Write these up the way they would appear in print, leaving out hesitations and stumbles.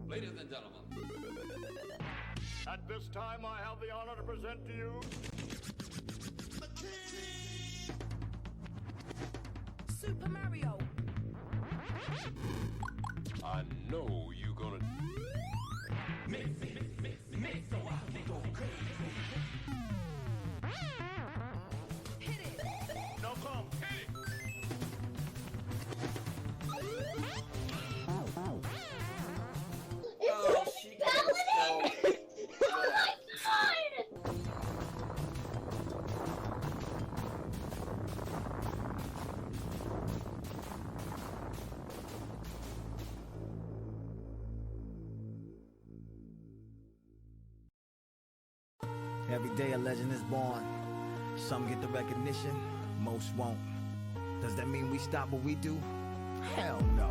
Ladies and gentlemen. At this time, I have the honor to present to you... Super Mario. I know you gonna... Me, so I can go crazy. Hit it. No, come. Hit it! Oh, she got so... Oh my god! Every day a legend is born. Some get the recognition, most won't. Does that mean we stop what we do? Hell no.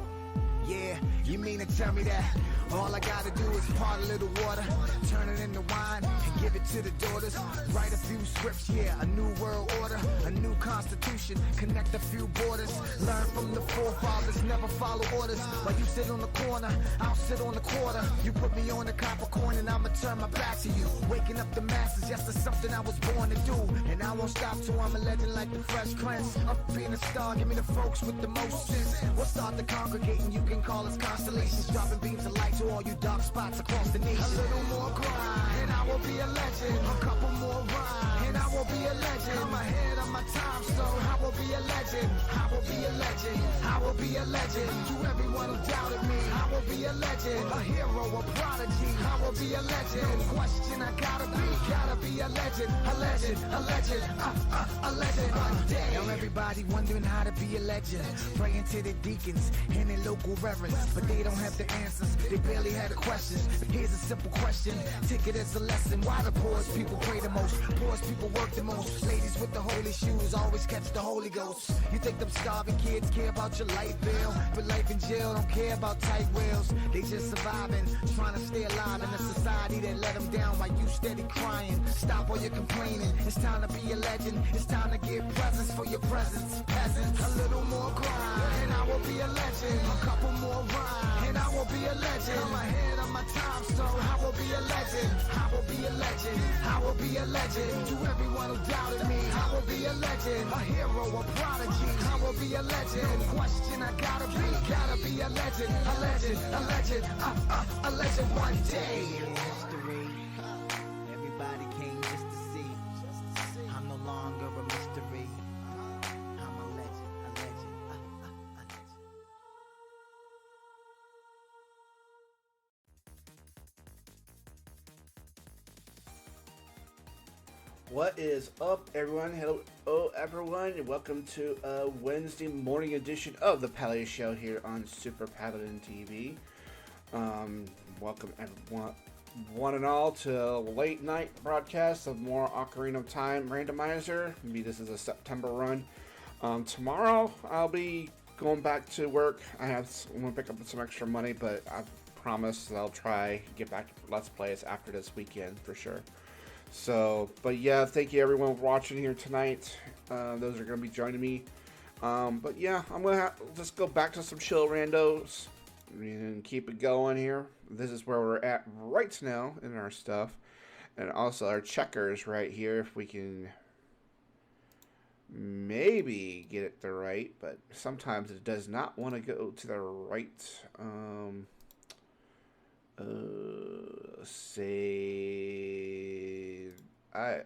Yeah, you mean to tell me that all I gotta do is part a little water, turn it into wine, and give it to the daughters. Write a few scripts, yeah, a new world order, a new constitution, connect a few borders. Learn from the forefathers, never follow orders. While you sit on the corner, I'll sit on the quarter. You put me on the copper coin and I'ma turn my back to you. Waking up the masses, yes, that's something I was born to do. And I won't stop till I'm a legend like the Fresh Prince. Up being a star, give me the folks with the most sense. We'll start the congregating, you can call us constellations, dropping beams of light to all you dark spots across the nation. A little more grind, and I will be a legend. A couple more rhymes, and I will be a legend. I'm ahead of my time, so I will be a legend. I will be a legend. I will be a legend. To everyone who doubted me, I will be a legend. A hero, a prodigy. I will be a legend. No question, I gotta be a legend. A legend, a legend, a legend. One day. Now everybody wondering how to be a legend. Praying to the deacons and their local reverends, but they don't have the answers. They barely had the questions. Here's a simple question, take it as a lesson. Why the poorest people pray the most? Poorest people work the most. Ladies with the holy shoes always catch the Holy Ghost. You think them starving kids care about your light bill? But life in jail don't care about tight wheels. They just surviving, trying to stay alive in a society that let them down while you steady crying. Stop all your complaining. It's time to be a legend. It's time to get presents for your presence. Peasants, a little more grind, and I will be a legend. A couple more rhymes, and I will be a legend. I'm ahead of my time, so I will be a legend. I will be a legend. I will be a legend. To everyone who doubted me, I will be a legend. A hero, a prodigy. I will be a legend. No question, I gotta be a legend. A legend, a legend, a legend one day. History. Everybody came just to see. I'm no longer a mystery. I'm a legend, a legend, a legend. What is up, everyone? Hello, everyone, and welcome to a Wednesday morning edition of the Paladin Show here on Super Paladin TV. Welcome everyone, one and all, to a late night broadcast of more Ocarina of Time Randomizer. Maybe this is a September run. Tomorrow I'll be going back to work. I'm going to pick up some extra money, but I've promised that I'll try to get back to Let's Plays after this weekend for sure. So, but yeah, thank you everyone for watching here tonight. Those are going to be joining me. But yeah, I'm going to just go back to some chill randos and keep it going here. This is where we're at right now in our stuff. And also our checkers right here, if we can maybe get it the right, but sometimes it does not want to go to the right. Save.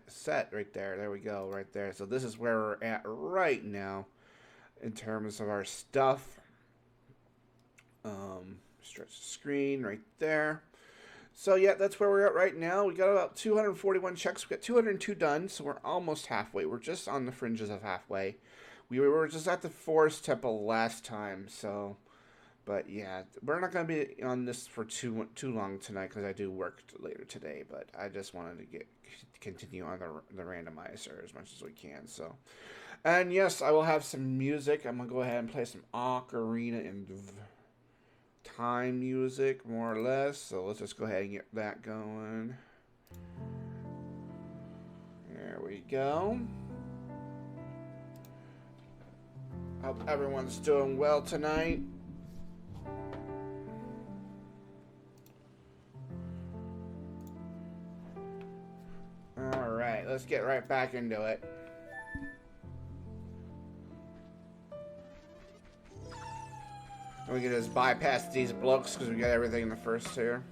Set right there. There we go, right there. So this is where we're at right now in terms of our stuff. Stretch the screen right there. So yeah, that's where we're at right now. We got about 241 checks. We got 202 done, so we're almost halfway. We're just on the fringes of halfway. We were just at the Forest Temple last time, so. But yeah, we're not going to be on this for too long tonight because I do work later today. But I just wanted to continue on the randomizer as much as we can. So, and yes, I will have some music. I'm gonna go ahead and play some Ocarina and Time music, more or less. So let's just go ahead and get that going. There we go. Hope everyone's doing well tonight. let's get right back into it. And we can just bypass these blocks because we got everything in the first tier.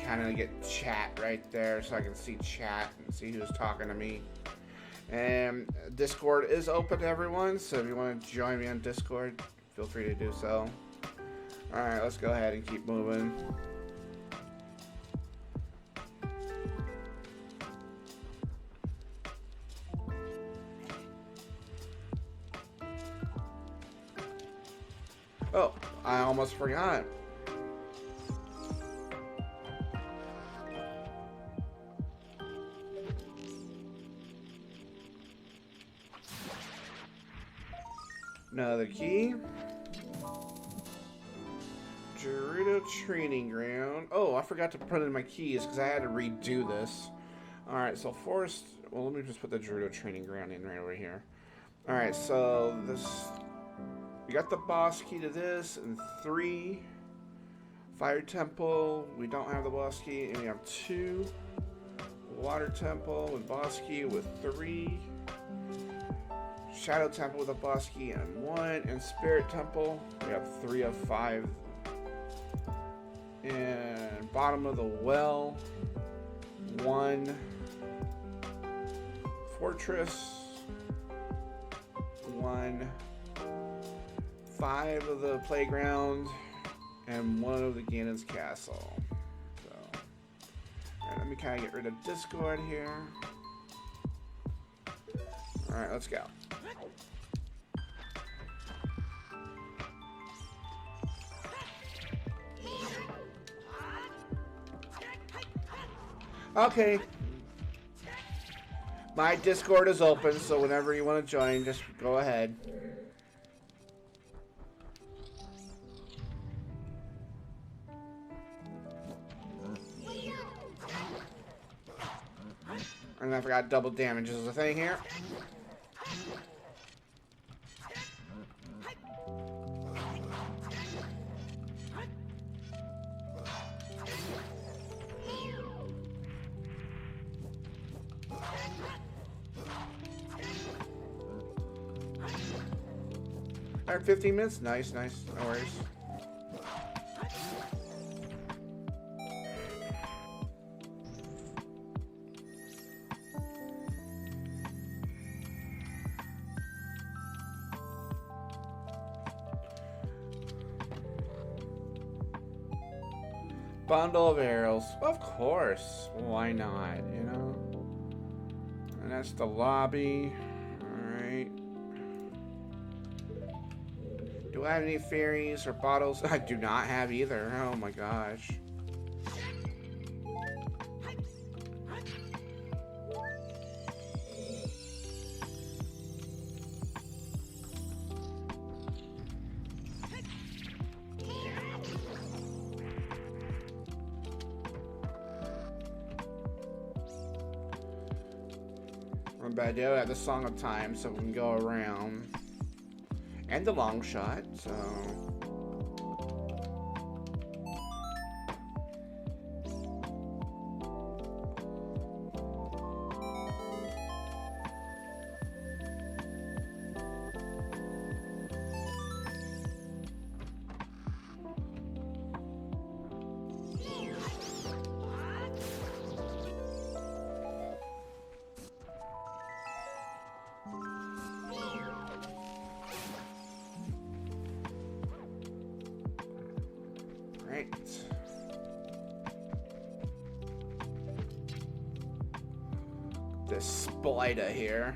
Kind of get chat right there so I can see chat and see who's talking to me. And Discord is open to everyone, so if you want to join me on Discord, feel free to do so. Alright, let's go ahead and keep moving. Oh, I almost forgot. Another key. Gerudo Training Ground. Oh, I forgot to put in my keys because I had to redo this. Alright, so Forest... Well, let me just put the Gerudo Training Ground in right over here. Alright, so this... We got the boss key to this, and 3. Fire Temple, we don't have the boss key, and we have 2. Water Temple with boss key with 3. Shadow Temple with a boss key and 1, and Spirit Temple we have 3 of 5, and Bottom of the Well 1, Fortress 1, 5 of the Playground, and 1 of the Ganon's Castle. So, alright, let me kind of get rid of Discord here. Alright, let's go. Okay. My Discord is open, so whenever you want to join, just go ahead. And I forgot double damage is a thing here. Alright, 15 minutes. Nice, nice. No worries. Bundle of arrows. Of course. Why not, you know? And that's the lobby. Alright. Do I have any fairies or bottles? I do not have either. Oh my gosh. But I do have the Song of Time, so we can go around. And the long shot, so... This spider here.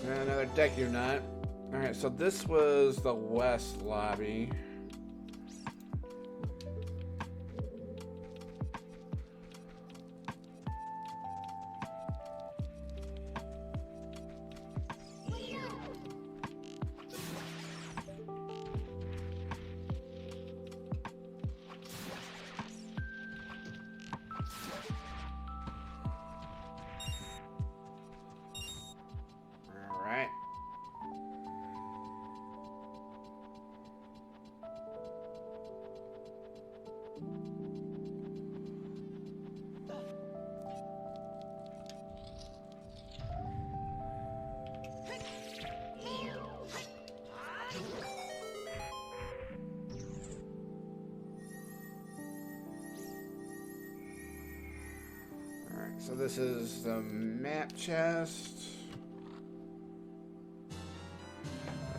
And another deck unit. Alright, so this was the west lobby. So this is the map chest.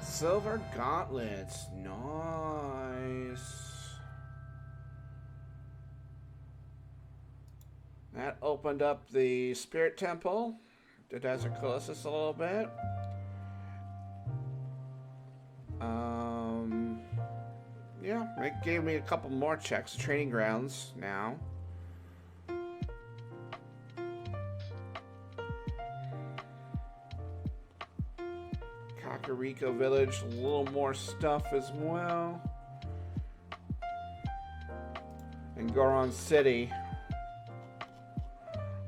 Silver gauntlets. Nice. That opened up the spirit temple. The Desert Colossus a little bit. Yeah, it gave me a couple more checks. Training grounds now. Kakariko Village, a little more stuff as well. And Goron City,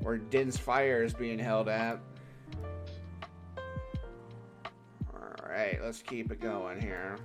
where Din's Fire is being held at. Alright, let's keep it going here.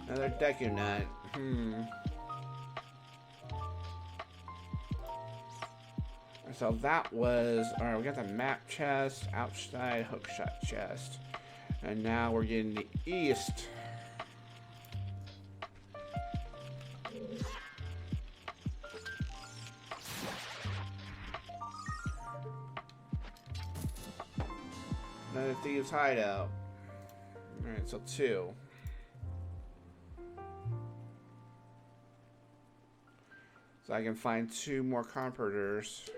Another Deku Nut. So that was... Alright, we got the map chest, outside hookshot chest. And now we're getting the east. Another Thieves' Hideout. Alright, so 2. So I can find 2 more converters.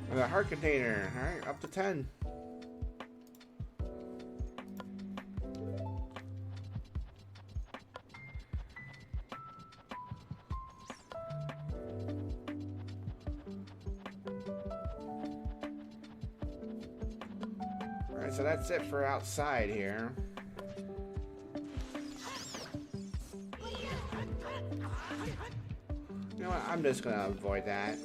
The heart container. Alright, up to 10. Alright, so that's it for outside here. You know what? I'm just gonna avoid that.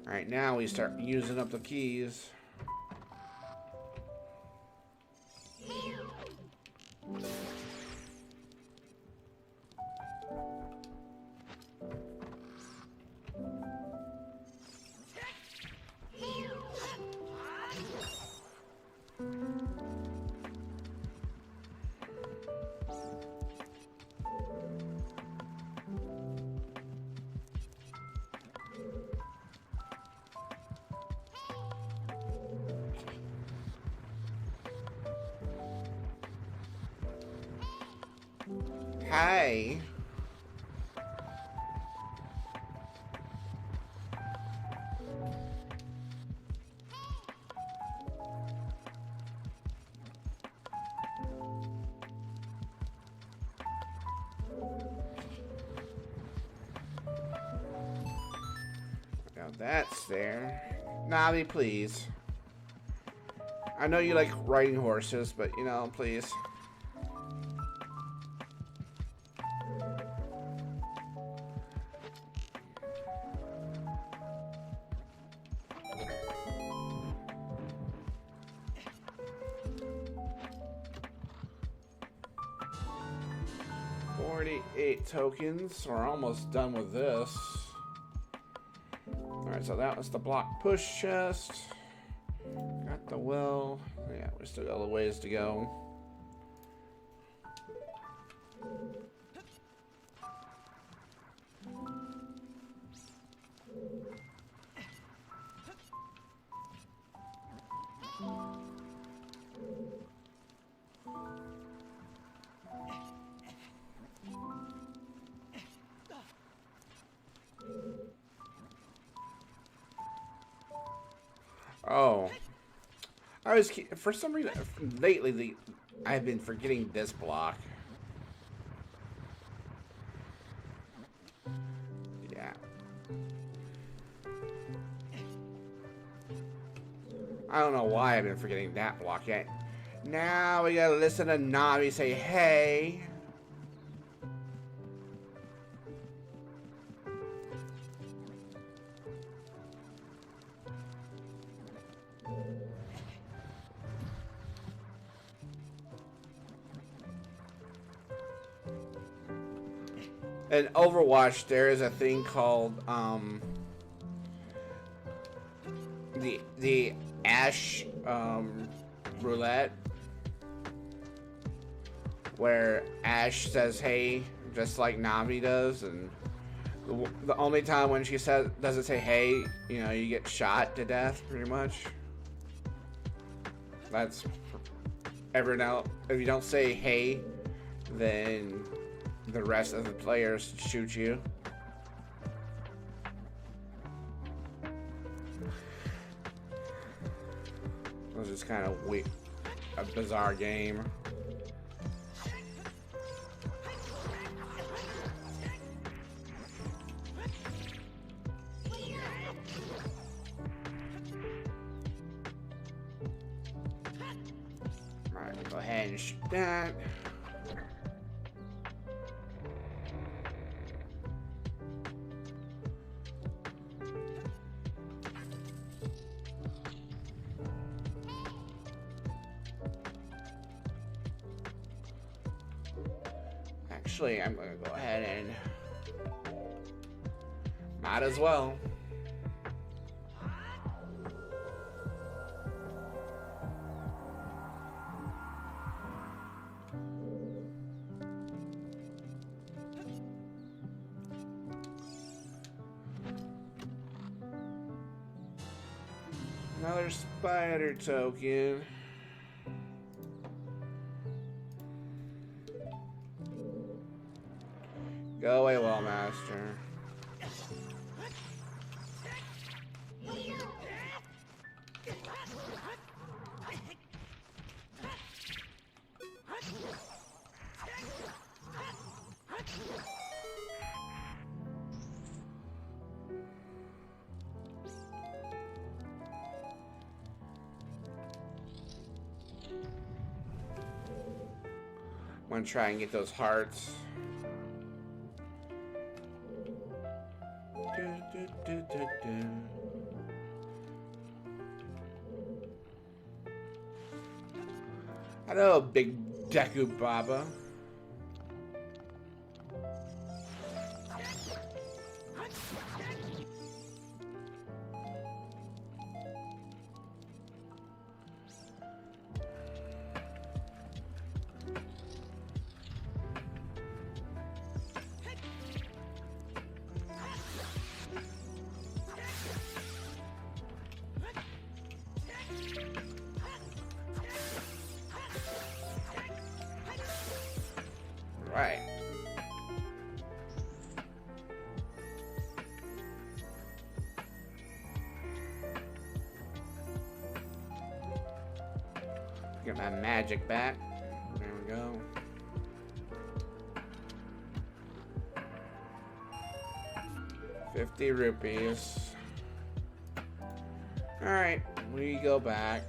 Alright, now we start using up the keys. Hi. Now that's there. Navi, please. I know you like riding horses, but you know, please. 48 tokens. We're almost done with this. Alright, so that was the block push chest. Got the well. Yeah, we still got a ways to go. Oh, for some reason lately I've been forgetting this block. Yeah. I don't know why I've been forgetting that block yet. Now we gotta listen to Navi say hey. In Overwatch, there is a thing called the Ash roulette, where Ash says hey, just like Navi does, and the only time when she doesn't say hey, you know, you get shot to death, pretty much. That's ever now. If you don't say hey, then the rest of the players shoot you. It was just kind of weird, a bizarre game. Alright, go ahead and shoot that. Actually, I'm gonna go ahead and might as well. Another spider token. Go away, Well Master. I'm gonna try and get those hearts. Hello, Big Deku Baba. Right. Get my magic back. There we go. ₹50. Alright, we go back.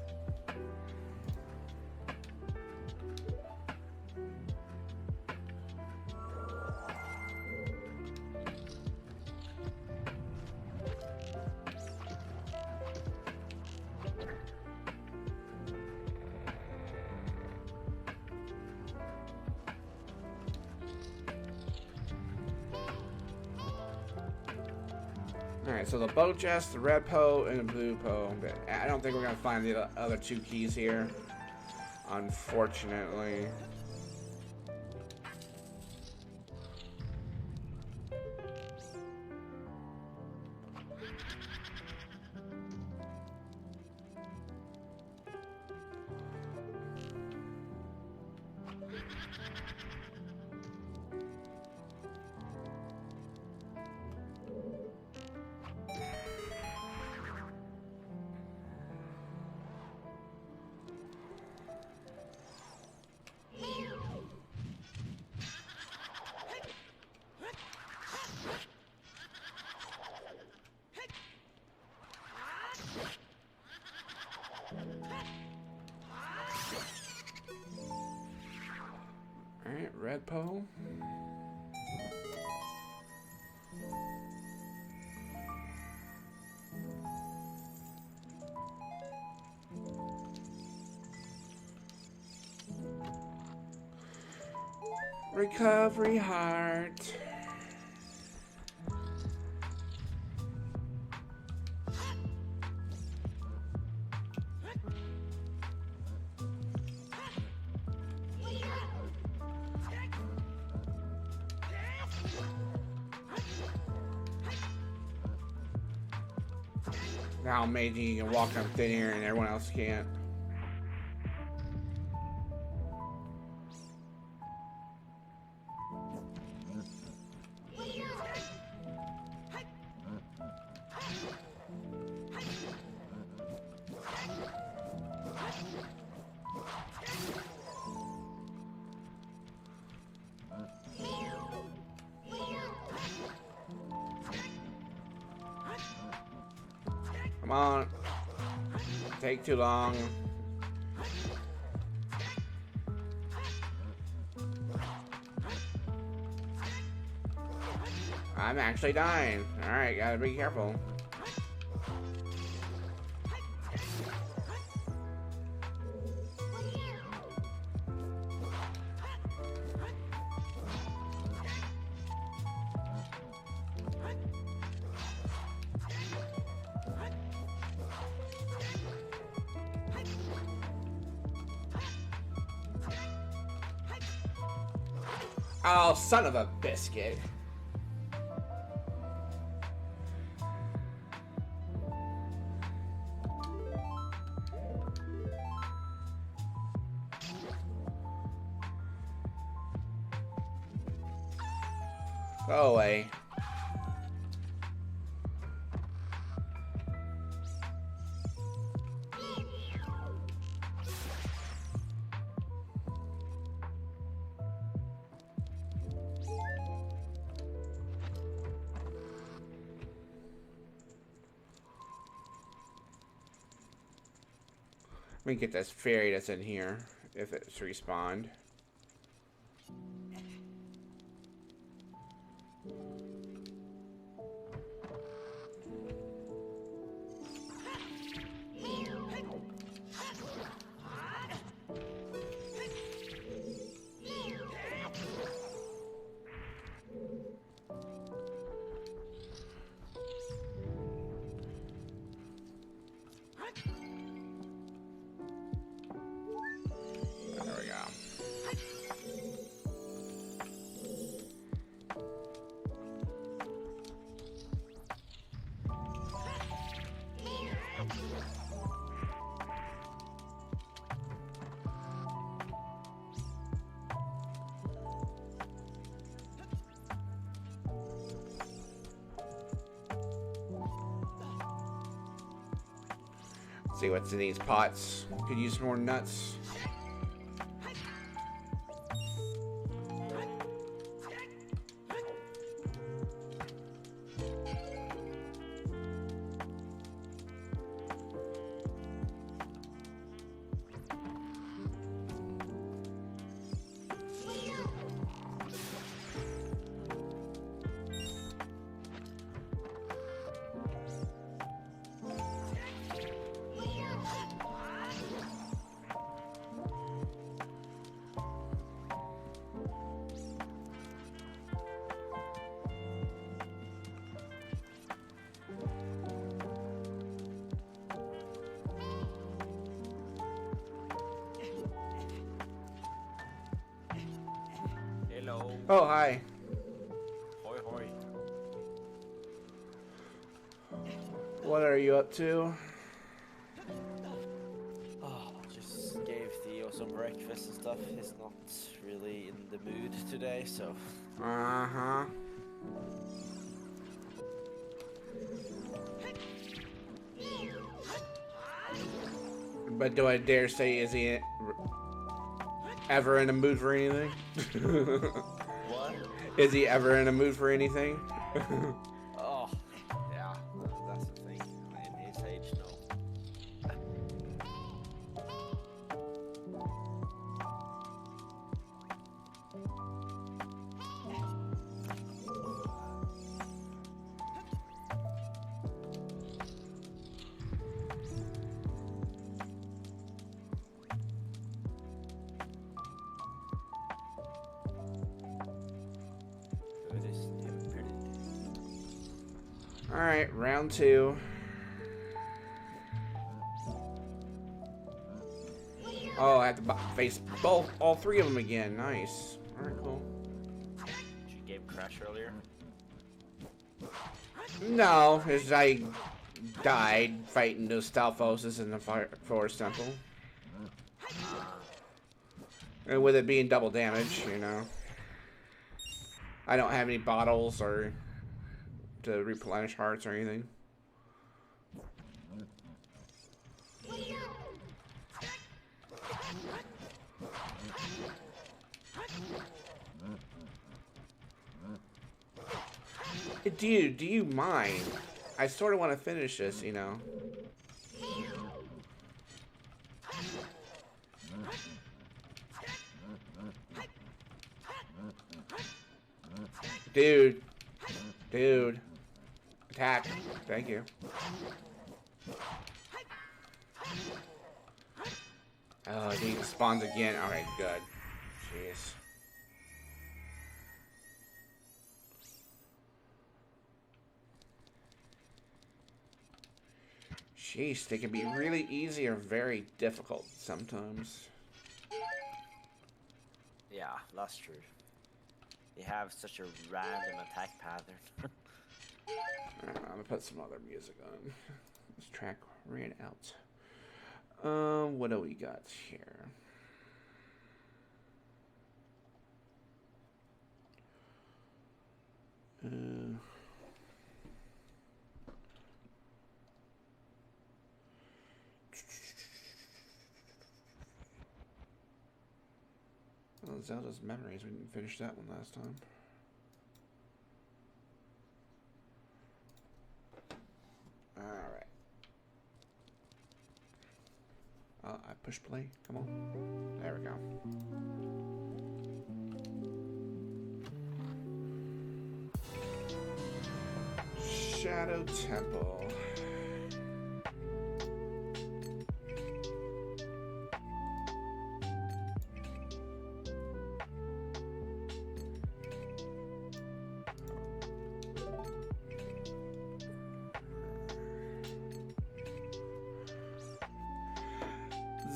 Alright, so the boat chest, the red po, and the blue po. But I don't think we're gonna find the other two keys here, unfortunately. Alright, red po. Recovery heart. Now amazing you can walk on thin air and everyone else can't. Come on. Take too long. I'm actually dying. Alright, gotta be careful. Oh, son of a biscuit. Go away. Let me get this fairy that's in here, if it's respawned. See what's in these pots. Could use more nuts. Oh, hi. Hoi hoi. What are you up to? Oh, just gave Theo some breakfast and stuff. He's not really in the mood today, so. Uh-huh. But do I dare say, is he ever in a mood for anything? What? Is he ever in a mood for anything? Oh, yeah, that's the thing. In his age, no. It is pretty. Alright, round 2. Oh, I have to face all 3 of them again. Nice. Alright, cool. Did you game crash earlier? No, as I died fighting those Stalfoses in the Forest Temple. And with it being double damage, you know. I don't have any bottles or to replenish hearts or anything. Dude, do you mind? I sort of want to finish this, you know. Dude. Dude. Attack. Thank you. Oh, he spawns again. Alright, good. Jeez. Jeez, they can be really easy or very difficult sometimes. Yeah, that's true. They have such a random attack pattern. I'm gonna put some other music on. This track ran out. What do we got here? Oh, Zelda's Memories. We didn't finish that one last time. Alright. I push play. Come on. There we go. Shadow Temple.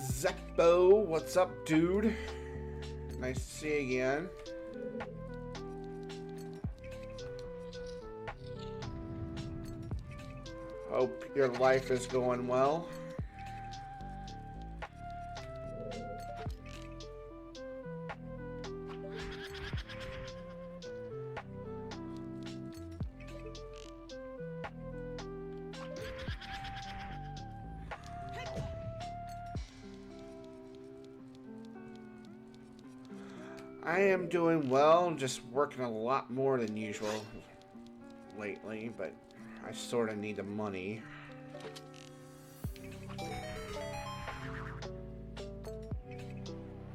Zeppo, what's up, dude? Nice to see you again. Hope your life is going well. I am doing well, just working a lot more than usual lately, but I sort of need the money.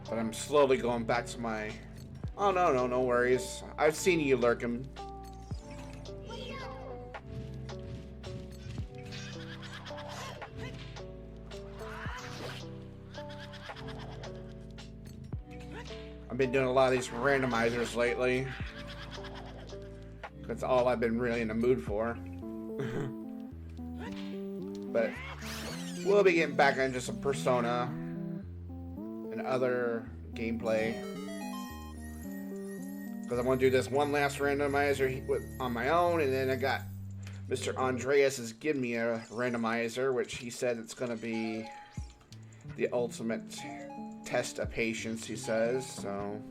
But I'm slowly going back to my... Oh, no worries. I've seen you lurking. I've been doing a lot of these randomizers lately. That's all I've been really in the mood for. But we'll be getting back into some Persona and other gameplay. Because I want to do this one last randomizer on my own, and then I got Mr. Andreas has given me a randomizer, which he said it's going to be the ultimate test of patience, he says, so...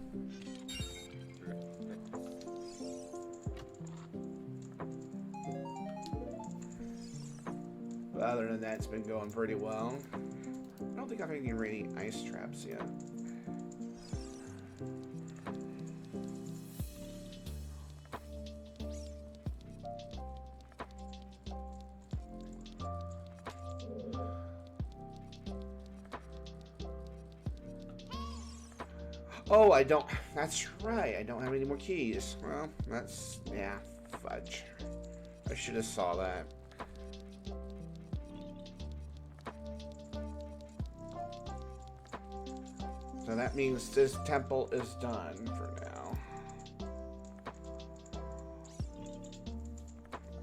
But other than that, it's been going pretty well. I don't think I've had any really ice traps yet. Oh, I don't... That's right, I don't have any more keys. Well, that's... yeah, fudge. I should have saw that. So that means this temple is done for now.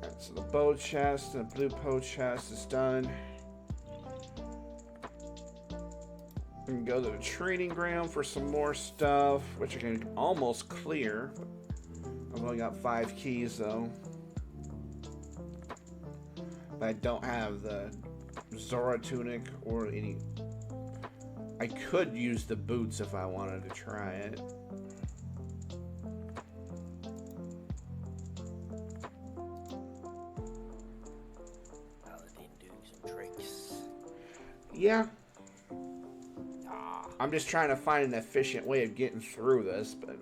Alright, so the bow chest and the blue bow chest is done. We can go to the training ground for some more stuff, which I can almost clear. I've only got 5 keys though. But I don't have the Zora tunic or any... I could use the boots if I wanted to try it. Paladin doing some tricks. Yeah. I'm just trying to find an efficient way of getting through this, but...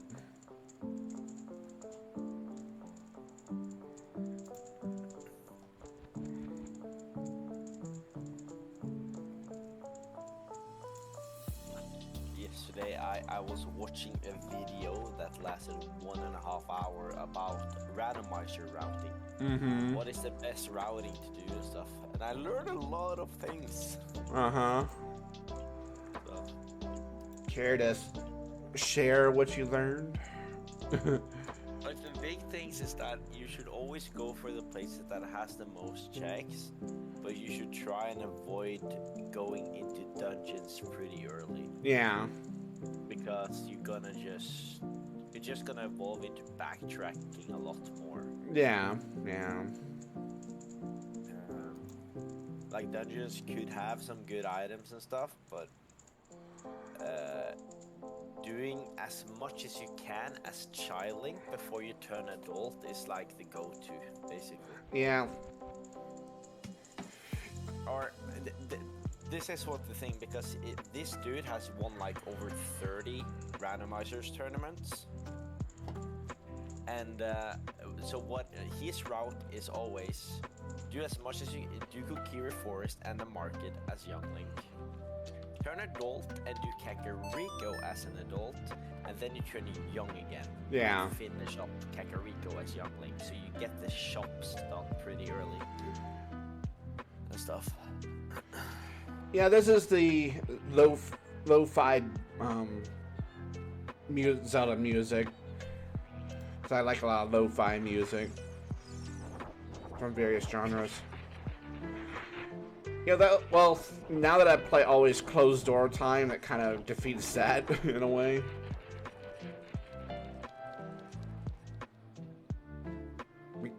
Yesterday I was watching a video that lasted 1.5 hours about randomizer routing. Mm-hmm. What is the best routing to do and stuff. And I learned a lot of things. Uh-huh. So. Care to share what you learned? Like the big things is that you should always go for the places that has the most checks, but you should try and avoid going into dungeons pretty early. Yeah. Because you're just gonna evolve into backtracking a lot more. Yeah, yeah. Like dungeons could have some good items and stuff, but doing as much as you can as childing before you turn adult is like the go-to, basically. Yeah. Or this is what the thing, because this dude has won like over 30 randomizers tournaments, and so what his route is always do as much as you do Kokiri Forest and the market as young Link, turn adult and do Kakariko as an adult, and then you turn young again. Yeah. And finish up Kakariko as young Link, so you get the shops done pretty early and stuff. Yeah, this is the lo-fi Zelda music. So I like a lot of lo-fi music from various genres. Yeah, well, now that I play always closed door time, that kind of defeats that in a way.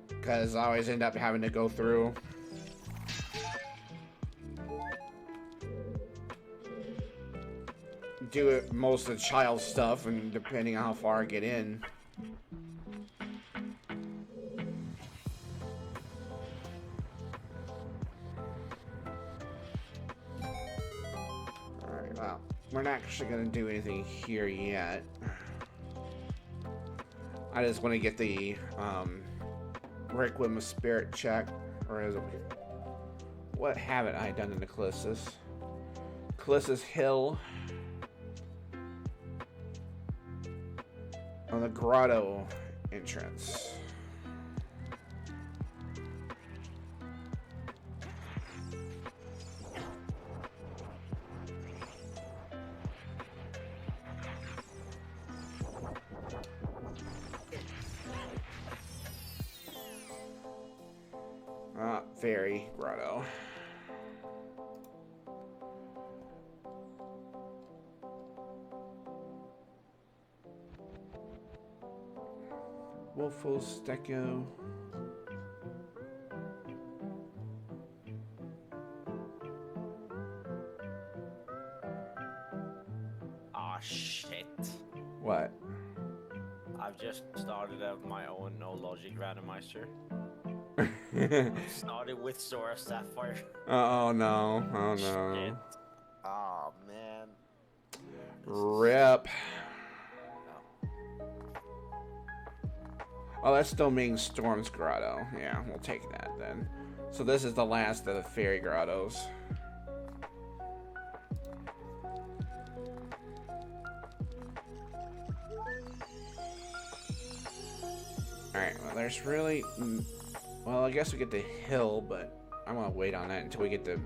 Because I always end up having to go through. Do it most of the child stuff, and depending on how far I get in. Alright, well, we're not actually going to do anything here yet. I just want to get the Requiem of Spirit check, or is it... What haven't I done in the Callissus? Callissus Hill. On the grotto entrance. Fairy grotto. Wolfo Stecco. Ah, shit. What? I've just started out my own no logic randomizer. Started with Sora Sapphire. Oh no. Oh no. Shit. Oh man. Rip. No. Oh, that still means Storm's Grotto. Yeah, we'll take that then. So this is the last of the Fairy Grottos. Alright, well there's really... Well, I guess we get the hill, but I'm gonna wait on that until we get the...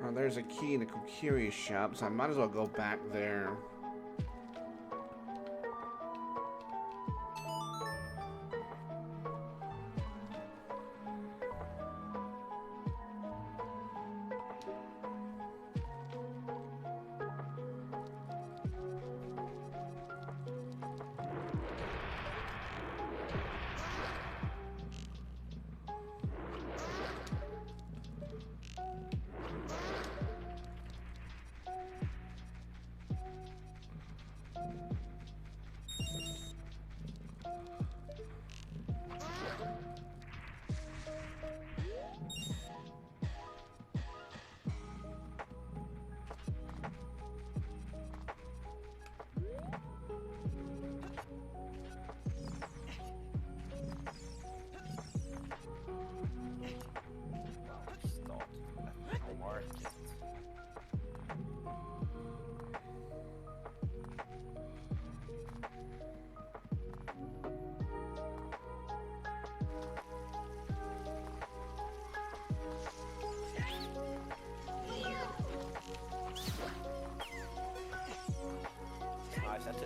Oh, there's a key in the Kokiri shop, so I might as well go back there.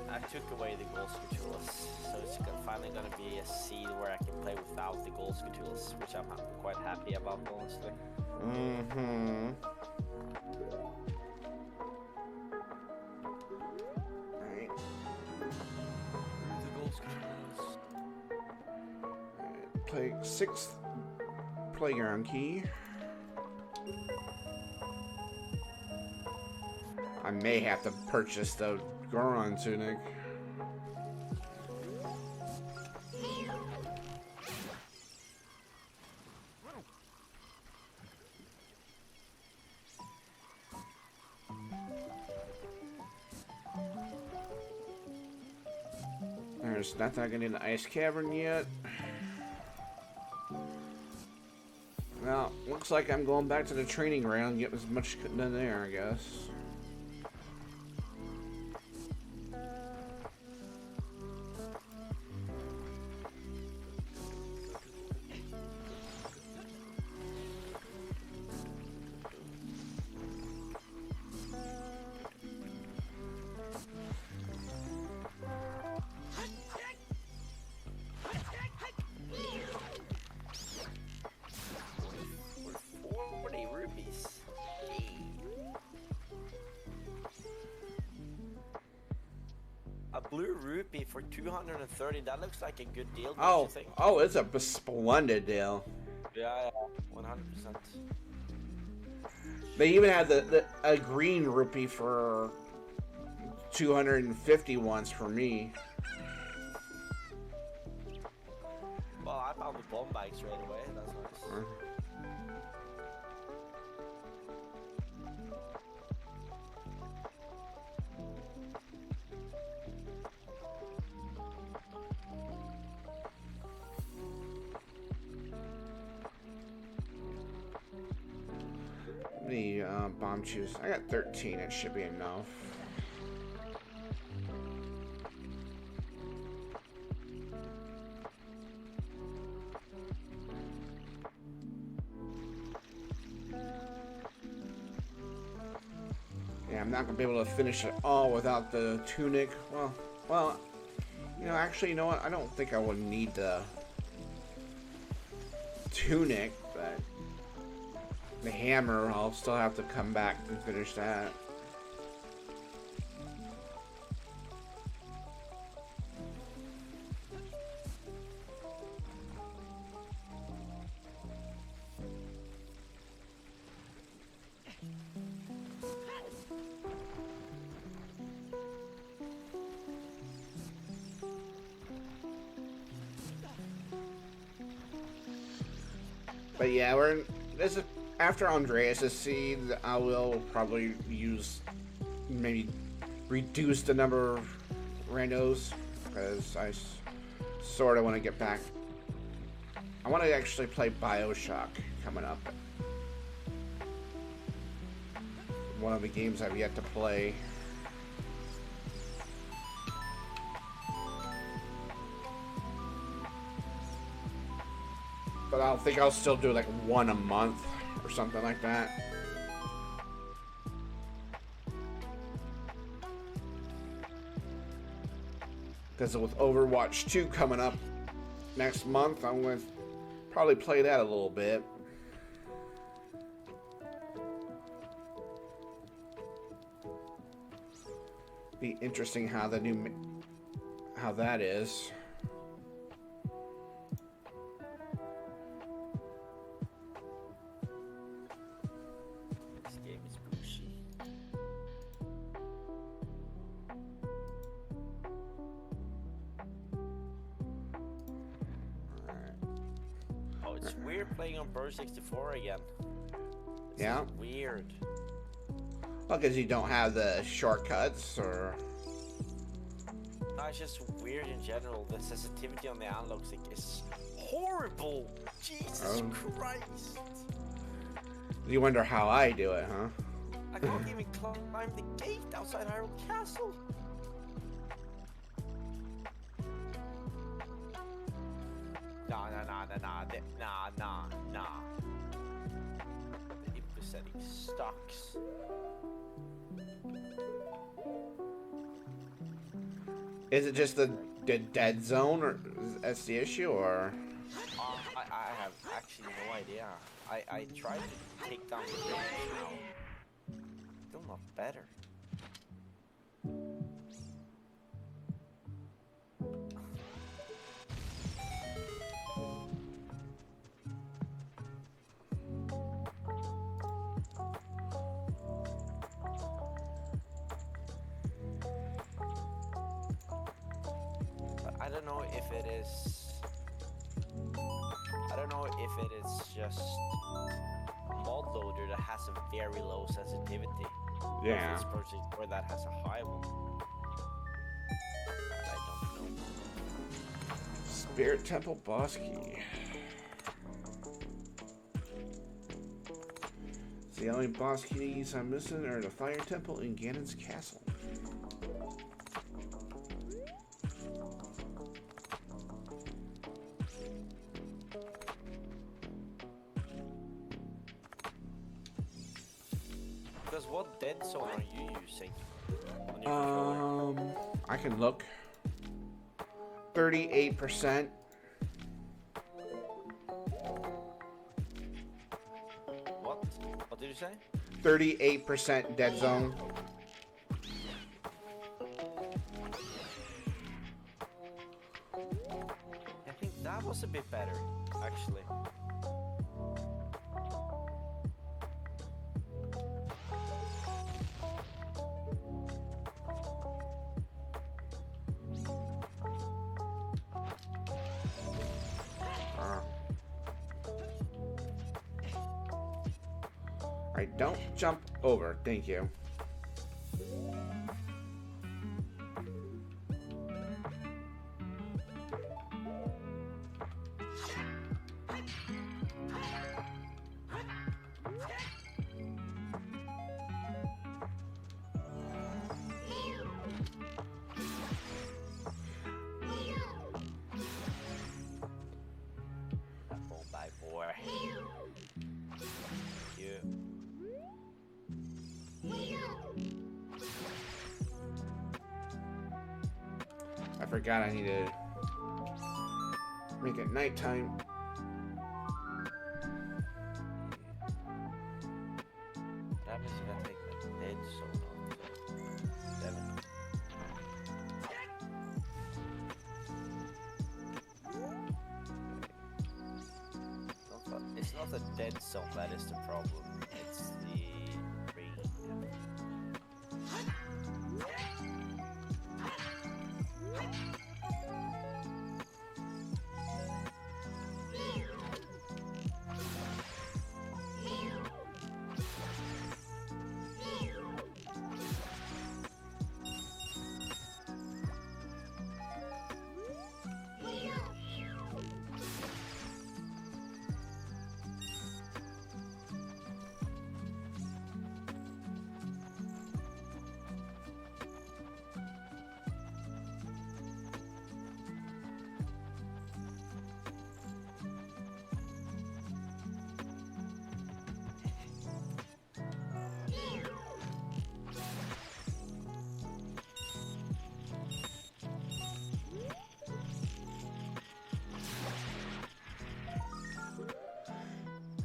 I took away the gold Skutulas, so it's finally gonna be a seed where I can play without the gold Skutulas, which I'm quite happy about, honestly. Mm-hmm. Alright. The gold Skutulas. Play 6th playground key. I may have to purchase the Goron tunic. There's nothing I can do in the ice cavern yet. Well, looks like I'm going back to the training ground, get as much done there, I guess. Blue rupee for 230. That looks like a good deal. Don't you think? Oh, it's a splendid deal. Yeah, 100%. They even had a green rupee for 250 once for me. Well, I found the bomb bag straight away. That's nice. The bomb juice. I got 13. It should be enough. not gonna be able to finish it all without the tunic. Well, you know, actually, you know what? I don't think I would need the tunic, but the hammer, I'll still have to come back and finish that. But yeah, this is after Andreas' seed. I will probably maybe reduce the number of randos because I sort of want to get back. I want to actually play BioShock coming up. One of the games I've yet to play. But I think I'll still do like one a month or something like that. Because with Overwatch 2 coming up next month, I'm going to probably play that a little bit. Be interesting how that is. It's weird playing on Pro 64 again. Yeah. Weird. Well, because you don't have the shortcuts, or... No, it's just weird in general. The sensitivity on the analogs is horrible. Jesus Christ. You wonder how I do it, huh? I can't even climb the gate outside Hyrule Castle. Nah. The input setting sucks. Is it just the dead zone, or that's the issue, or? I have actually no idea. I tried to take down the range now. Still not better. I don't know if it is. I don't know if it is just a mod loader that has a very low sensitivity. Yeah. Or if it's project where that has a high one. I don't know. Spirit Temple boss key. The only boss keys I'm missing are the Fire Temple and Ganon's Castle. Because what dead zone are you using on your controller? I can look. 38%. What did you say? 38% dead zone. I think that was a bit better, actually. Alright, don't jump over. Thank you. You. forgot I need to make it nighttime. What happens if I take my dead zone off? 7. It's not the dead zone that is the problem. It's the rain.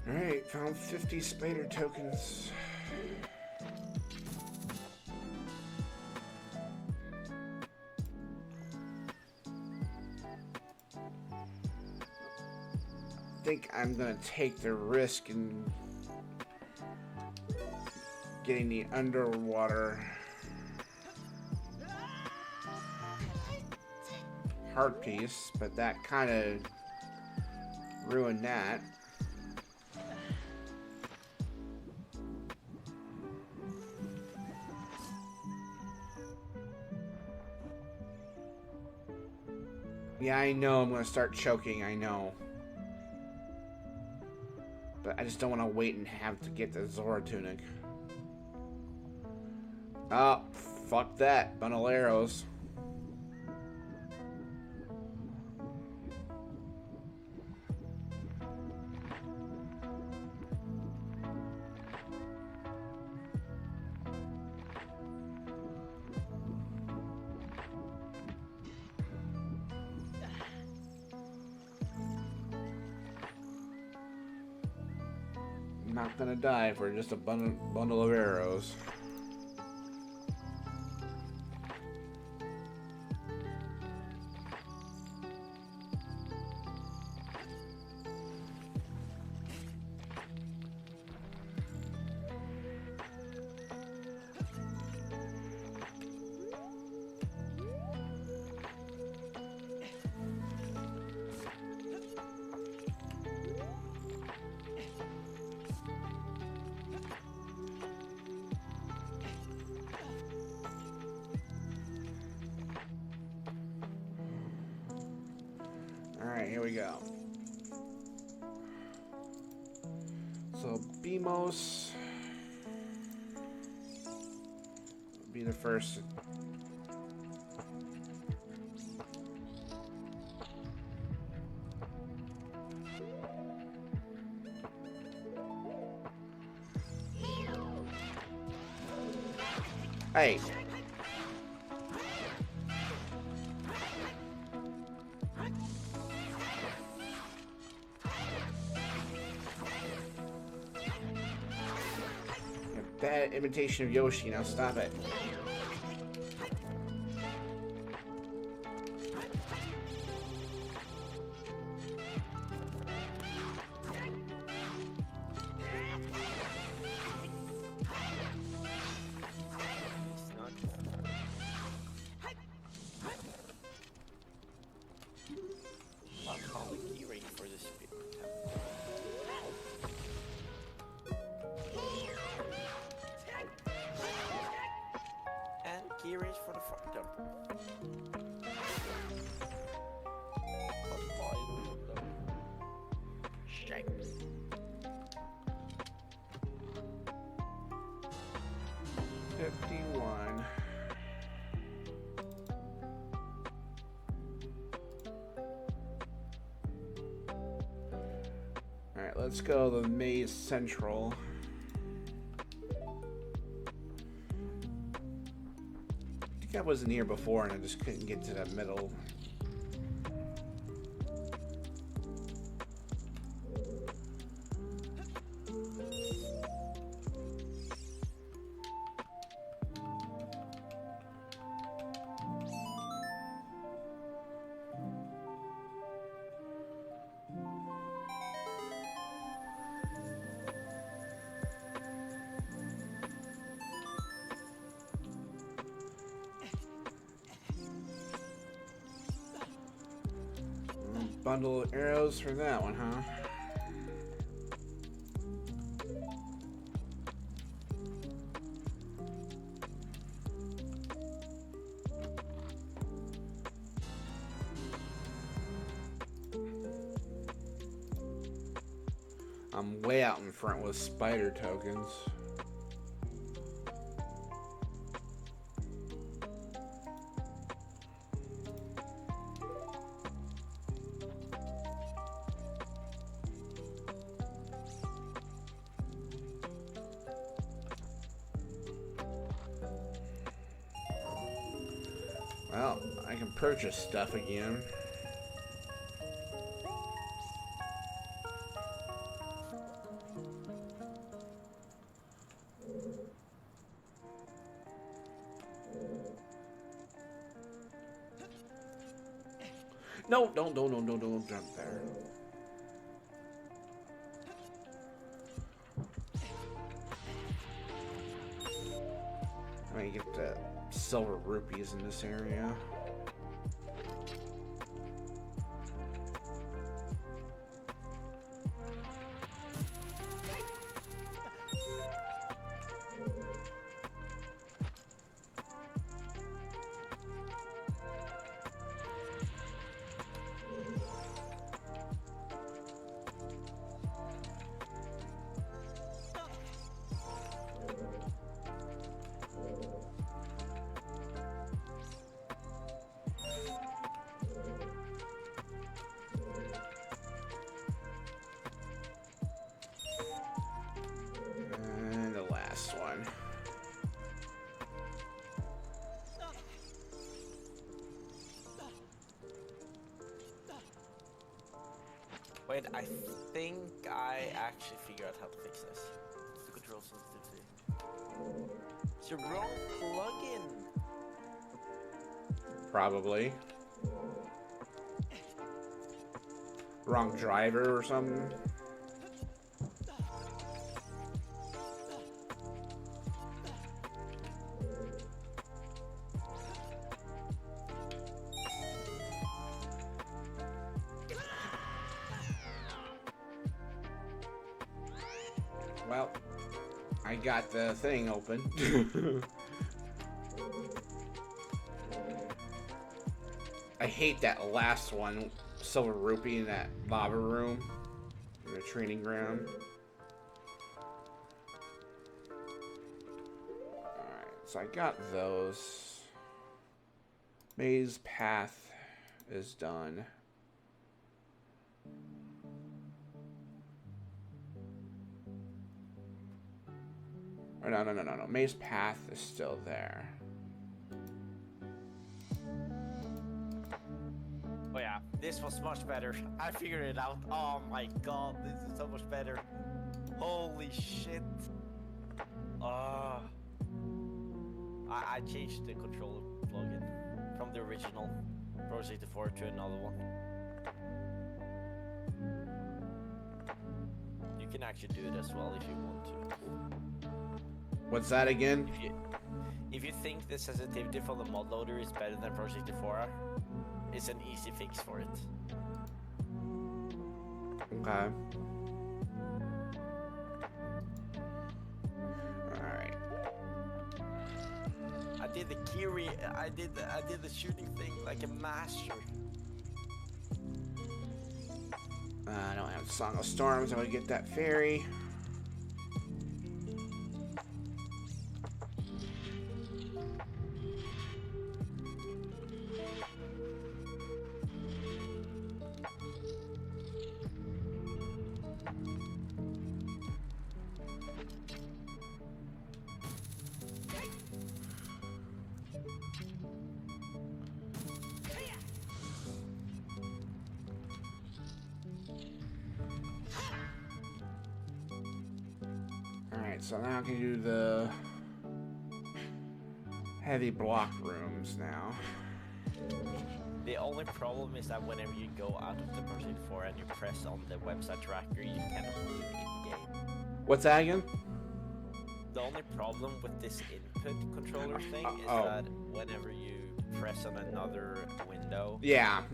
Alright, found 50 spider tokens. I think I'm gonna take the risk in getting the underwater heart piece, but that kind of ruined that. Yeah, I know I'm gonna start choking, I know. But I just don't want to wait and have to get the Zora tunic. Oh, fuck that. Bundle arrows. Not gonna die for just a bundle of arrows. Alright, here we go. So, Bimos will be the first. Hey. Bad imitation of Yoshi, now stop it. For the fuck jump. Shame. $51. All right, let's go to the Maze Central. guy wasn't here before and I just couldn't get to that middle. Bundle of arrows for that one, huh? I'm way out in front with spider tokens. Well, I can purchase stuff again. No, don't jump there. I mean, get the silver rupees in this area. Wait, I think I actually figured out how to fix this. It's the control sensitivity. It's your wrong plugin. Probably. Wrong driver or something. Well, I got the thing open. I hate that last one, silver rupee in that lava room, in the training ground. Alright, so I got those. Maze path is done. Or no. Maze path is still there. Oh yeah, this was much better. I figured it out. Oh my god, this is so much better. Holy shit. I changed the controller plugin from the original Pro 64 to another one. You can actually do it as well if you want to. What's that again? If you think the sensitivity from the mod loader is better than Pro 64, it's an easy fix for it. Okay. Alright. I did the Kiri, I did the shooting thing like a master. I don't have Song of Storms, I would get that fairy. Alright, so now I can do the heavy block rooms now. The only problem is that whenever you go out of the Pursuit 4 and you press on the website tracker, you cannot move in-game. What's that again? The only problem with this input controller thing is that whenever you press on another window, Yeah.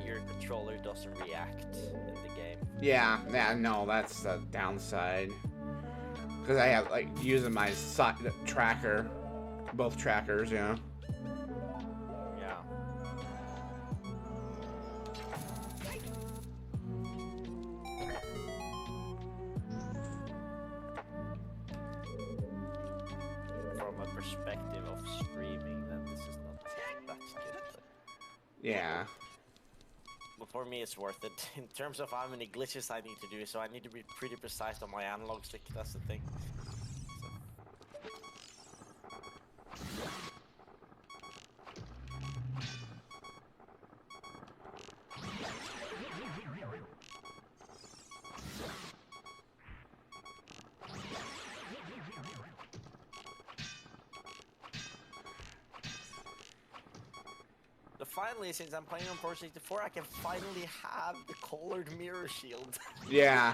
Your controller doesn't react in the game. Yeah, no, that's the downside. Because I have, like, using my tracker, both trackers, you know. Yeah. From a perspective of streaming, then this is not that good. But Yeah. But for me, it's worth it. In terms of how many glitches I need to do, so I need to be pretty precise on my analog stick, that's the thing. So finally, since I'm playing on Pro 64, I can finally have the colored mirror shield. Yeah.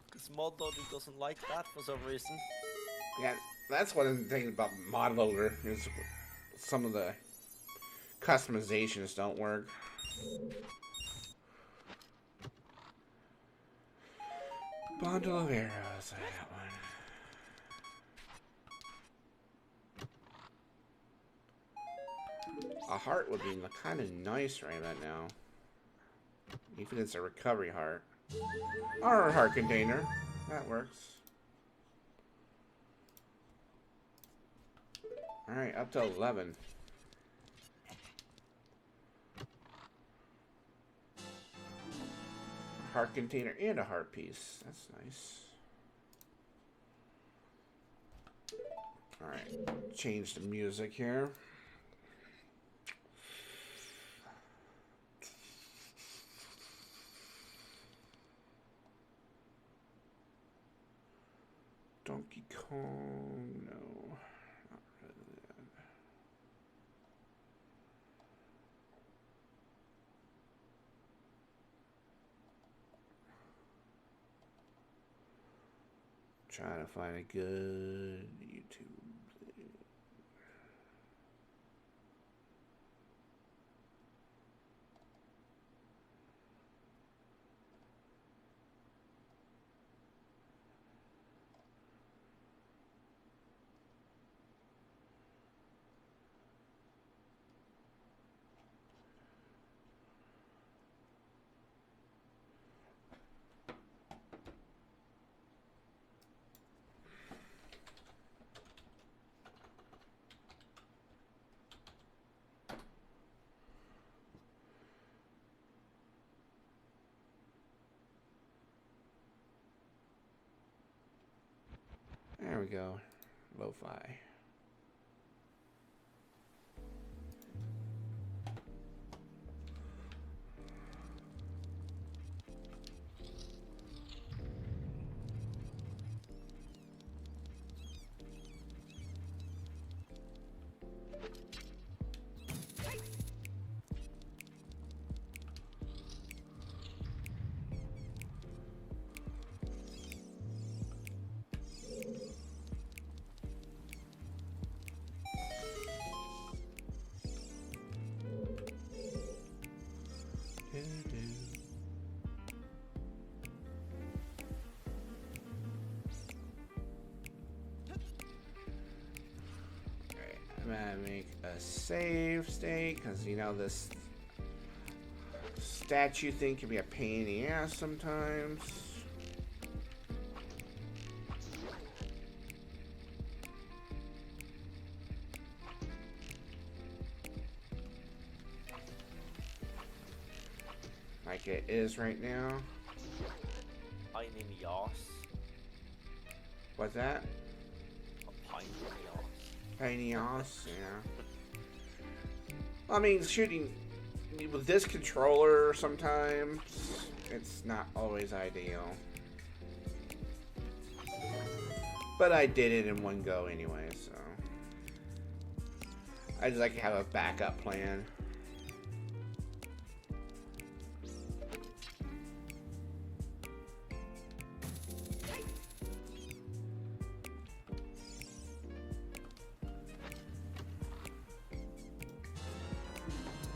Because Mod Loader doesn't like that for some reason. Yeah, that's one of the things about Mod Loader, is some of the customizations don't work. Bundle of arrows, I got one. A heart would be kind of nice right about now. Even if it's a recovery heart. Or a heart container. That works. Alright, up to 11. A heart container and a heart piece. That's nice. Alright, change the music here. Donkey Kong, no. Not really that. Trying to find a good YouTube thing. There we go. Lo-fi. I'm gonna make a save state because you know this statue thing can be a pain in the ass sometimes. Like it is right now. Pine in the ass. What's that? A pine in the ass. Pain in the ass, yeah. I mean, shooting with this controller sometimes it's not always ideal. But I did it in one go anyway, so I just like to have a backup plan.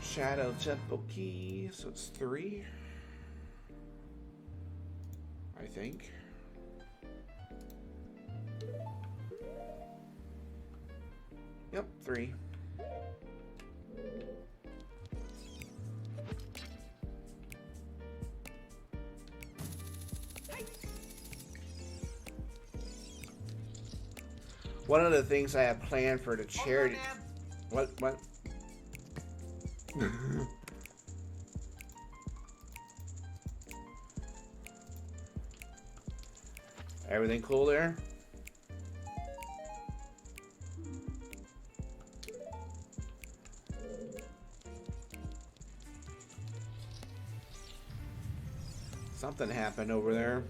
Shadow Temple Key, so it's 3, I think. Yep, 3. One of the things I have planned for the charity. What? Everything cool there? Something happened over there.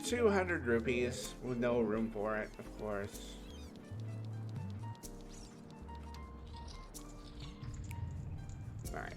₹200 with no room for it, of course. All right.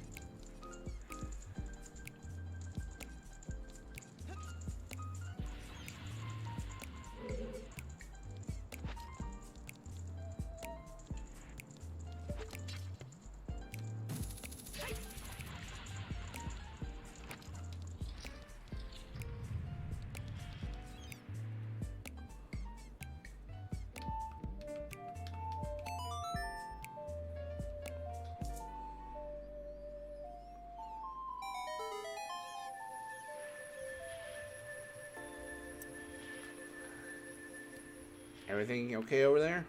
Everything okay over there?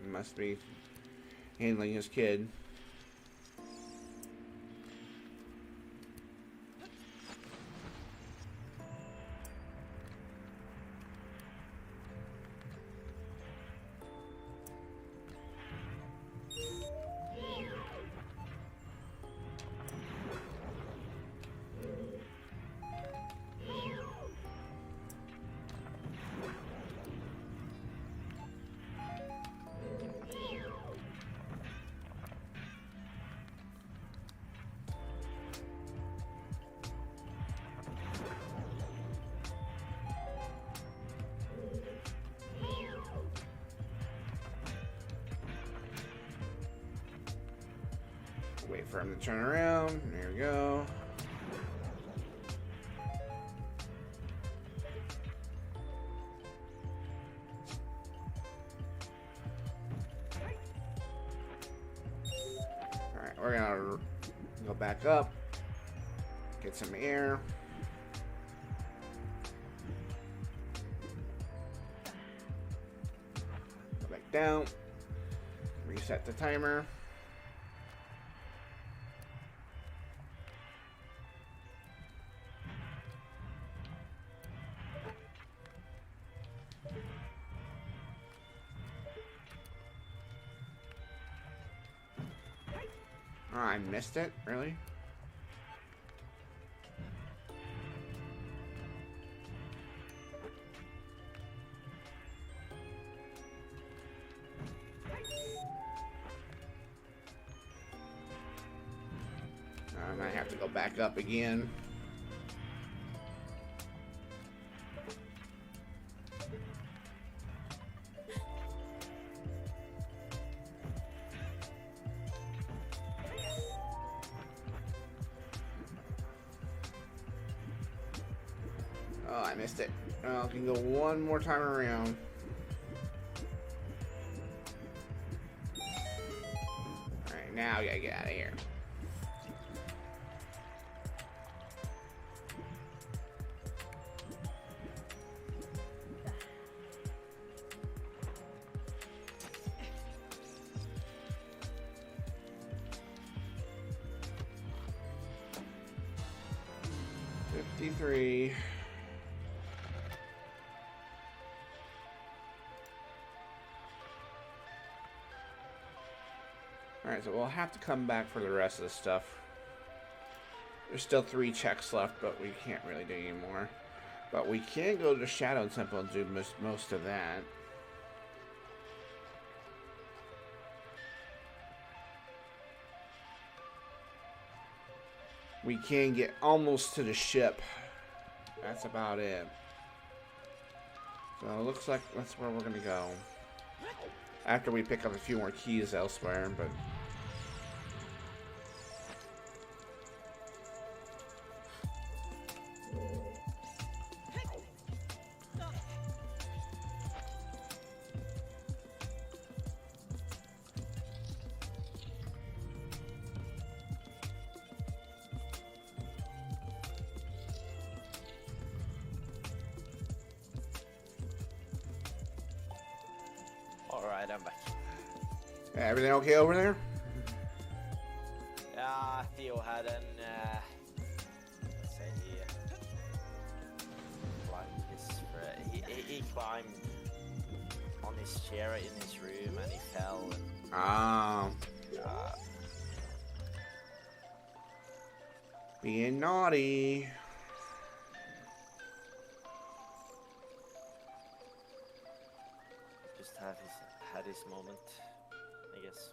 Must be handling his kid. Wait for him to turn around. There we go. Alright, we're gonna go back up. Get some air. Go back down. Reset the timer. Oh, I missed it? Really? I might have to go back up again. Oh, I missed it. Oh, I can go one more time around. Alright, now we gotta get out of here. Three. Alright, so we'll have to come back for the rest of the stuff. There's still 3 checks left, but we can't really do any more. But we can go to the Shadow Temple and do most of that. We can get almost to the ship. That's about it. So it looks like that's where we're gonna go. After we pick up a few more keys elsewhere, but... Alright, I'm back. Everything okay over there? Yeah, Theo had an, let's say he climbed on his chair in his room and he fell. Ah. Being naughty. Just had his moment, I guess.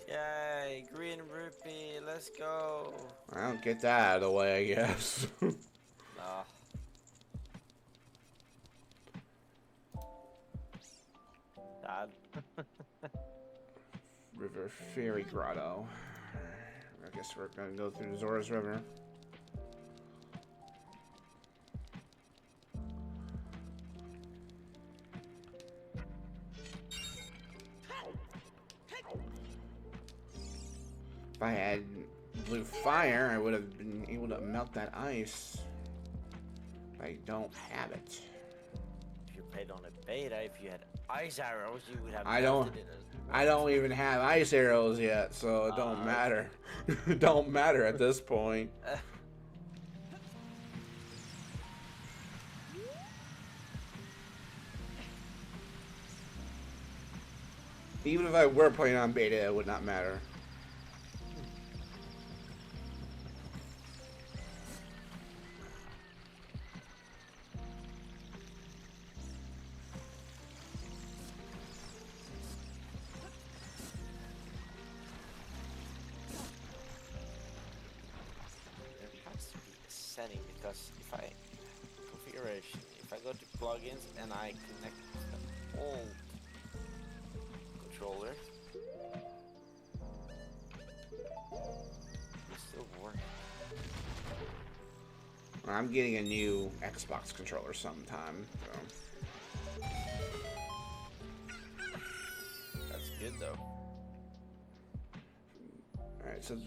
Yay, green rupee, let's go. I'll get that out of the way, I guess. Dad. River Fairy Grotto. I guess we're gonna go through Zora's River. If I had blue fire, I would have been able to melt that ice. I don't have it. If you played on a beta, if you had ice arrows, you would have. I don't even have ice arrows yet, so it don't matter. It don't matter at this point. Even if I were playing on beta, it would not matter. Setting, because if I configuration, if I go to plugins and I connect the old controller, it still works. I'm getting a new Xbox controller sometime, so. That's good though. Alright, so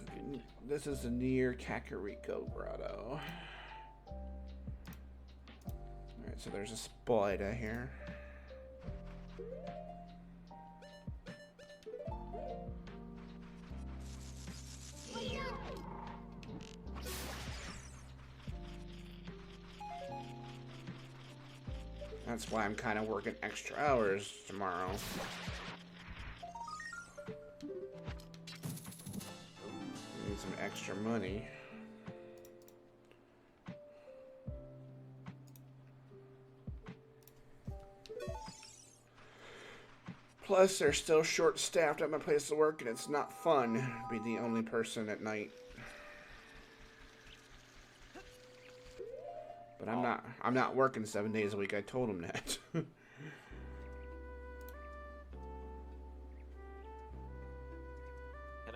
this is the near Kakariko Grotto. Alright, so there's a spider here. That's why I'm kind of working extra hours tomorrow. Need some extra money. Plus, they're still short-staffed at my place to work, and it's not fun to be the only person at night. But I'm not working 7 days a week. I told him that. Can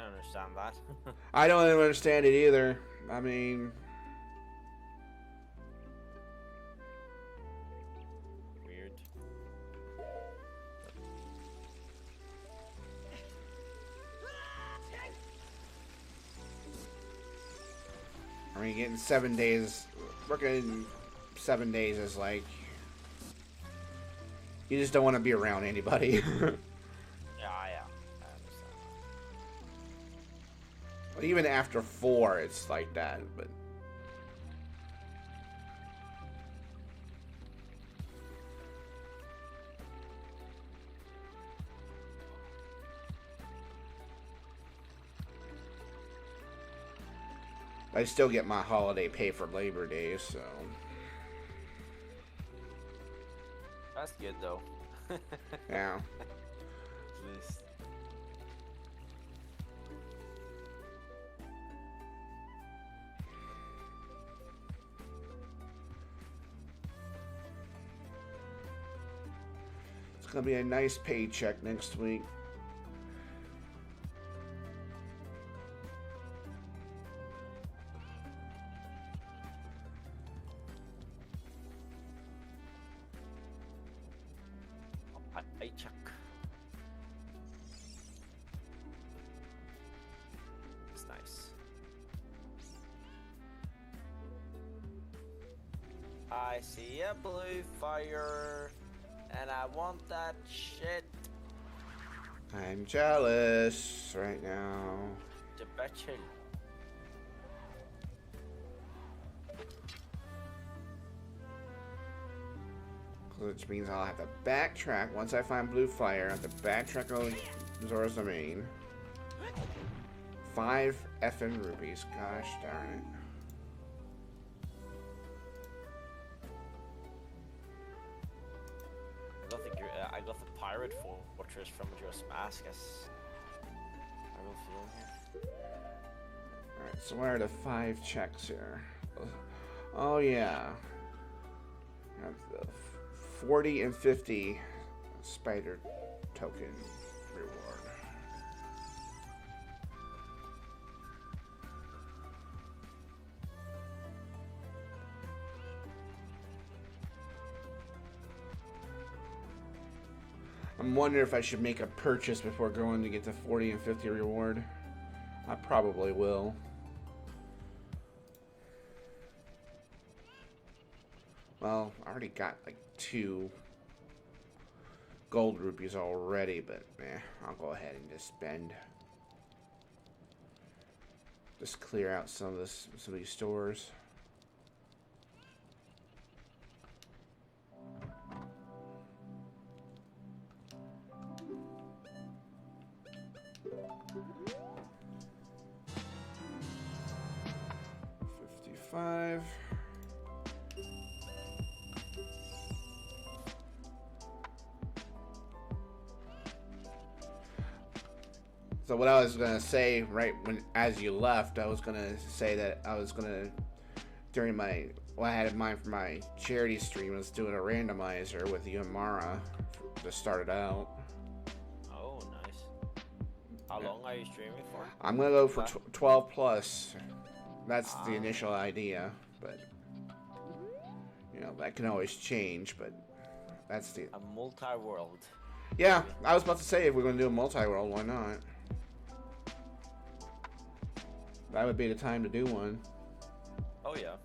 don't understand that. I don't even understand it either. I mean, Weird. I mean, getting 7 days, working 7 days is like, you just don't want to be around anybody. Yeah, I understand. Well, even after 4, it's like that, but. I still get my holiday pay for Labor Day, so. That's good though. Yeah. At least. It's gonna be a nice paycheck next week. Paycheck. It's nice. I see a blue fire, and I want that shit. I'm jealous right now. The betcha. Which means I'll have to backtrack. Once I find blue fire, I have to backtrack on Zora's Domain. 5 effing rupees. Gosh darn it. I got the pirate fortress from Majora's Mask as I will feel here. Alright, so what are the 5 checks here? Oh yeah. Have the 40 and 50 spider token reward. I'm wondering if I should make a purchase before going to get the 40 and 50 reward. I probably will. Well, I already got like 2 gold rupees already, but I'll go ahead and just spend. Just clear out some of these stores. $55. So what I was gonna say right as you left, I was gonna say that I was gonna during my what I had in mind for my charity stream was doing a randomizer with you and Mara to start it out. Oh, nice. How long are you streaming for? I'm gonna go for 12 plus. That's the initial idea, but you know that can always change. But that's the a multi-world. Yeah, I was about to say if we're gonna do a multi-world, why not? That would be the time to do one. Oh yeah.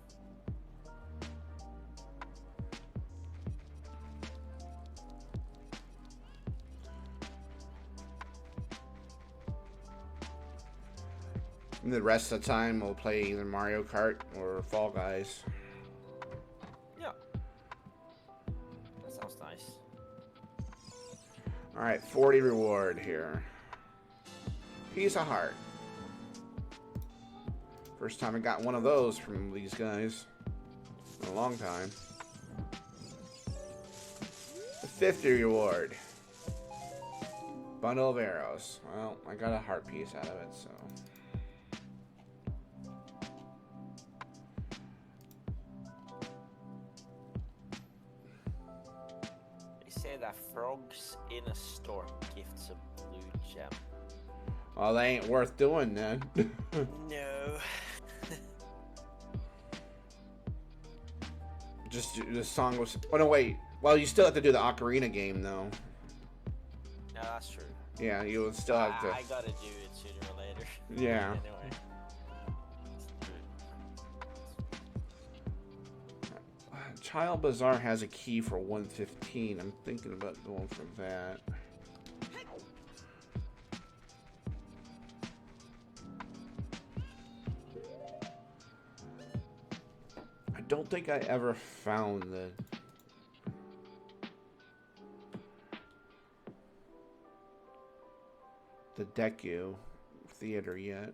And the rest of the time we'll play either Mario Kart or Fall Guys. Yeah. That sounds nice. Alright, 40 reward here. Piece of heart. First time I got one of those from these guys in a long time. The 50 reward. Bundle of arrows. Well, I got a heart piece out of it, so. They say that frogs in a storm gifts a blue gem. Well, they ain't worth doing then. No. Just the song was. Oh no, wait. Well, you still have to do the Ocarina game though. No, that's true. Yeah, you would still have to. I gotta do it sooner or later. Yeah. Anyway. Child Bazaar has a key for 115. I'm thinking about going for that. I don't think I ever found the Deku theater yet.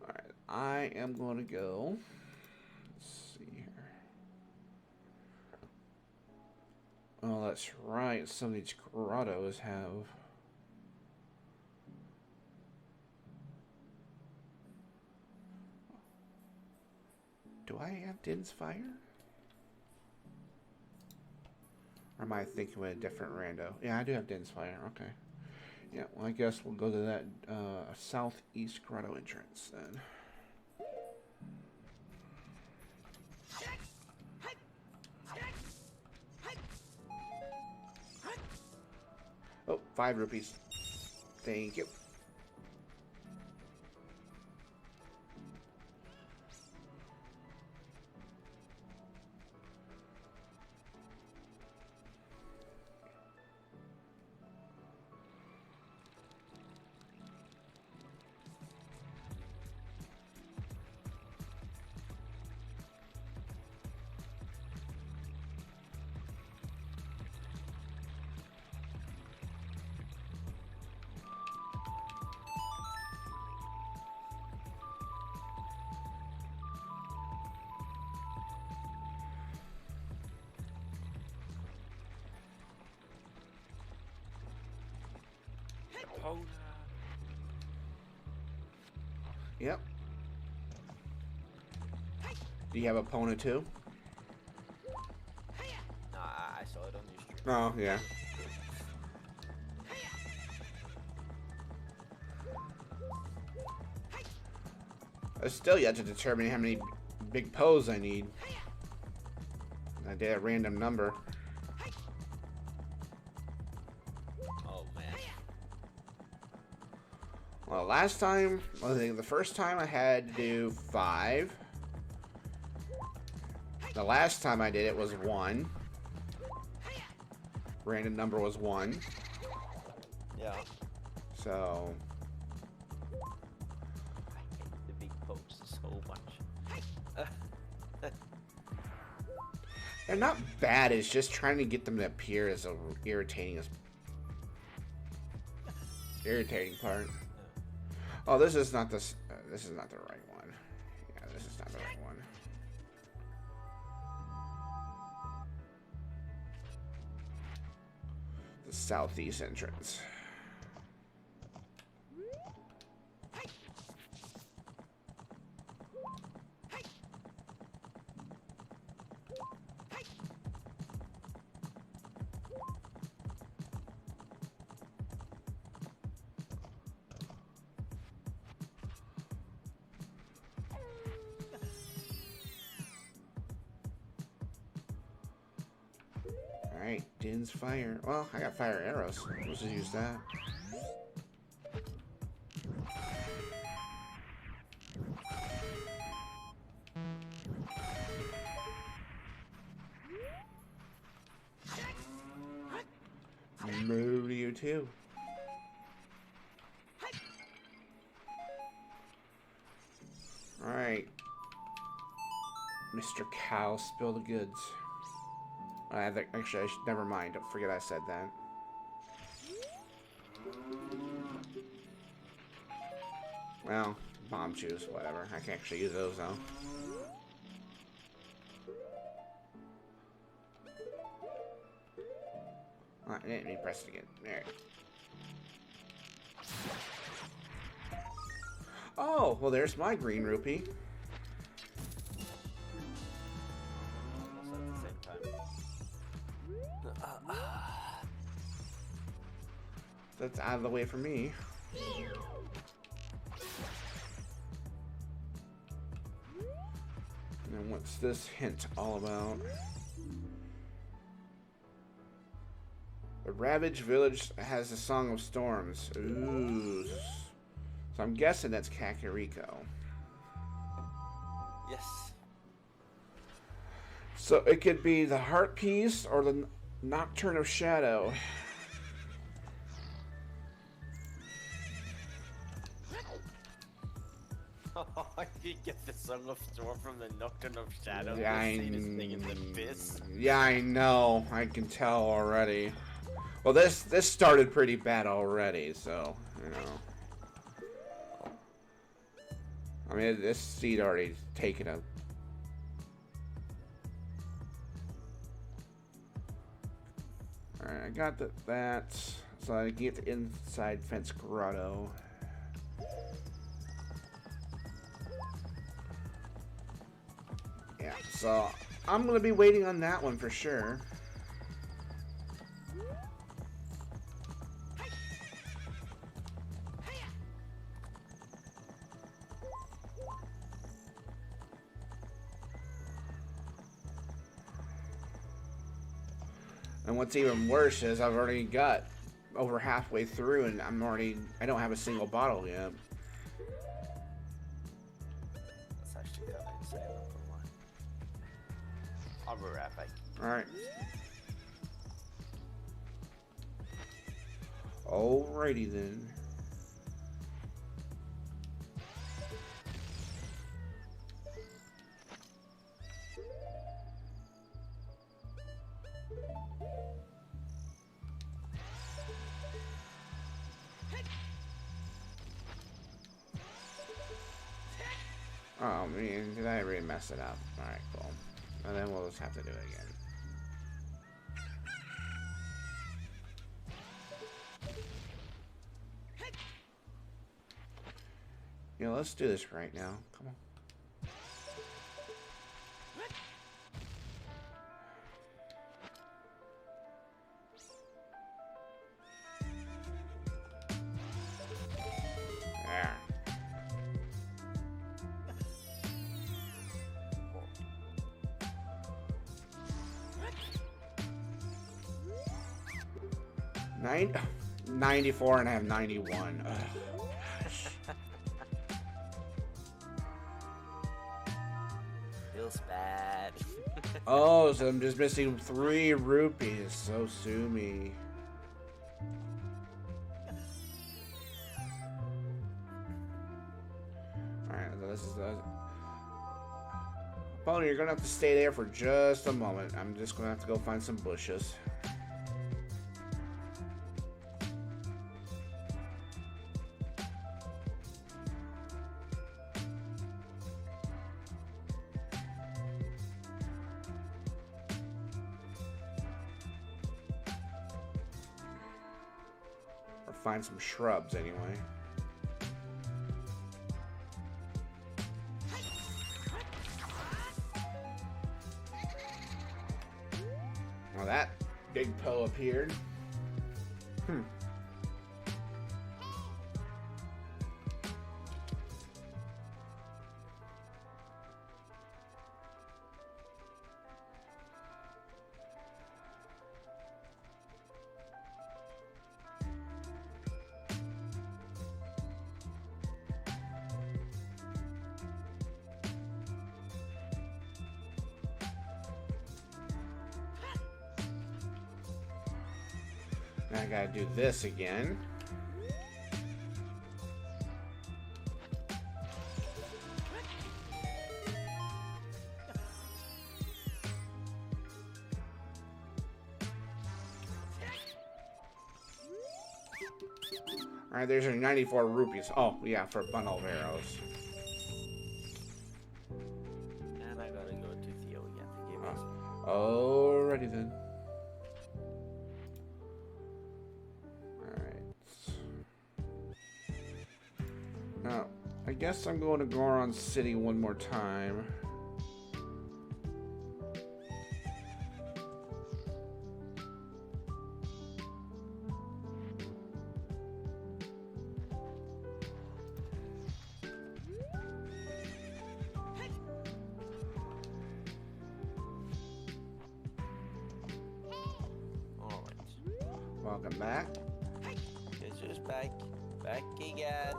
Alright, I am going to go. Let's see here. Oh, that's right. Some of these grottos have. Do I have Din's Fire? Or am I thinking with a different rando? Yeah, I do have Din's Fire. Okay. Yeah, well, I guess we'll go to that southeast grotto entrance then. Oh, 5 rupees. Thank you. Yep. Do you have Epona too? No, I saw it on your stream. Oh, yeah. I still yet to determine how many big pose I need. I did a random number. Oh man. Well, last time, I think the first time I had to do 5. The last time I did it was 1. Random number was 1. Yeah. So. I hate the big pokes so much. They're not bad, it's just trying to get them to appear as irritating part. Oh, this is not the right one. Yeah, this is not the right one. The southeast entrance. Alright, Din's Fire. Well, I got fire arrows. Let's just use that. Move to you too. Alright. Mr. Cow, spill the goods. Actually, never mind. Don't forget I said that. Well, bomb shoes, whatever. I can actually use those though. I didn't need to press it again. There. Oh, well, there's my green rupee. that's out of the way for me. And what's this hint all about? The Ravaged Village has a Song of Storms. Ooh. So I'm guessing that's Kakariko. Yes. So it could be the Heart Piece or the Nocturne of Shadow. You get the Song of Storm from the Nocturne of Shadow. Yeah, The safest thing in the biz. Yeah, I know. I can tell already. Well, this started pretty bad already, so, you know. I mean, this seed already taken a... Alright, I got that. So I can get the inside fence grotto. Yeah, so I'm going to be waiting on that one for sure. And what's even worse is I've already got over halfway through and I don't have a single bottle yet. That's actually kind of insane. I'll be right back. Alright. Alrighty then. Oh man, did I really mess it up? Alright, cool. And then we'll just have to do it again. You know, let's do this right now. Come on. There. Nine, 94 and I have 91. Ugh. Feels bad. Oh, so I'm just missing 3 rupees. So sue me. Alright, so this is Pony, you're gonna have to stay there for just a moment. I'm just gonna have to go find some bushes. Find some shrubs anyway. Well, that big Poe appeared. Now I gotta do this again. Alright, there's your 94 rupees. Oh, yeah, for a bundle of arrows. And I gotta go to Theo again to give us. Alrighty then. Now, I guess I'm going to Goron City one more time. Welcome back. It's just back again.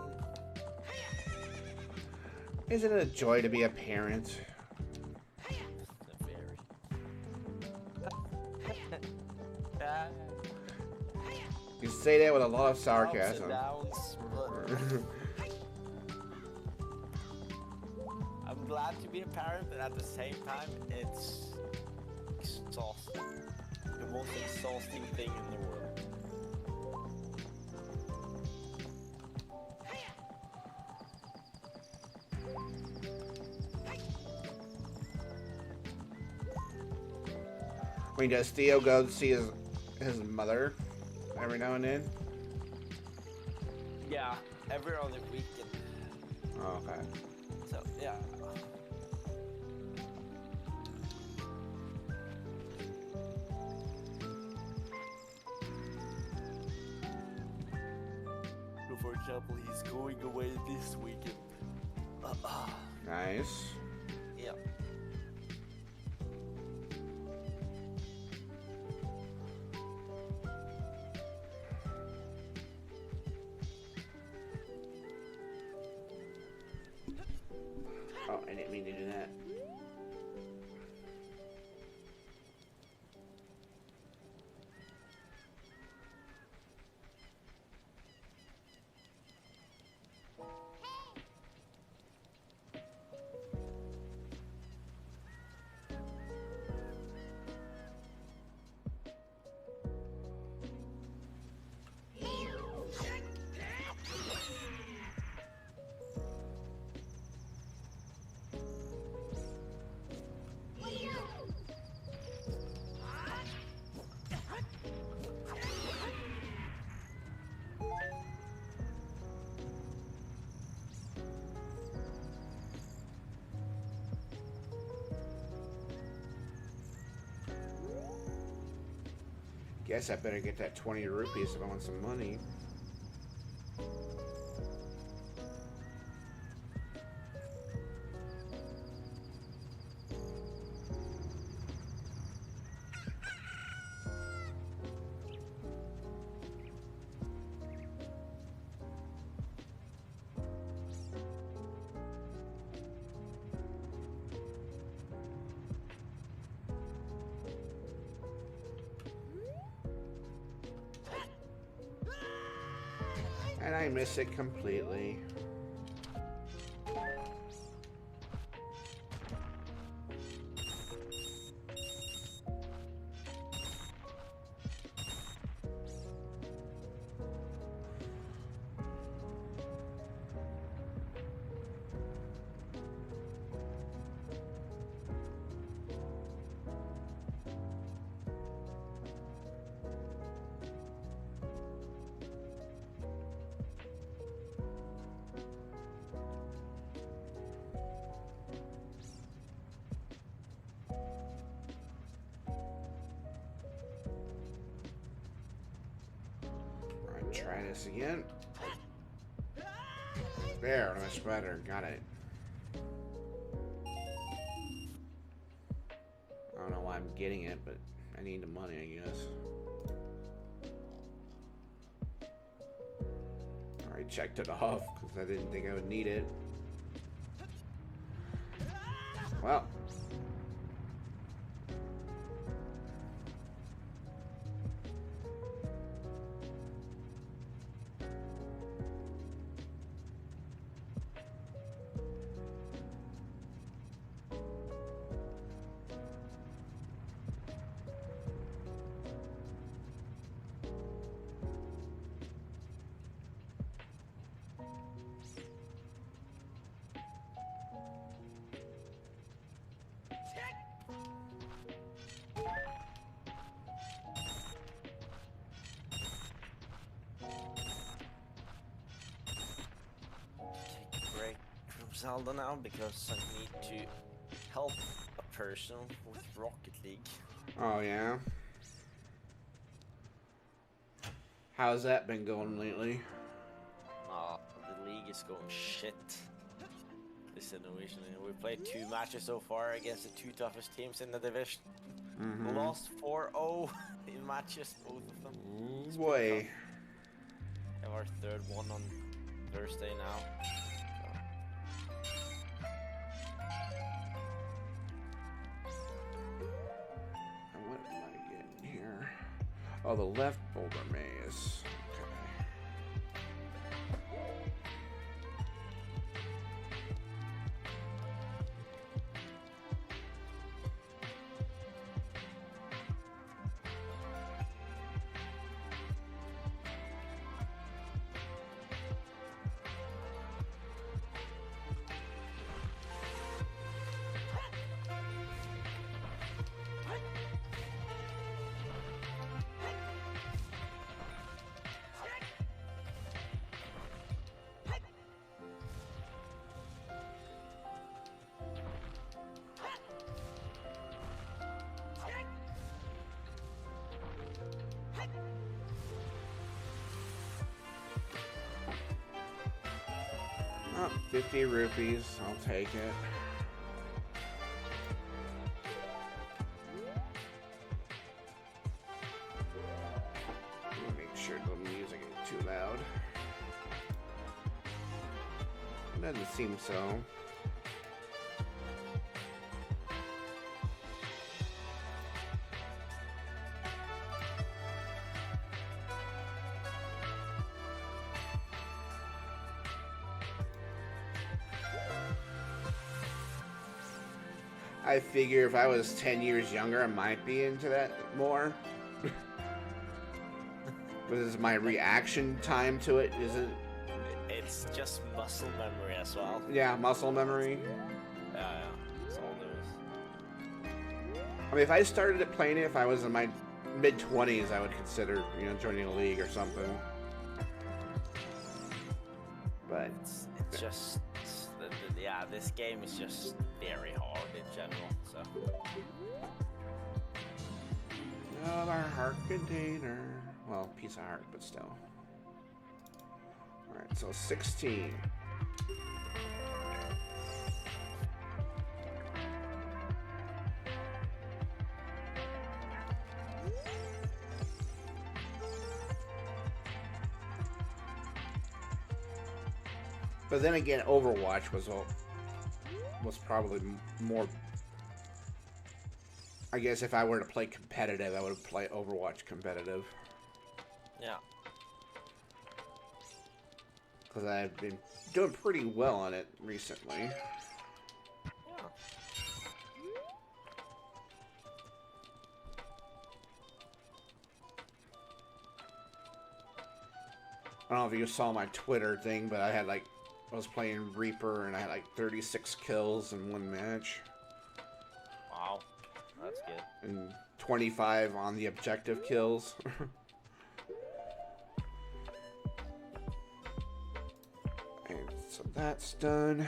Isn't it a joy to be a parent? Very. You say that with a lot of Ups sarcasm. and downs, but I'm glad to be a parent, but at the same time, it's exhausting. The most exhausting thing in the world. I mean, does Theo go to see his mother every now and then? Yeah, every other weekend. Oh, okay. So, yeah. So for example, he's going away this weekend. Nice. Yeah. Oh, I didn't mean to do that. Guess I better get that 20 rupees if I want some money. And I miss it completely. Alright, try this again. There, much better. Got it. I don't know why I'm getting it, but I need the money, I guess. Alright, checked it off because I didn't think I would need it. Well. Zelda now because I need to help a person with Rocket League. Oh yeah. How's that been going lately? The league is going shit. This is Norwegian. We played 2 matches so far against the 2 toughest teams in the division. Lost 4-0 in matches, both of them. Boy. We have our 3rd one on Thursday now. What am I getting here? Oh, the left boulder maze. Oh, 50 rupees. I'll take it. Make sure the music ain't too loud. Doesn't seem so. I figure if I was 10 years younger, I might be into that more. But is my reaction time to it isn't. It's just muscle memory as well. Yeah, muscle memory. Yeah, that's all there is. I mean, if I started playing it, if I was in my mid-20s, I would consider, joining a league or something. But it's just, yeah, this game is just very hard in general, so. Another heart container. Well, piece of heart, but still. Alright, so 16. But then again, Overwatch was probably more. I guess if I were to play competitive, I would play Overwatch competitive. Yeah. Because I've been doing pretty well on it recently. Yeah. I don't know if you saw my Twitter thing, but I was playing Reaper and I had 36 kills in one match. Wow, that's good. And 25 on the objective kills. And so that's done.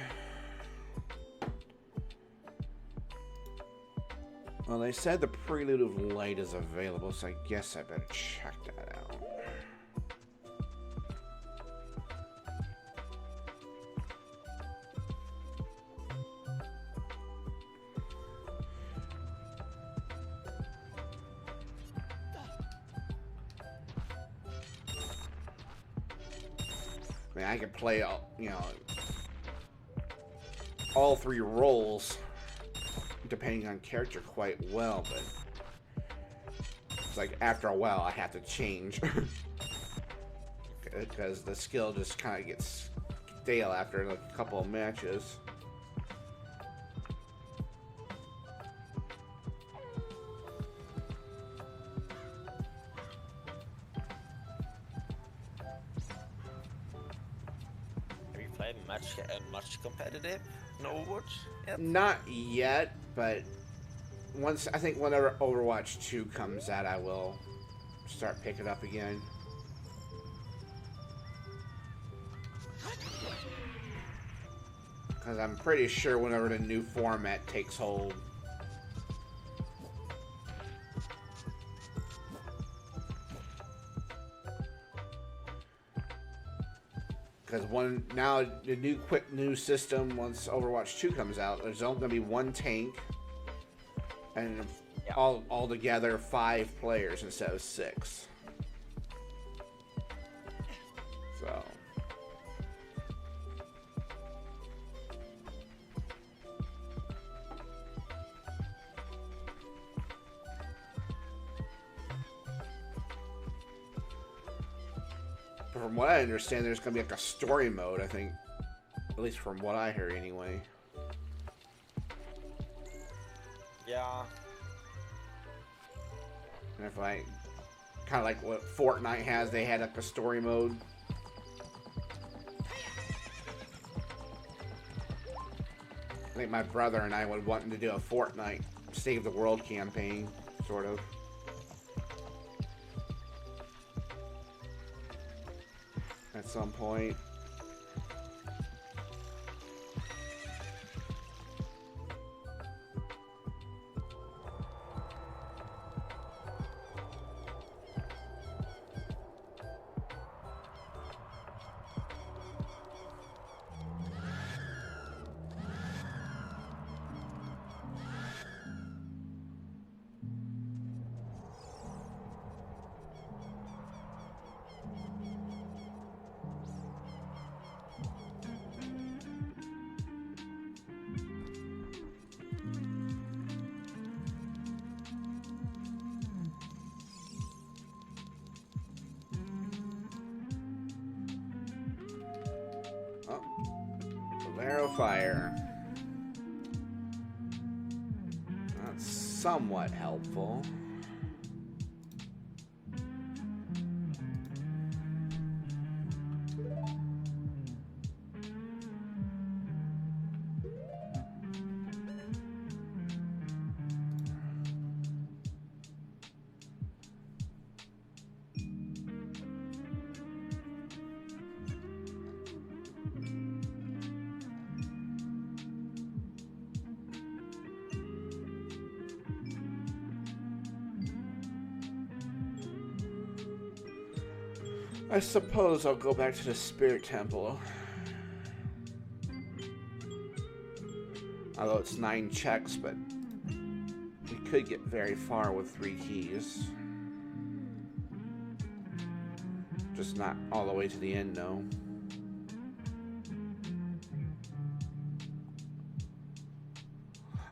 Well, they said the Prelude of Light is available, so I guess I better check that out. I mean, I can play all 3 roles depending on character quite well, but it's like after a while I have to change because the skill just kind of gets stale after a couple of matches. Have you played much competitive in Overwatch? Yep. Not yet, but I think whenever Overwatch 2 comes out, I will start picking up again. Because I'm pretty sure whenever the new format takes hold. Because now the new system, once Overwatch 2 comes out, there's only going to be one tank, and all together 5 players instead of 6. So. From what I understand, there's going to be like a story mode, I think. At least from what I heard, anyway. Yeah. And if I... kind of like what Fortnite has, they had like a story mode. I think my brother and I would want to do a Fortnite Save the World campaign, sort of. At some point. Fire. That's somewhat helpful. I suppose I'll go back to the Spirit Temple. Although it's 9 checks, but we could get very far with 3 keys. Just not all the way to the end, no.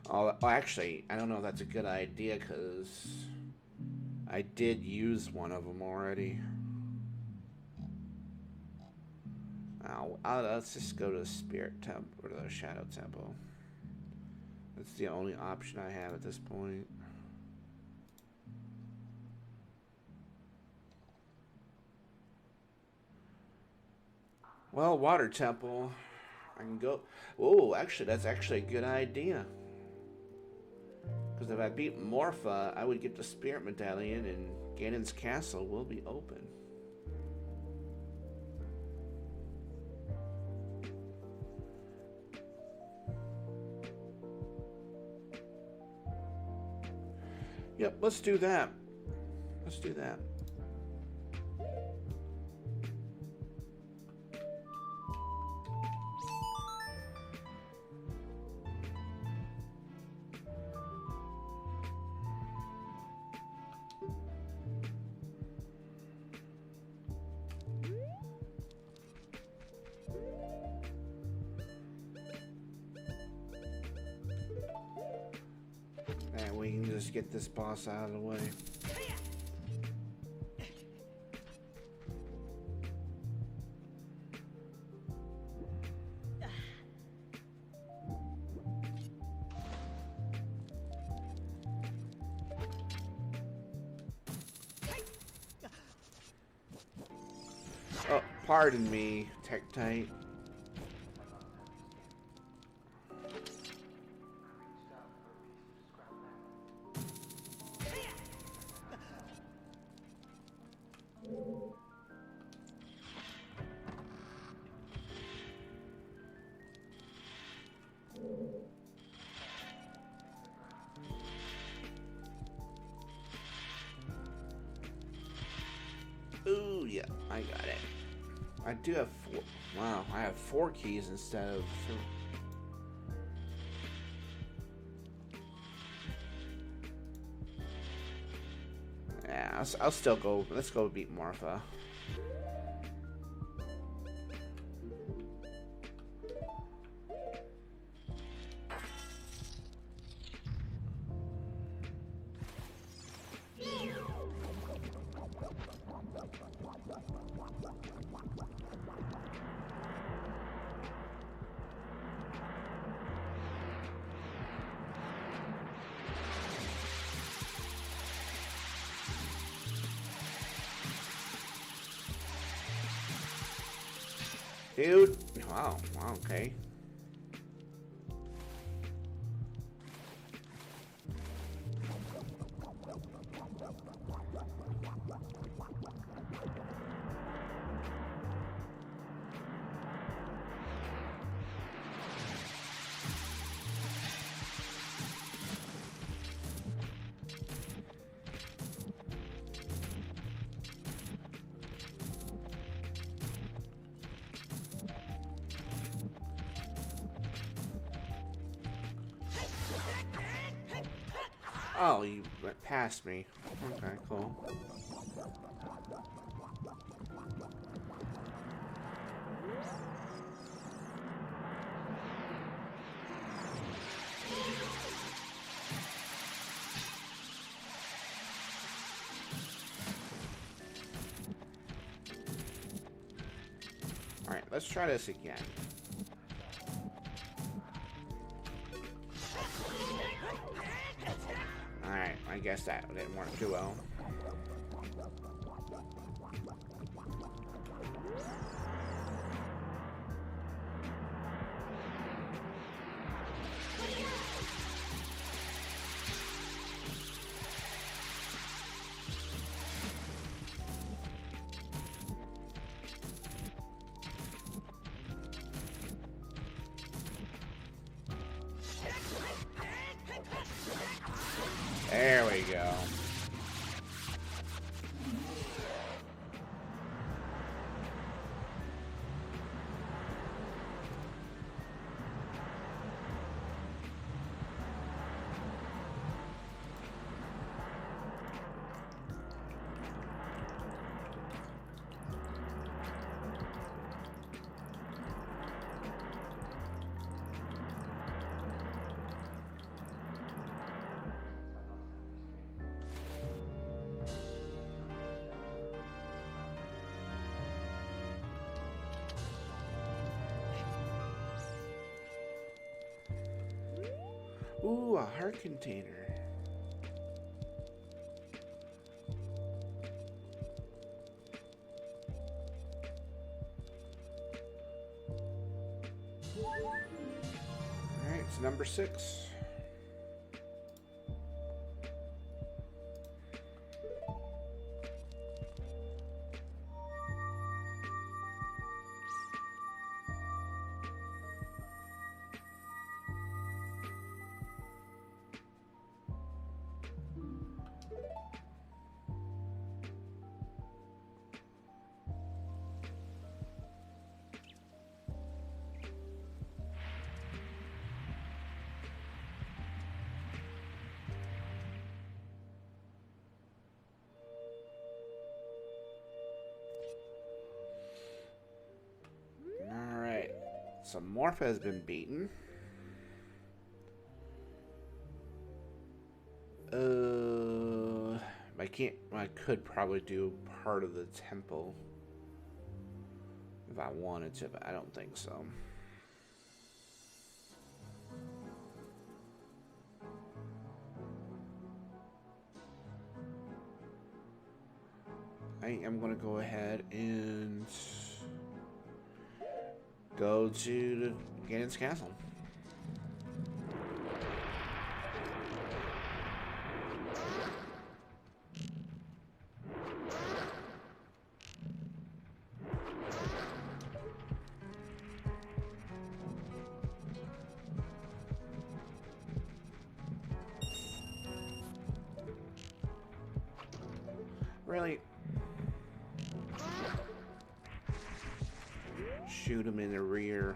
Oh, actually, I don't know if that's a good idea, because I did use one of them already. Let's just go to the Spirit Temple, or the Shadow Temple. That's the only option I have at this point. Well, Water Temple. I can go... Oh, actually, that's actually a good idea. Because if I beat Morpha, I would get the Spirit Medallion, and Ganon's Castle will be open. Yep, let's do that. Let's do that. And we can just get this boss out of the way. Oh, pardon me, Tektite. Ooh, yeah, I got it. I do have 4. Wow, I have 4 keys instead of 3. Yeah, I'll still go. Let's go beat Martha. Dude, wow, okay. Oh, you went past me. Okay, cool. Alright, let's try this again. Alright, I guess that didn't work too well. There we go. Ooh, a heart container. Alright, it's number 6. So Morph has been beaten. I could probably do part of the temple if I wanted to, but I don't think so. I am going to go ahead and go to Ganon's castle. Really? shoot him in the rear.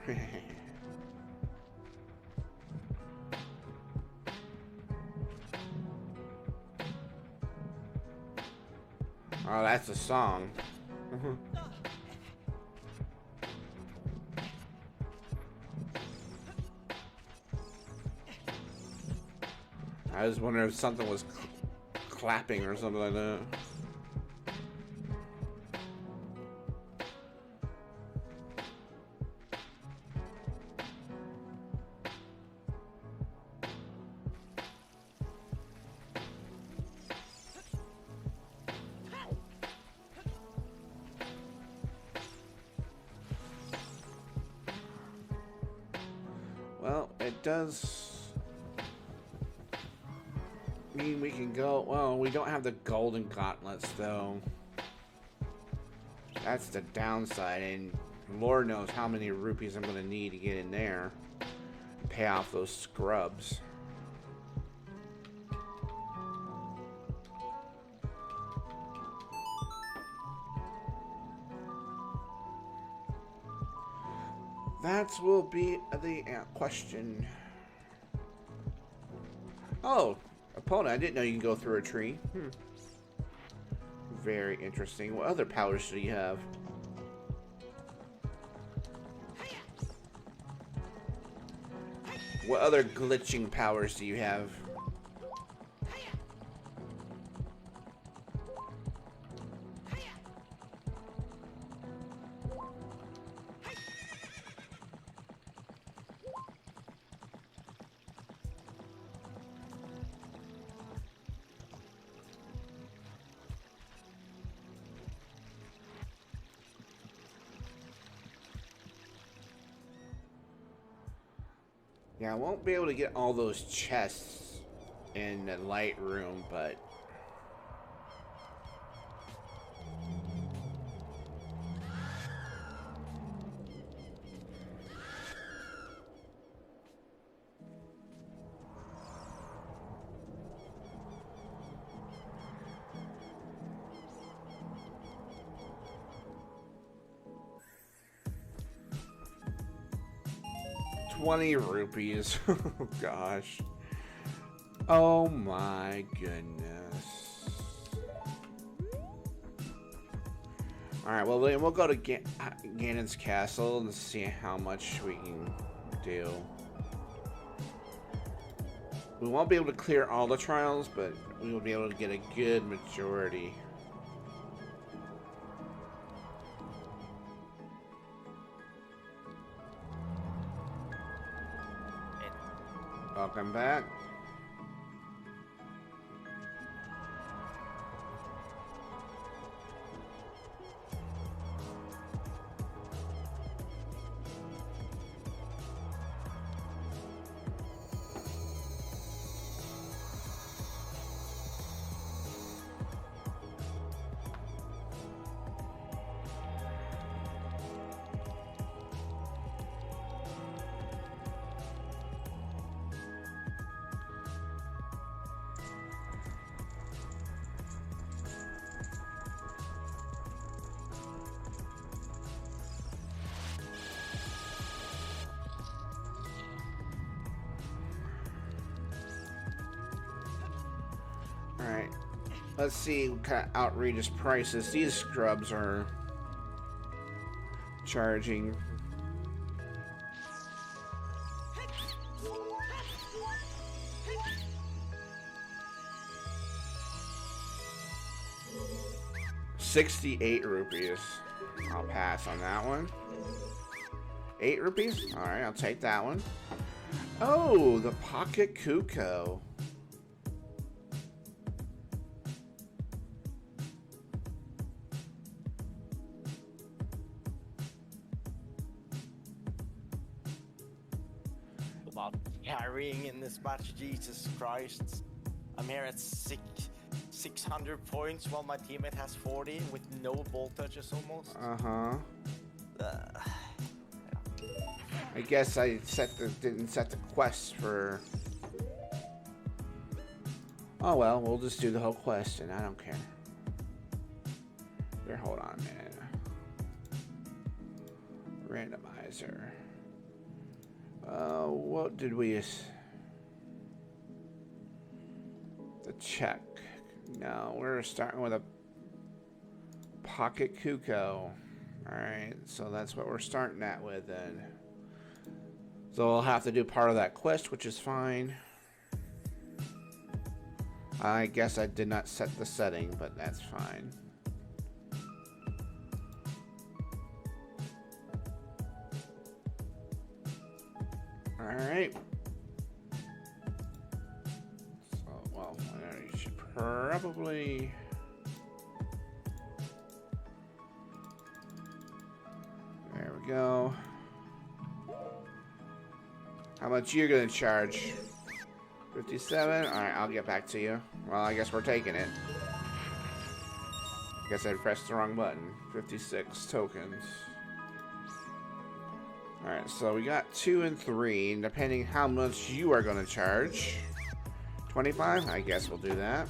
Oh, that's a song. I was wondering if something was clapping or something like that. Well, it does mean we can go. Well, we don't have the golden gauntlets, though. That's the downside, and Lord knows how many rupees I'm going to need to get in there and pay off those scrubs. That will be the question. Oh, opponent, I didn't know you can go through a tree. Very interesting. What other powers do you have? What other glitching powers do you have? Yeah, I won't be able to get all those chests in the light room, but $20 rupees. Oh gosh. Oh my goodness. Alright, well then we'll go to Ganon's castle and see how much we can do. We won't be able to clear all the trials, but we will be able to get a good majority. Welcome back. Alright, let's see what kind of outrageous prices these scrubs are charging. $68 rupees. I'll pass on that one. 8 rupees? Alright, I'll take that one. Oh, the Pocket Kuko. About carrying in this match, Jesus Christ. I'm here at 600 points while my teammate has 40 with no ball touches almost. I guess I didn't set the quest for. Oh well, we'll just do the whole quest and I don't care. Here, hold on a minute. Randomizer. What did we... The check. No, we're starting with a Pocket Kuko. Alright, so that's what we're starting at with then. So we'll have to do part of that quest, which is fine. I guess I did not set the setting, but that's fine. Alright. So, well, you should probably... There we go. How much you're gonna charge? 57? Alright, I'll get back to you. Well, I guess we're taking it. I guess I pressed the wrong button. 56 tokens. Alright, so we got 2 and 3, depending how much you are gonna charge. 25? I guess we'll do that.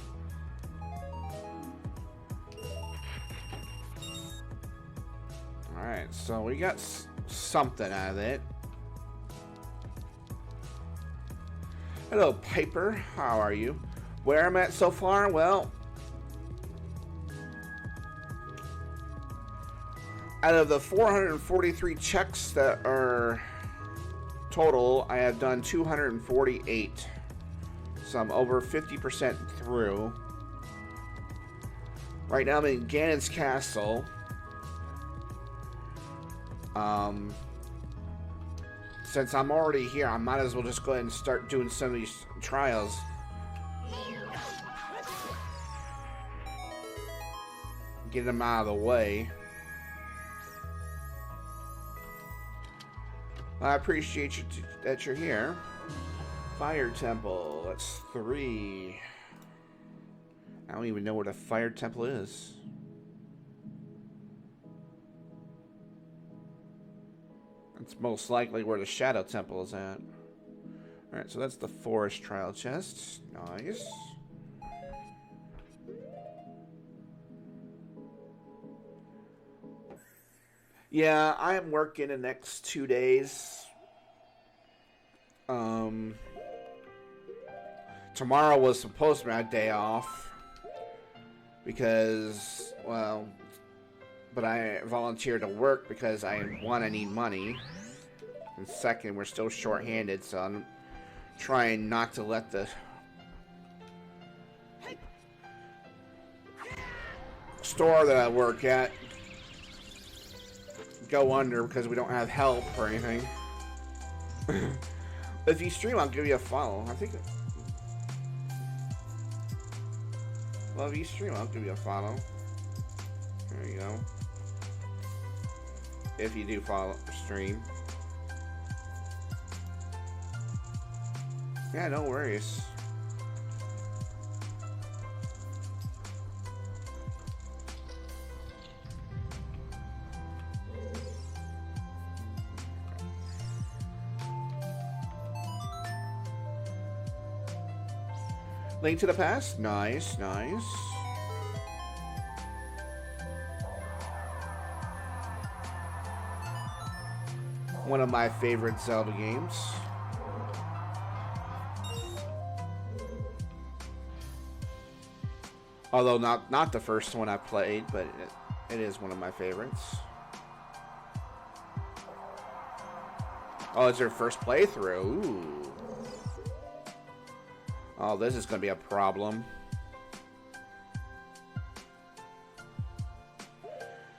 Alright, so we got something out of it. Hello, Piper. How are you? Where I'm at so far? Well, out of the 443 checks that are total, I have done 248. So I'm over 50% through. Right now I'm in Ganon's Castle. Since I'm already here, I might as well just go ahead and start doing some of these trials. Get them out of the way. I appreciate you that you're here. Fire Temple, that's 3. I don't even know where the Fire Temple is. It's most likely where the Shadow Temple is at. Alright, so that's the Forest Trial Chest. Nice. Yeah, I am working the next 2 days. Tomorrow was supposed to be my day off. Because, well... But I volunteered to work because I need money. And second, we're still short-handed, so I'm trying not to let the store that I work at go under because we don't have help or anything. If you stream, I'll give you a follow. I think... Well, if you stream, I'll give you a follow. There you go. If you do follow stream. Yeah, no worries. Link to the Past? Nice, nice. One of my favorite Zelda games. Although not the first one I played, but it is one of my favorites. Oh, it's your first playthrough. Ooh. Oh, this is going to be a problem.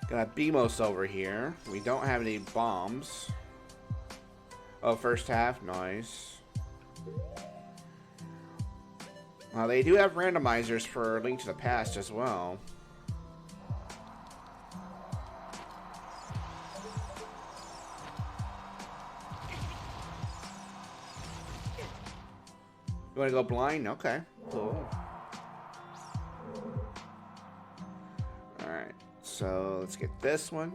Got Beamos over here. We don't have any bombs. Oh, first half. Nice. They do have randomizers for Link to the Past as well. You want to go blind? Okay. Cool. Alright. So, let's get this one.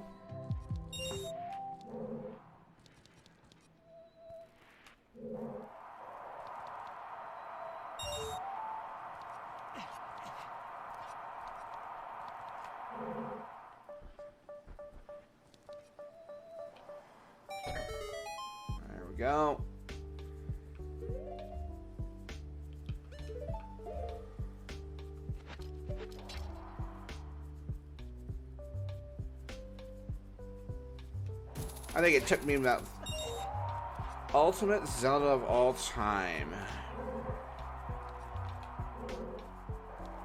go. I think it took me about ultimate Zelda of all time.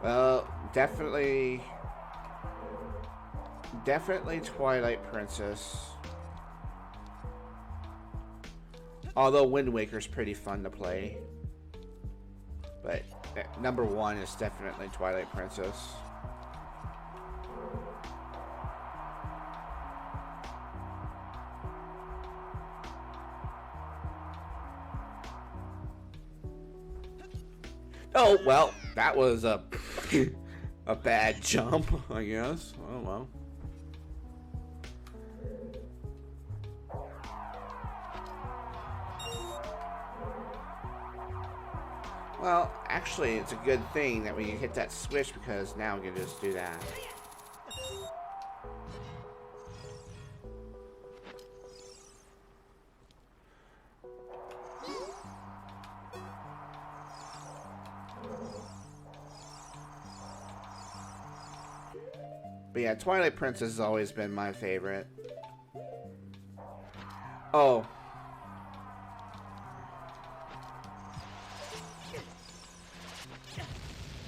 Well, definitely Twilight Princess. Although Wind Waker's pretty fun to play. But number one is definitely Twilight Princess. Oh, well, that was a bad jump, I guess. Oh, well. Well, actually, it's a good thing that we hit that switch because now we can just do that. But yeah, Twilight Princess has always been my favorite. Oh.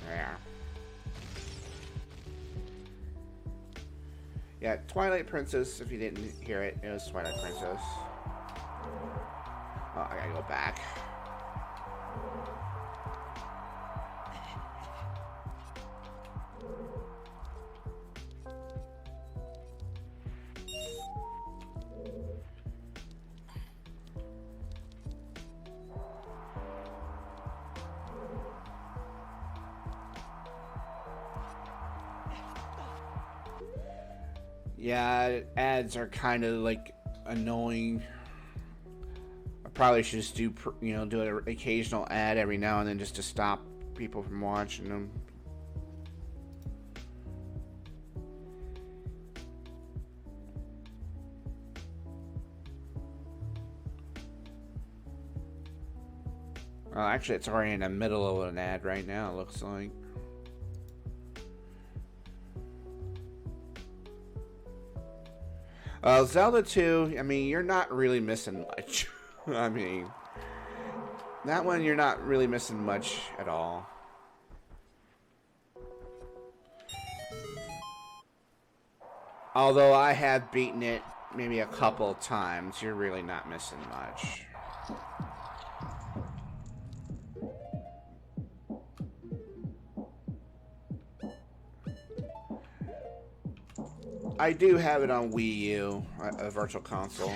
Yeah. Yeah, Twilight Princess, if you didn't hear it, it was Twilight Princess. Oh, I gotta go back. Yeah, ads are kind of like annoying. I probably should just do, do an occasional ad every now and then just to stop people from watching them. Well, actually, it's already in the middle of an ad right now, it looks like. Zelda 2, I mean, you're not really missing much. I mean, that one you're not really missing much at all. Although I have beaten it maybe a couple times, you're really not missing much. I do have it on Wii U, a virtual console.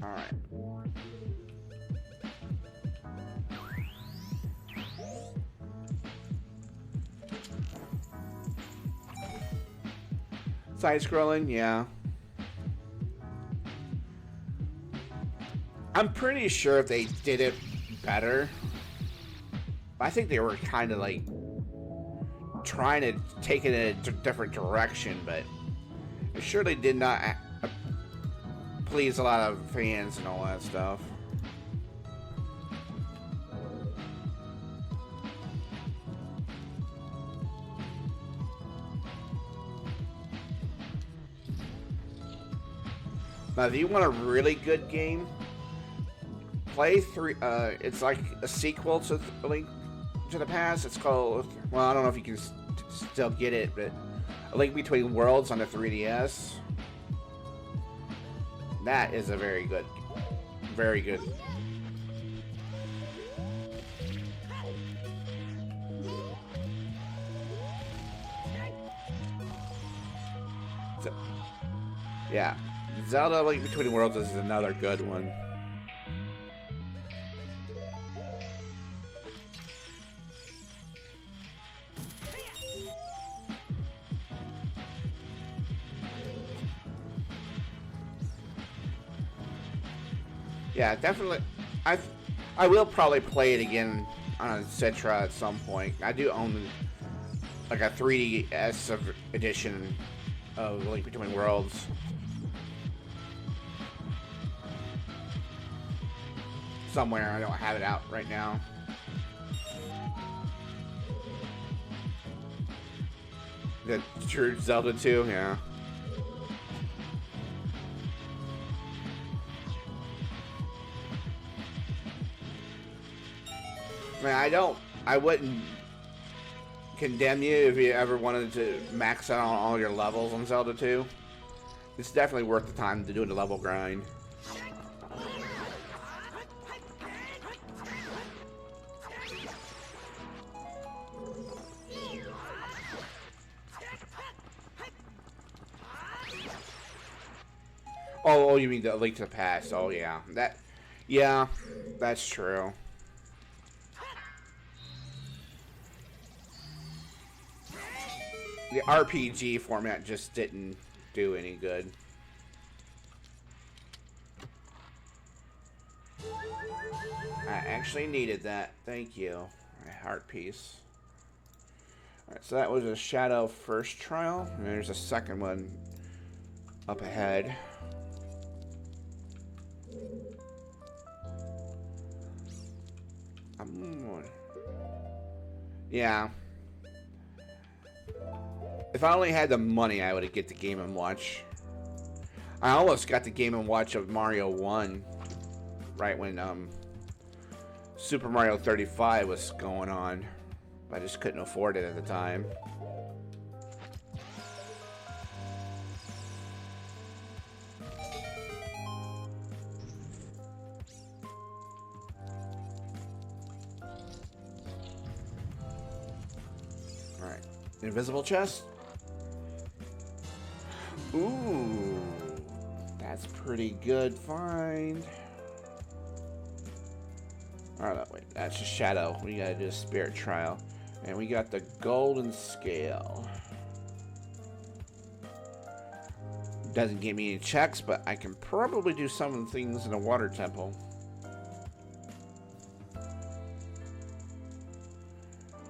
Alright. Side-scrolling, yeah. I'm pretty sure if they did it better, I think they were kind of like trying to take it in a different direction, but it surely did not please a lot of fans and all that stuff. Now, if you want a really good game, play it's like a sequel to Link to the Past. It's called, well, I don't know if you can still get it, but A Link Between Worlds on the 3DS. That is a very good. So, yeah, Zelda: A Link Between Worlds is another good one. Yeah, definitely. I will probably play it again on Citra at some point. I do own like a 3DS edition Oh, Link Between Worlds. Somewhere, I don't have it out right now. The true Zelda 2, yeah. Man, I wouldn't condemn you if you ever wanted to max out on all your levels on Zelda 2. It's definitely worth the time to do the level grind. Oh, you mean the Link to the Past? Oh, yeah. Yeah, that's true. The RPG format just didn't do any good. I actually needed that. Thank you. My heart piece. Alright, so that was a Shadow first trial. And there's a second one up ahead. Yeah. If I only had the money, I would get the Game & Watch. I almost got the Game & Watch of Mario 1 right when Super Mario 35 was going on. I just couldn't afford it at the time. Alright. Invisible chest? Ooh. That's pretty good find. Alright, wait. That's a Shadow. We gotta do a Spirit Trial. And we got the Golden Scale. Doesn't give me any checks, but I can probably do some of the things in a Water Temple.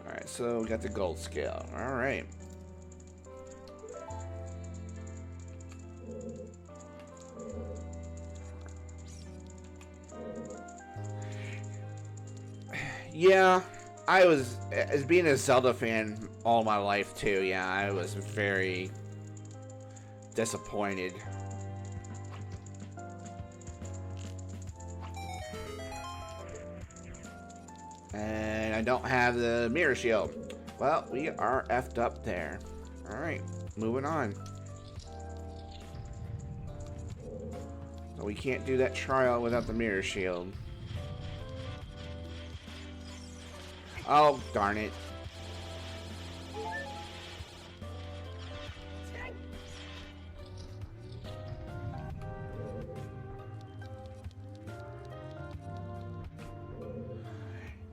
Alright, so we got the Gold Scale. Alright. Yeah, I was, as being a Zelda fan all my life too, yeah, I was very disappointed. And I don't have the mirror shield. Well, we are effed up there. Alright, moving on. So we can't do that trial without the mirror shield. Oh, darn it.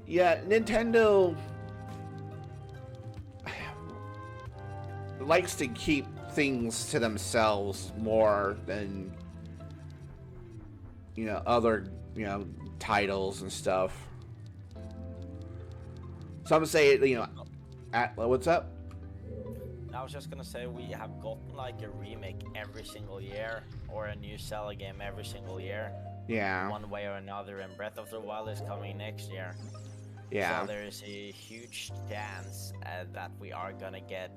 Yeah, Nintendo likes to keep things to themselves more than, you know, other, you know, titles and stuff. Some say, you know, what's up? I was just gonna say we have gotten like a remake every single year, or a new Zelda game every single year. Yeah. One way or another, and Breath of the Wild is coming next year. Yeah. So there is a huge chance that we are gonna get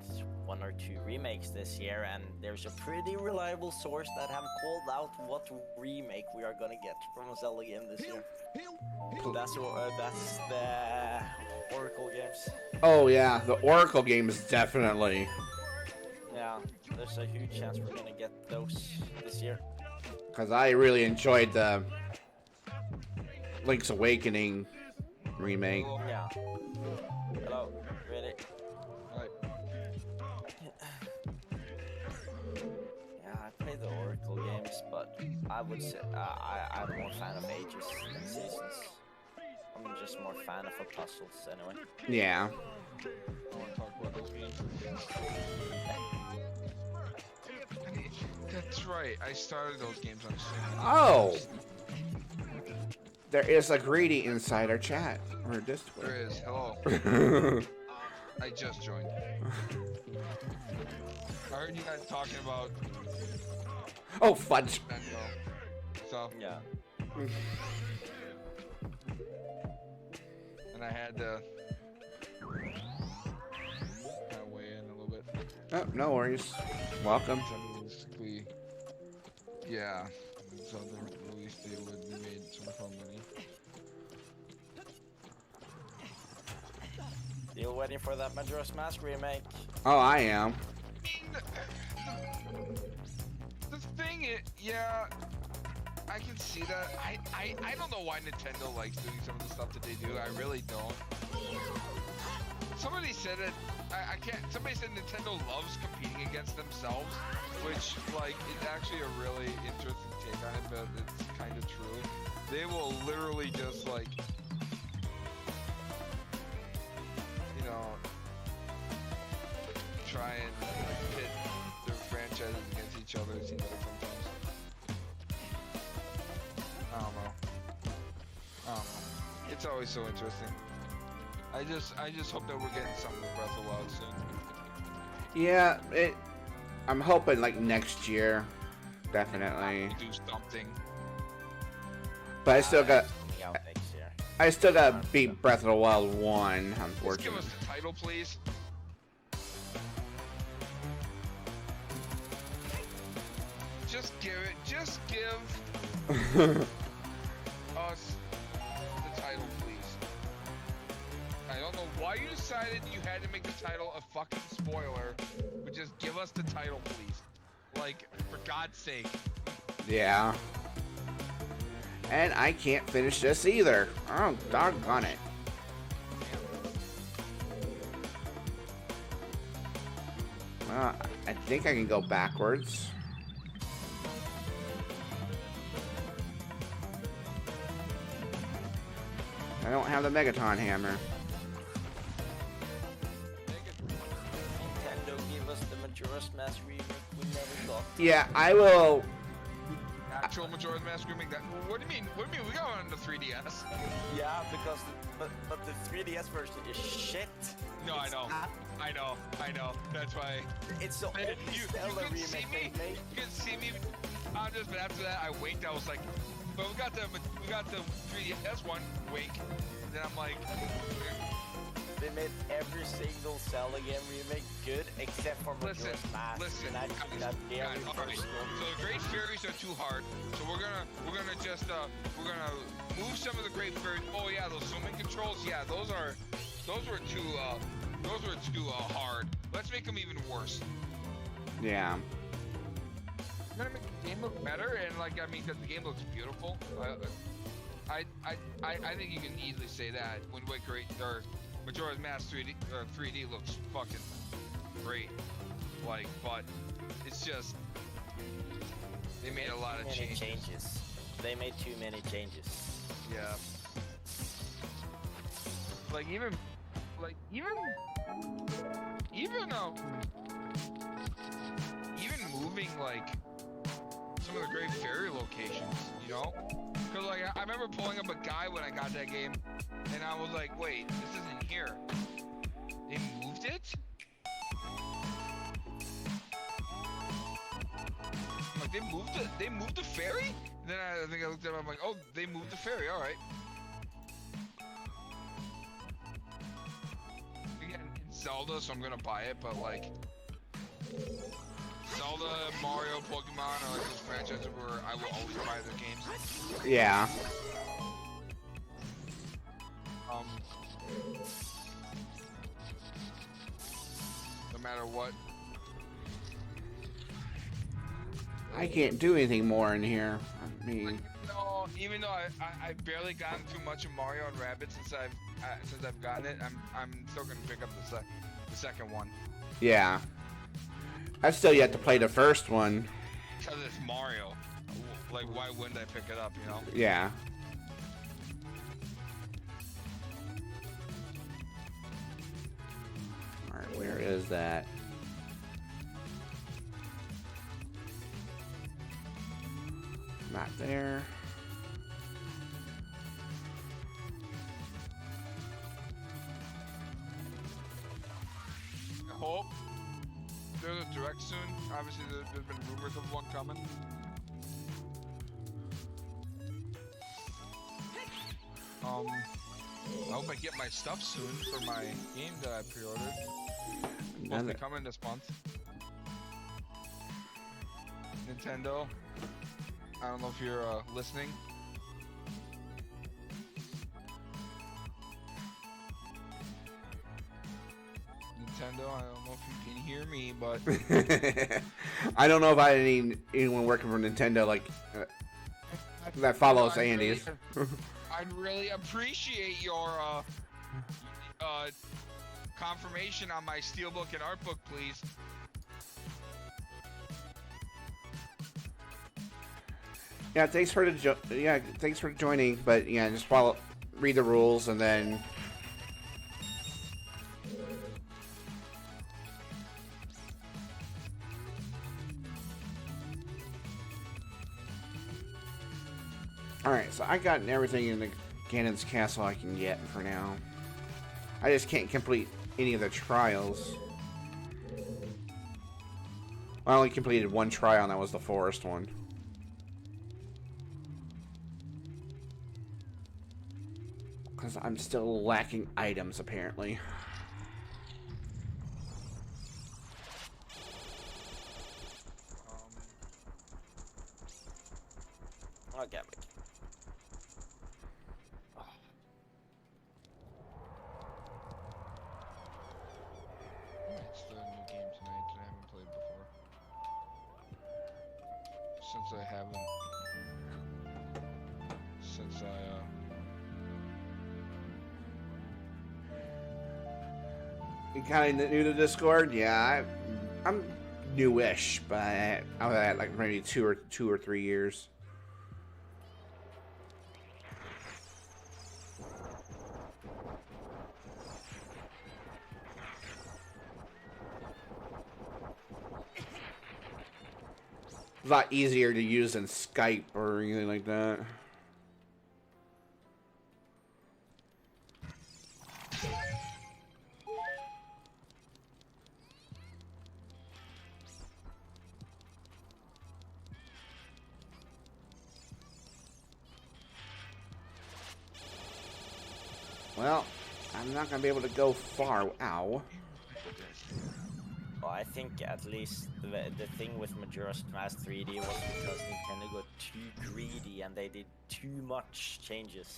1 or 2 remakes this year, and there's a pretty reliable source that have called out what remake we are gonna get from a Zelda game this year. That's the Oracle games. Oh yeah, the Oracle games definitely. Yeah, there's a huge chance we're gonna get those this year. Because I really enjoyed the Link's Awakening remake. Yeah. Hello, ready? Right. Yeah, I play the Oracle games, but I would say I'm more fan of Ages than Seasons. I'm just more fan of the puzzles anyway. Yeah. I want to talk about those games. That's right. I started those games on stream. Oh! There is a greedy inside our chat or Discord. There is. Hello. I just joined. I heard you guys talking about Oh, fudge. Nintendo. So, Yeah. and I had to kind of weigh in a little bit. Oh, no worries. Welcome. So basically, yeah. So the release date would be made so much more money. Still waiting for that Majora's Mask remake. Oh, I am. The thing is, yeah, I can see that. I don't know why Nintendo likes doing some of the stuff that they do. I really don't. Somebody said it. I can't. Somebody said Nintendo loves competing against themselves, which like is actually a really interesting take on it, but it's kind of true. They will literally just like, you know, try and like, pit their franchises against each other. It seems like sometimes. I don't know. It's always so interesting. I just hope that we're getting something with Breath of the Wild soon. Yeah, I'm hoping like next year, definitely. Do something. But I still got, Coming out next year. I still got to beat Breath of the Wild 1, Just give unfortunately. us the title, please. Just give it. Just give us the title, please. I don't know why you decided you had to make the title a fucking spoiler, but just give us the title, please. Like, for God's sake. Yeah. And I can't finish this either. Oh, doggone it. Well, I think I can go backwards. I don't have the Megaton hammer. Nintendo give us the Majora's Mask remake we never got. Yeah, I will. Actual Majora's Mask remake. That. What do you mean? What do you mean? We got one on the 3DS. Yeah, because but the 3DS version is shit. No, I know. I know. That's why. It's the only You Zelda can see remake me. they made. You can see me. I'm just. But after that, I winked. I was like, but we got the 3DS one. Wink. And then I'm like, They made every single Zelda game remake good except for Majora's Mask. listen. And Guys, that very all right. first one. So the Great Fairies are too hard. So we're gonna just we're gonna move some of the Great Fairies. Oh yeah, those swimming controls. Yeah, those were too hard. Let's make them even worse. Yeah. We're gonna make the game look better, and like I mean, because the game looks beautiful. I think you can easily say that when Wind Waker or Majora's Mask 3D looks fucking great. Like, but it's just they made a lot of Too many changes. They made too many changes. Yeah. Like even moving like some of the Great Fairy locations, you know? Cause like I remember pulling up a guy when I got that game, and I was like, wait, this isn't here. They moved it? Like they moved the ferry? And then I think I looked at it, I'm like, oh, they moved the ferry, alright. Again, it's Zelda, so I'm gonna buy it, but like Zelda, Mario, Pokemon are like those franchises where I will always buy their games. Yeah. No matter what. I can't do anything more in here. I mean, Even though I barely gotten too much of Mario and Rabbids since I've gotten it, I'm still gonna pick up the second one. yeah. I've still yet to play the first one. Because it's Mario. Like, why wouldn't I pick it up, you know? Yeah. Alright, where is that? Not there. I hope there's a direct soon. Obviously, there's been rumors of one coming. I hope I get my stuff soon for my game that I pre-ordered. Supposed to be coming this month. Nintendo, I don't know if you're listening. Nintendo, I don't know if you can hear me, but I don't know if I had anyone working for Nintendo like that follows Andy's. I'd really appreciate your confirmation on my steelbook and art book, please. Yeah, thanks for joining. But yeah, just read the rules, and then. Alright, so I got everything in the Ganon's castle I can get for now. I just can't complete any of the trials. I only completed one trial, and that was the forest one. Because I'm still lacking items, apparently. Okay. It's the new game tonight that I haven't played before. Since I You kind of new to Discord? Yeah, I'm newish, but I was at like maybe two or 3 years. A lot easier to use than Skype or anything like that. Well, I'm not gonna be able to go far. Ow. Well, I think at least the thing with Majora's Mask 3D was because Nintendo got too greedy and they did too much changes.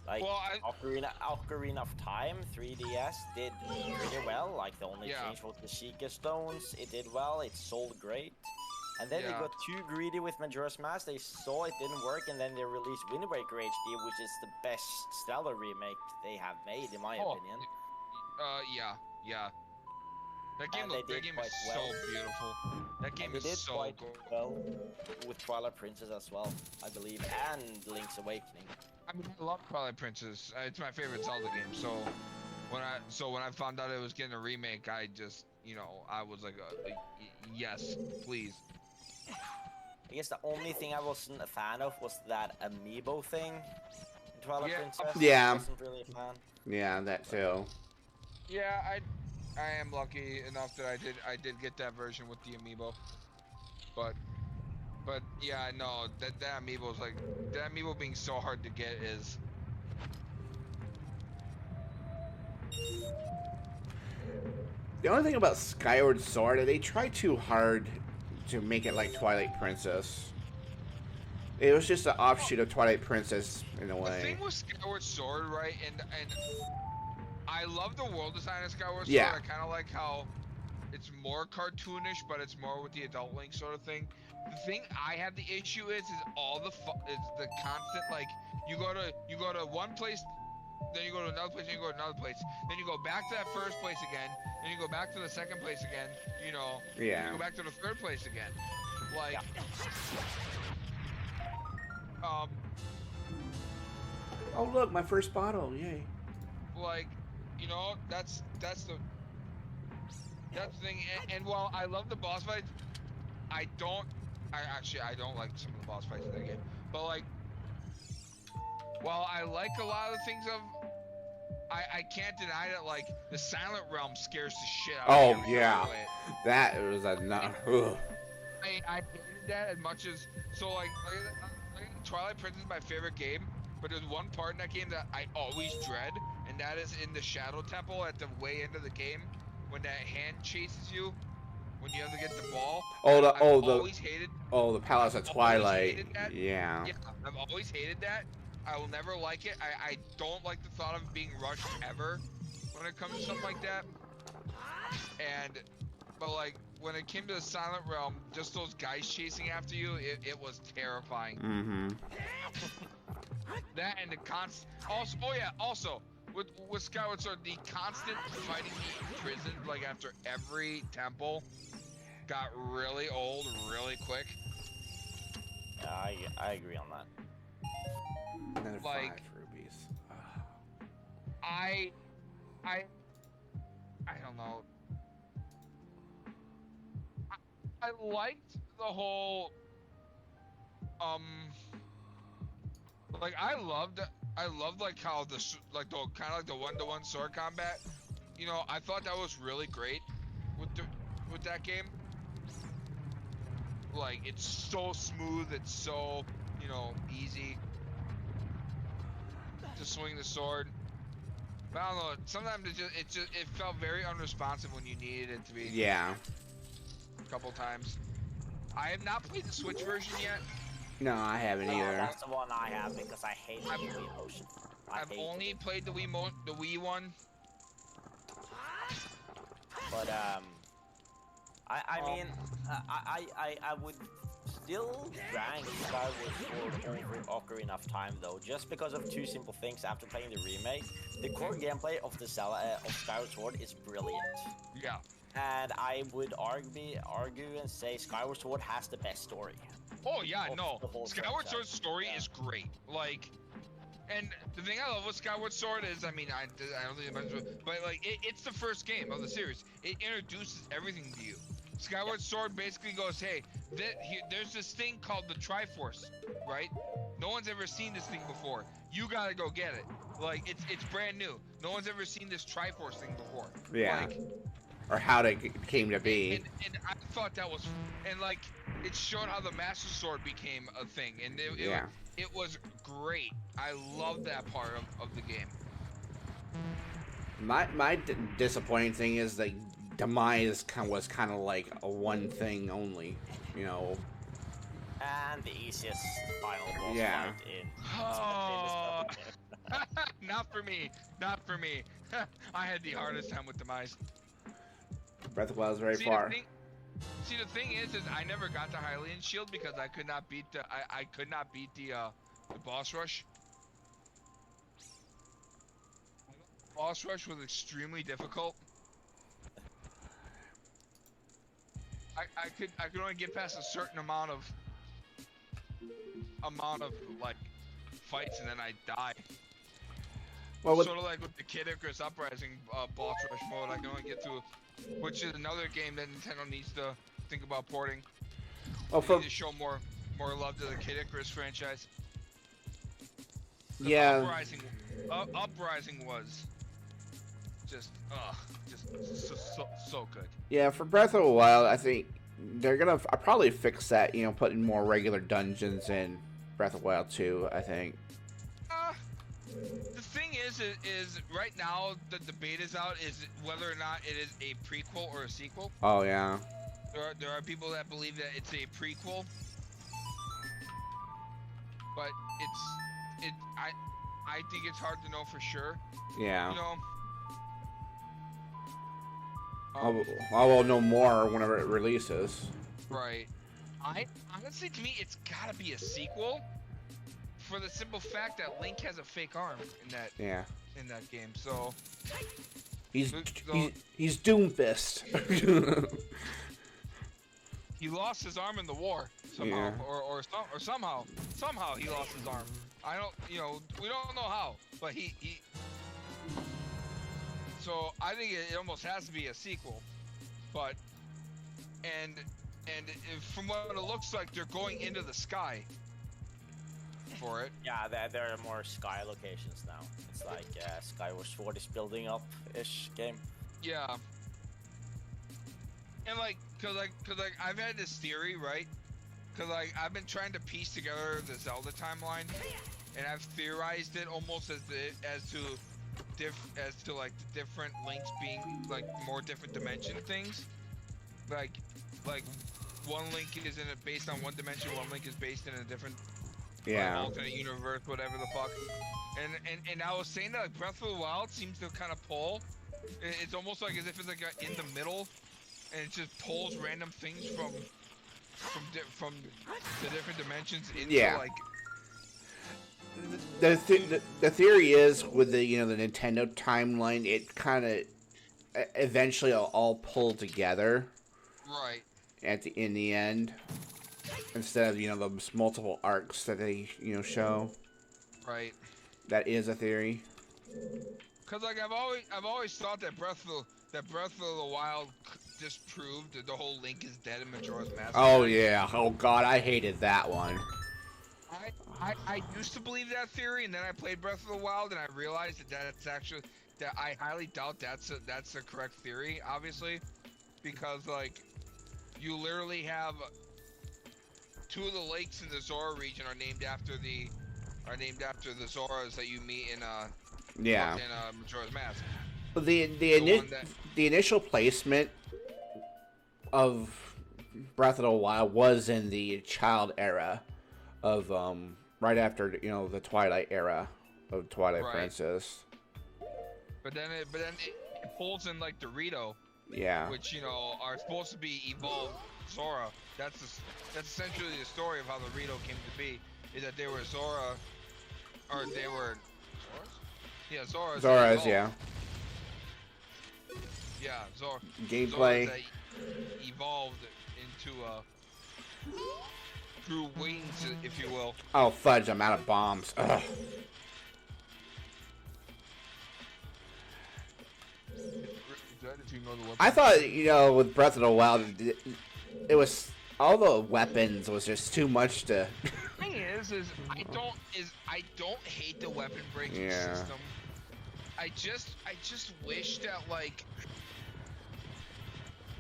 Like Well, Ocarina of Time 3DS did pretty well. Like the only change was the Sheikah stones. It did well. It sold great. And then they got too greedy with Majora's Mask. They saw it didn't work, and then they released Wind Waker HD, which is the best Zelda remake they have made, in my opinion. Yeah. That game is so beautiful. That game is so good. Well, with Twilight Princess as well, I believe, and Link's Awakening. I mean, I love Twilight Princess. It's my favorite Zelda game. So when I found out it was getting a remake, I just, I was like, yes, please. I guess the only thing I wasn't a fan of was that amiibo thing in Twilight Princess. Yeah. I wasn't really a fan. Yeah, that too. Yeah, I am lucky enough that I did get that version with the amiibo. But yeah, no, that amiibo is like, that amiibo being so hard to get is. The only thing about Skyward Sword, they tried too hard to make it like Twilight Princess. It was just an offshoot of Twilight Princess in a way. The thing with Skyward Sword, right, and I love the world design of Skyward Sword. Yeah. I kind of like how it's more cartoonish, but it's more with the adult Link sort of thing. The thing I have the issue is all the constant, like, you go to one place, then you go to another place, then you go to another place, then you go back to that first place again, then you go back to the second place again, Yeah. you go back to the third place again. Like, Oh look, my first bottle! Yay! like, that's the thing. And while I love the boss fights, I don't like some of the boss fights in that game. But like, while I like a lot of the things of I can't deny that like the Silent Realm scares the shit out Oh of me. every time I yeah, play it. that was a ugh. I hated that as much as like Twilight Princess is my favorite game, but there's one part in that game that I always dread, and that is in the Shadow Temple at the way end of the game when that hand chases you when you have to get the ball. I've always hated. The Palace of I've always Twilight. hated that. Yeah. Yeah, I've always hated that. I will never like it. I don't like the thought of being rushed ever when it comes to something like that. But like when it came to the Silent Realm, just those guys chasing after you, it was terrifying. Mm-hmm. That and the constant. Also with Skyward Sword, the constant fighting the prison like after every temple got really old really quick. Yeah, I agree on that. Another Like, 5 rubies. I don't know. I liked the whole like I loved like how the kind of like the one-to-one sword combat. You know, I thought that was really great with that game. Like it's so smooth, it's so, you know, easy to swing the sword. But I don't know, sometimes it felt very unresponsive when you needed it to be. Yeah. A couple times. I have not played the Switch version yet. No, I haven't either. That's the one I have because I hate the Wii motion. I've only played the Wii one. But I mean, I would still rank Skyward Sword over Ocarina of Time though, just because of two simple things. After playing the remake, the core gameplay of the of Skyward Sword is brilliant. Yeah. And I would argue and say Skyward Sword has the best story. Oh yeah, no. franchise. Skyward Sword's story is great. Like, and the thing I love with Skyward Sword is, I mean, I don't think it matters, but like, it's the first game of the series. It introduces everything to you. Skyward Sword basically goes, hey, there's this thing called the Triforce, right? No one's ever seen this thing before. You gotta go get it. Like, it's brand new. No one's ever seen this Triforce thing before. Yeah. Like, or how it came to be. And I thought that was, and like, it showed how the Master Sword became a thing, and it was great. I love that part of the game. My disappointing thing is the demise was kind of like a one thing only, you know. And the easiest final boss Yeah. fight in. Oh, not for me. Not for me. I had the hardest time with demise. Breath of the Wild is very See, far. The thing is I never got the Hylian shield because I could not beat the boss rush. Boss rush was extremely difficult. I could only get past a certain amount of like fights and then I die. Well, Sort of like with the Kid Icarus Uprising boss rush mode, I can only get to, which is another game that Nintendo needs to think about porting. Well, They need to show more love to the Kid Icarus franchise. Yeah. Uprising was just so good. Yeah, for Breath of the Wild, I think they're gonna probably fix that. You know, putting more regular dungeons in Breath of the Wild 2. I think. The thing is right now the debate is out is whether or not it is a prequel or a sequel. Oh yeah. There are people that believe that it's a prequel, but I think it's hard to know for sure. Yeah. You know. I will know more whenever it releases. Right. Honestly, to me, it's gotta be a sequel, for the simple fact that Link has a fake arm in that. Yeah. In that game, so. He's Doomfist. He lost his arm in the war somehow, or somehow he lost his arm. I don't, we don't know how, but he. So I think it almost has to be a sequel, but from what it looks like, they're going into the sky, for it. Yeah, there are more sky locations now. It's like Skyward Sword is building up-ish game. Yeah. And like, cause I've had this theory, right? Cause like I've been trying to piece together the Zelda timeline, and I've theorized it almost as to like the different links being like more different dimension things. Like one link is based on one dimension, one link is based in a different alternate universe, whatever the fuck. And I was saying that like Breath of the Wild seems to kind of pull. It's almost like as if it's like in the middle, and it just pulls random things from the different dimensions into like. The theory is with the the Nintendo timeline, it kind of eventually all pull together. Right. In the end, instead of the multiple arcs that they show. Right. That is a theory. Cause like I've always thought that Breath of the Wild disproved that the whole Link is dead in Majora's Mask. Oh yeah. Oh god, I hated that one. I used to believe that theory, and then I played Breath of the Wild, and I realized that I highly doubt that's the correct theory, obviously, because like you literally have two of the lakes in the Zora region are named after the Zoras that you meet in Majora's Mask. The initial placement of Breath of the Wild was in the child era of right after the Twilight era of Twilight Princess. But then it pulls in like Dorito. Yeah. Which are supposed to be evolved Zora. That's essentially the story of how the Rito came to be. Is that they were Zora, or they were Zoras? Yeah, Zoras. Zoras, yeah. Yeah, Zora. Gameplay. Zoras that evolved into through wings, if you will. Oh fudge! I'm out of bombs. Ugh. I thought, with Breath of the Wild, it was all the weapons was just too much to. Thing is I don't hate the weapon breaking system. I just wish that like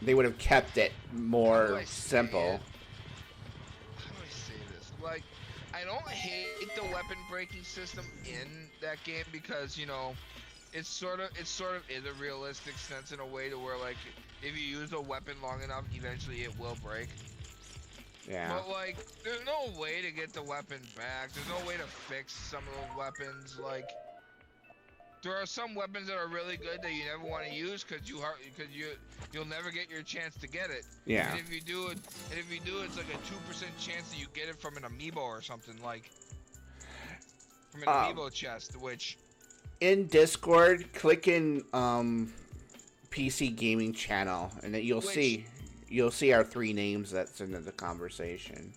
they would have kept it more simple. How do I say this? Like, I don't hate the weapon breaking system in that game because it's sort of is a realistic sense in a way to where like if you use a weapon long enough, eventually it will break. Yeah. But like, there's no way to get the weapon back. There's no way to fix some of those weapons. Like, there are some weapons that are really good that you never want to use because you'll never get your chance to get it. Yeah. And if you do, it's like a 2% chance that you get it from an amiibo or something, like from an amiibo chest, which. In Discord, click in PC Gaming Channel, and you'll see our three names that's in the conversation.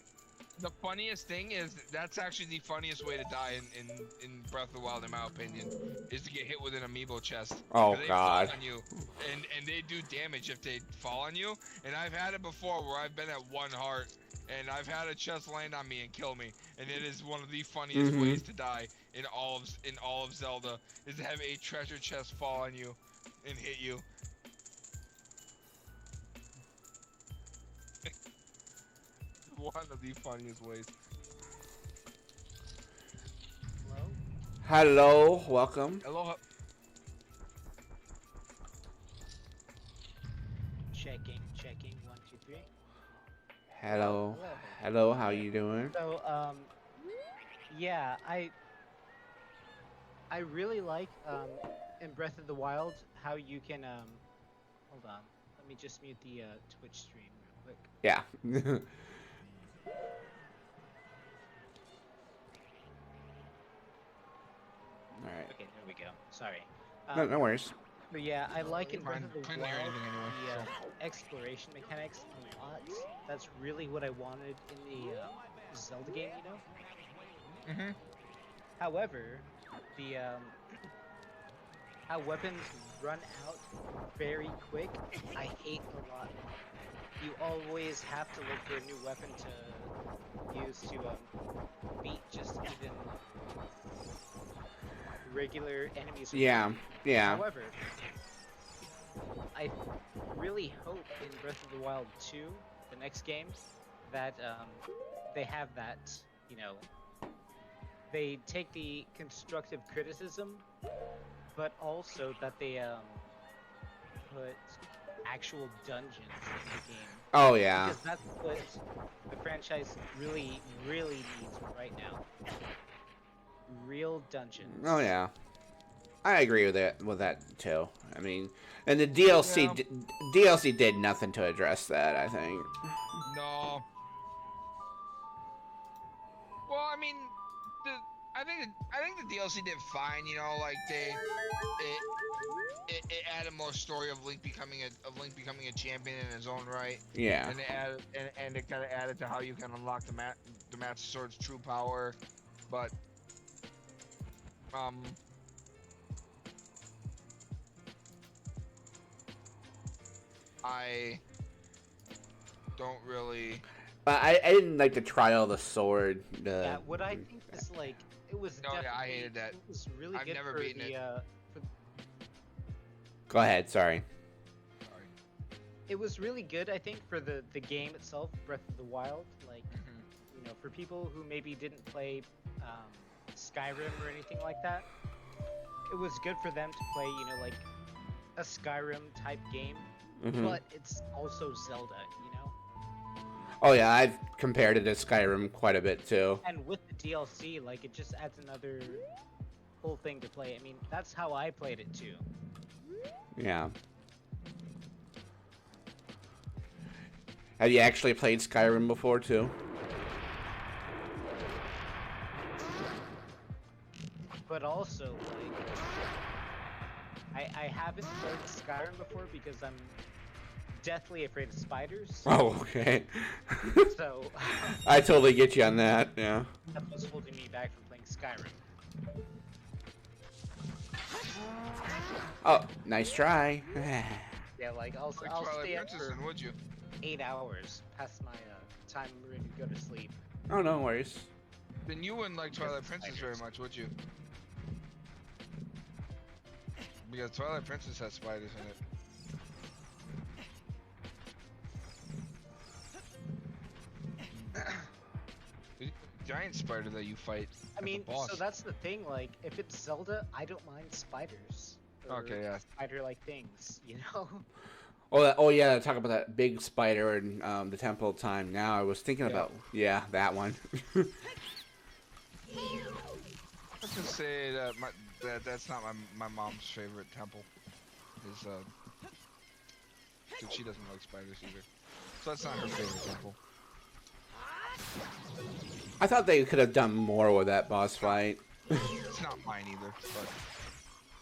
The funniest thing is that's actually the funniest way to die in Breath of the Wild, in my opinion, is to get hit with an amiibo chest. Oh they god. Fall on you, and they do damage if they fall on you. And I've had it before where I've been at 1 heart, and I've had a chest land on me and kill me. And it is one of the funniest ways to die in all of Zelda, is to have a treasure chest fall on you and hit you. One of the funniest ways. Hello, welcome. Hello. Checking, 1, 2, 3. Hello, how you doing? So, yeah, I really like, in Breath of the Wild, how you can, hold on, let me just mute the, Twitch stream real quick. Yeah. Alright. Okay, there we go. Sorry. No worries. But yeah, I like in Breath of the Couldn't hear Wild anything anyway. the exploration mechanics a lot. That's really what I wanted in the Zelda game, However, the how weapons run out very quick, I hate a lot. You always have to look for a new weapon to use to beat just even regular enemies. Yeah, yeah. However, I really hope in Breath of the Wild 2, the next game, that they have that, you know, they take the constructive criticism, but also that they put actual dungeons in the game. Oh yeah. Because that's what the franchise really, really needs right now. Real dungeons. Oh yeah. I agree with that too. I mean, and the DLC DLC did nothing to address that, I think. No. Well, I mean, I think the DLC did fine. You know, like it added more story of Link becoming a champion in his own right. Yeah. And it added and it kind of added to how you can unlock the Master Sword's true power, but I don't really. I didn't like the trial of the sword. Yeah, what I think is like it was. No, yeah, I hated that. It was really I've good never for beaten it. Go ahead, sorry. It was really good, I think, for the game itself, Breath of the Wild. Like, you know, for people who maybe didn't play Skyrim or anything like that, it was good for them to play, you know, like a Skyrim type game, but it's also Zelda, you know. Oh yeah, I've compared it to Skyrim quite a bit too. And with the DLC, like, it just adds another whole thing to play. I mean, that's how I played it too. Yeah. Have you actually played Skyrim before too? But also, like, I haven't played Skyrim before because I'm deathly afraid of spiders. Oh, okay. So I totally get you on that. Yeah. That's what's holding me back from playing Skyrim. Oh, nice try. Yeah, like I'll stay up for would you? 8 hours past my time ready to go to sleep. Oh, no worries. Then you wouldn't like Twilight Princess very much, would you? Because Twilight Princess has spiders in it. The giant spider that you fight. I mean, the boss. so that's the thing. Like, if it's Zelda, I don't mind spiders. Or Okay, yeah. Spider-like things, you know. Oh yeah, talk about that big spider in the Temple of Time. Now I was thinking about that one. Let's just say that that's not my mom's favorite temple. Is she doesn't like spiders either, so that's not her favorite temple. I thought they could have done more with that boss fight. It's not mine either,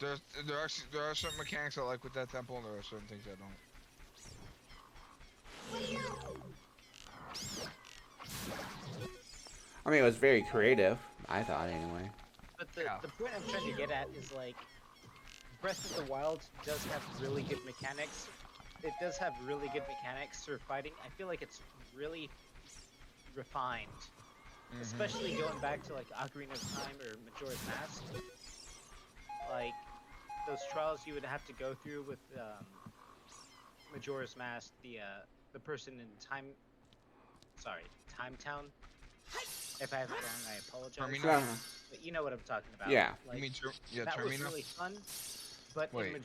but there are certain mechanics I like with that temple, and there are certain things I don't. I mean, it was very creative. I thought anyway. But the point I'm trying to get at is, like, Breath of the Wild does have really good mechanics. It does have really good mechanics for fighting. I feel like it's really refined. Especially going back to, like, Ocarina of Time or Majora's Mask. Like, those trials you would have to go through with Majora's Mask, the person in Time Town. If I have it wrong, I apologize. But you know what I'm talking about. Yeah. Like, You mean that was Termina? really fun. But in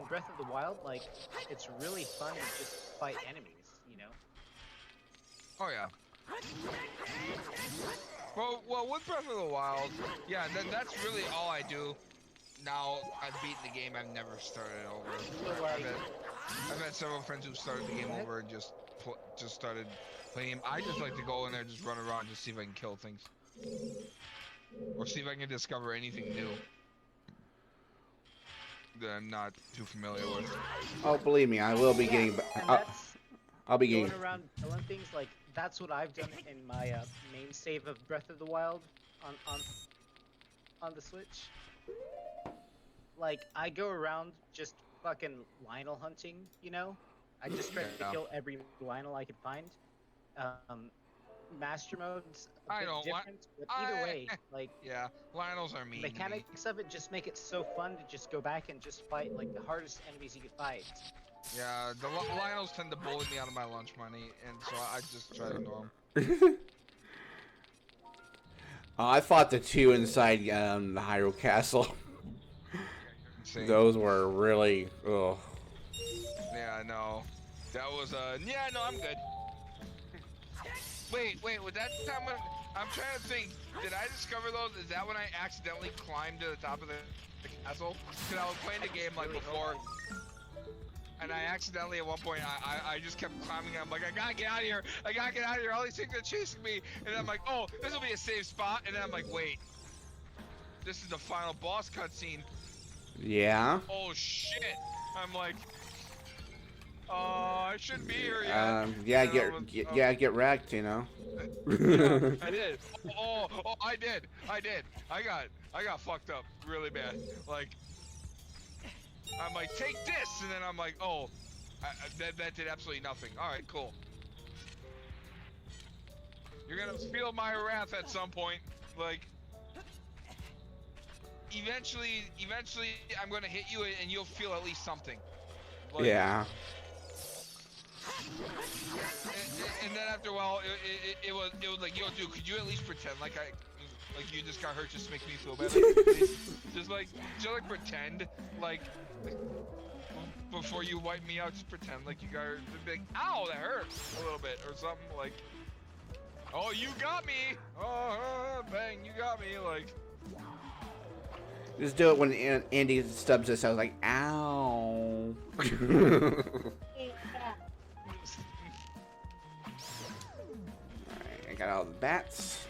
Breath of the Wild, like, it's really fun to just fight enemies, you know? Oh yeah. Well, with Breath of the Wild, yeah, that's really all I do. Now I've beaten the game, I've never started over. I've had several friends who've started the game over and just started playing. I just like to go in there, just run around, just see if I can kill things, or see if I can discover anything new that I'm not too familiar with. Oh, believe me, I will be getting. I'll be getting. Going around killing things, like, that's what I've done in my main save of Breath of the Wild on the Switch. Like, I go around just fucking Lionel hunting, you know? I just try to kill every Lionel I could find. master mode's a I bit don't want- different, but either way, like Yeah, Lionels are mean. to me. mechanics of it just make it so fun to just go back and just fight like the hardest enemies you could fight. Yeah, the Lionels tend to bully me out of my lunch money, and so I just try to ignore them. I fought the two inside the Hyrule Castle. Insane. Those were really. Ugh. Yeah, no. That was yeah, no, I'm good. Wait, was that time when I'm trying to think? Did I discover those? Is that when I accidentally climbed to the top of the castle? Because I was playing the game like before, and I accidentally at one point I just kept climbing. I'm like, I gotta get out of here! I gotta get out of here! All these things are chasing me, and then I'm like, oh, this will be a safe spot. And then I'm like, wait, this is the final boss cutscene. Yeah. Oh shit! I'm like, I shouldn't be here yet. Yeah, get wrecked, you know. Yeah, I did. Oh, I did. I got fucked up really bad. Like, I'm like, take this, and then I'm like, oh, that did absolutely nothing. All right, cool. You're gonna feel my wrath at some point. Like, eventually, I'm gonna hit you, and you'll feel at least something. Like, Yeah. And then after a while, it was like, yo, dude, could you at least pretend like you just got hurt just to make me feel better? just like pretend like before you wipe me out, just pretend like you got hurt. Be like, ow, that hurt a little bit or something. Like, oh, you got me. Oh, bang, you got me. Like, Just do it when Andy stubs us. I was like, ow. Alright, I got all the bats.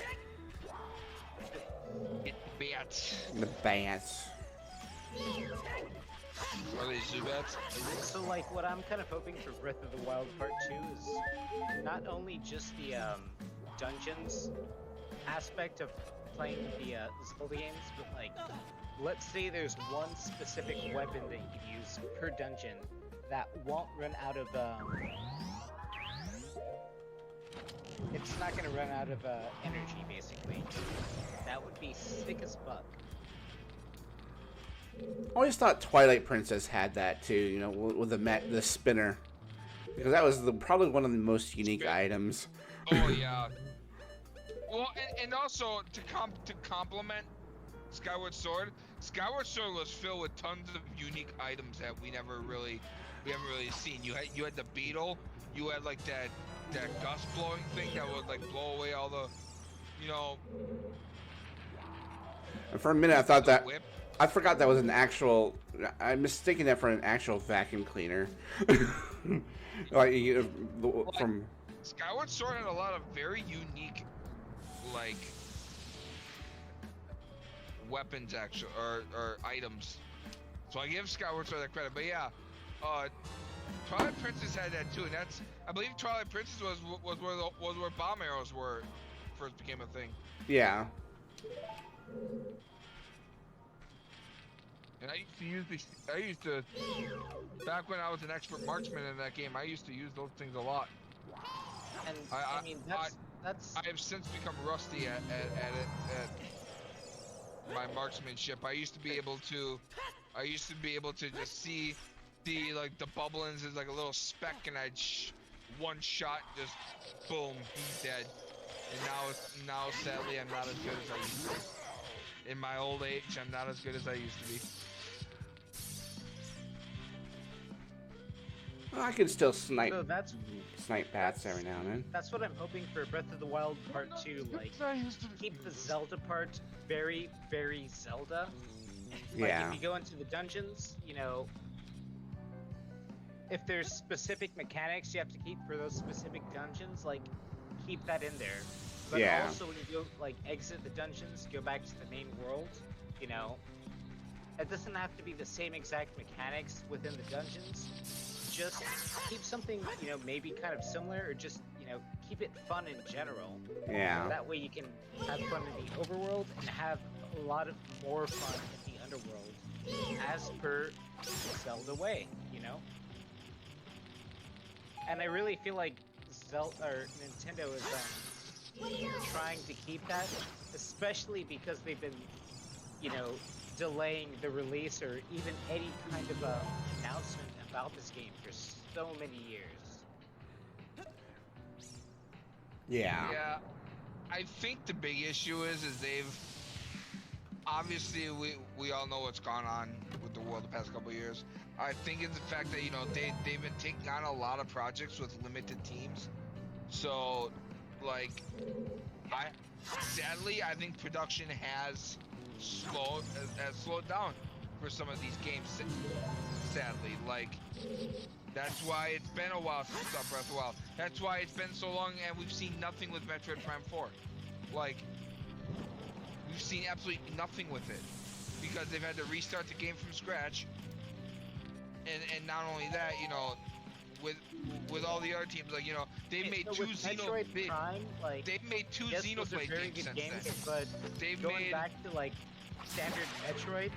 get the bats. The bats. Are they Zubats? So like what I'm kind of hoping for Breath of the Wild Part 2 is not only just the dungeons aspect of playing the Zelda games, but like let's say there's one specific weapon that you could use per dungeon that won't run out of it's not gonna run out of energy basically. That would be sick as fuck. I always thought Twilight Princess had that too, you know, with the spinner, because that was probably one of the most unique items. Oh yeah. Well, and also to complement Skyward Sword was filled with tons of unique items that we haven't really seen. You had the beetle, you had like that gust blowing thing that would like blow away all the, you know. And for a minute, I thought that. Whip. I forgot that was an actual. I'm mistaking that for an actual vacuum cleaner. Like from. Skyward Sword had a lot of very unique, like, weapons actually or items. So I give Skyward Sword that credit. But yeah, Twilight Princess had that too, and I believe Twilight Princess was where bomb arrows were first became a thing. Yeah. And I used to back when I was an expert marksman in that game, I used to use those things a lot. And I mean that's I have since become rusty at my marksmanship. I used to be able to just see like the bubblings as like a little speck, and I'd one shot, just boom, he's dead. And now sadly I'm not as good as I used to be. In my old age, I'm not as good as I used to be. Well, I can still snipe bats every now and then. That's what I'm hoping for Breath of the Wild Part 2, like, keep the Zelda part very, very Zelda. Like, Yeah. if you go into the dungeons, you know, if there's specific mechanics you have to keep for those specific dungeons, like, keep that in there. But Yeah. also when you go, like, exit the dungeons, go back to the main world, you know, it doesn't have to be the same exact mechanics within the dungeons. Just keep something, you know, maybe kind of similar, or just, you know, keep it fun in general. Yeah. That way you can have fun in the overworld and have a lot of more fun in the underworld, as per Zelda way, you know. And I really feel like Nintendo is trying to keep that, especially because they've been, you know, delaying the release or even any kind of announcement about this game for so many years. Yeah. Yeah, I think the big issue is they've obviously we all know what's gone on with the world the past couple of years. I think it's the fact that they've been taking on a lot of projects with limited teams, so like sadly I think production has slowed down for some of these games. Sadly, like. That's why it's been a while since Breath of the Wild. That's why it's been so long and we've seen nothing with Metroid Prime 4. Like, we've seen absolutely nothing with it. Because they've had to restart the game from scratch. And not only that, you know, with all the other teams, like, you know, they've made two Xenoblade Prime, like, they've made two yes, Xenoblade very games good since games, then. but They've going made back to like standard Metroid,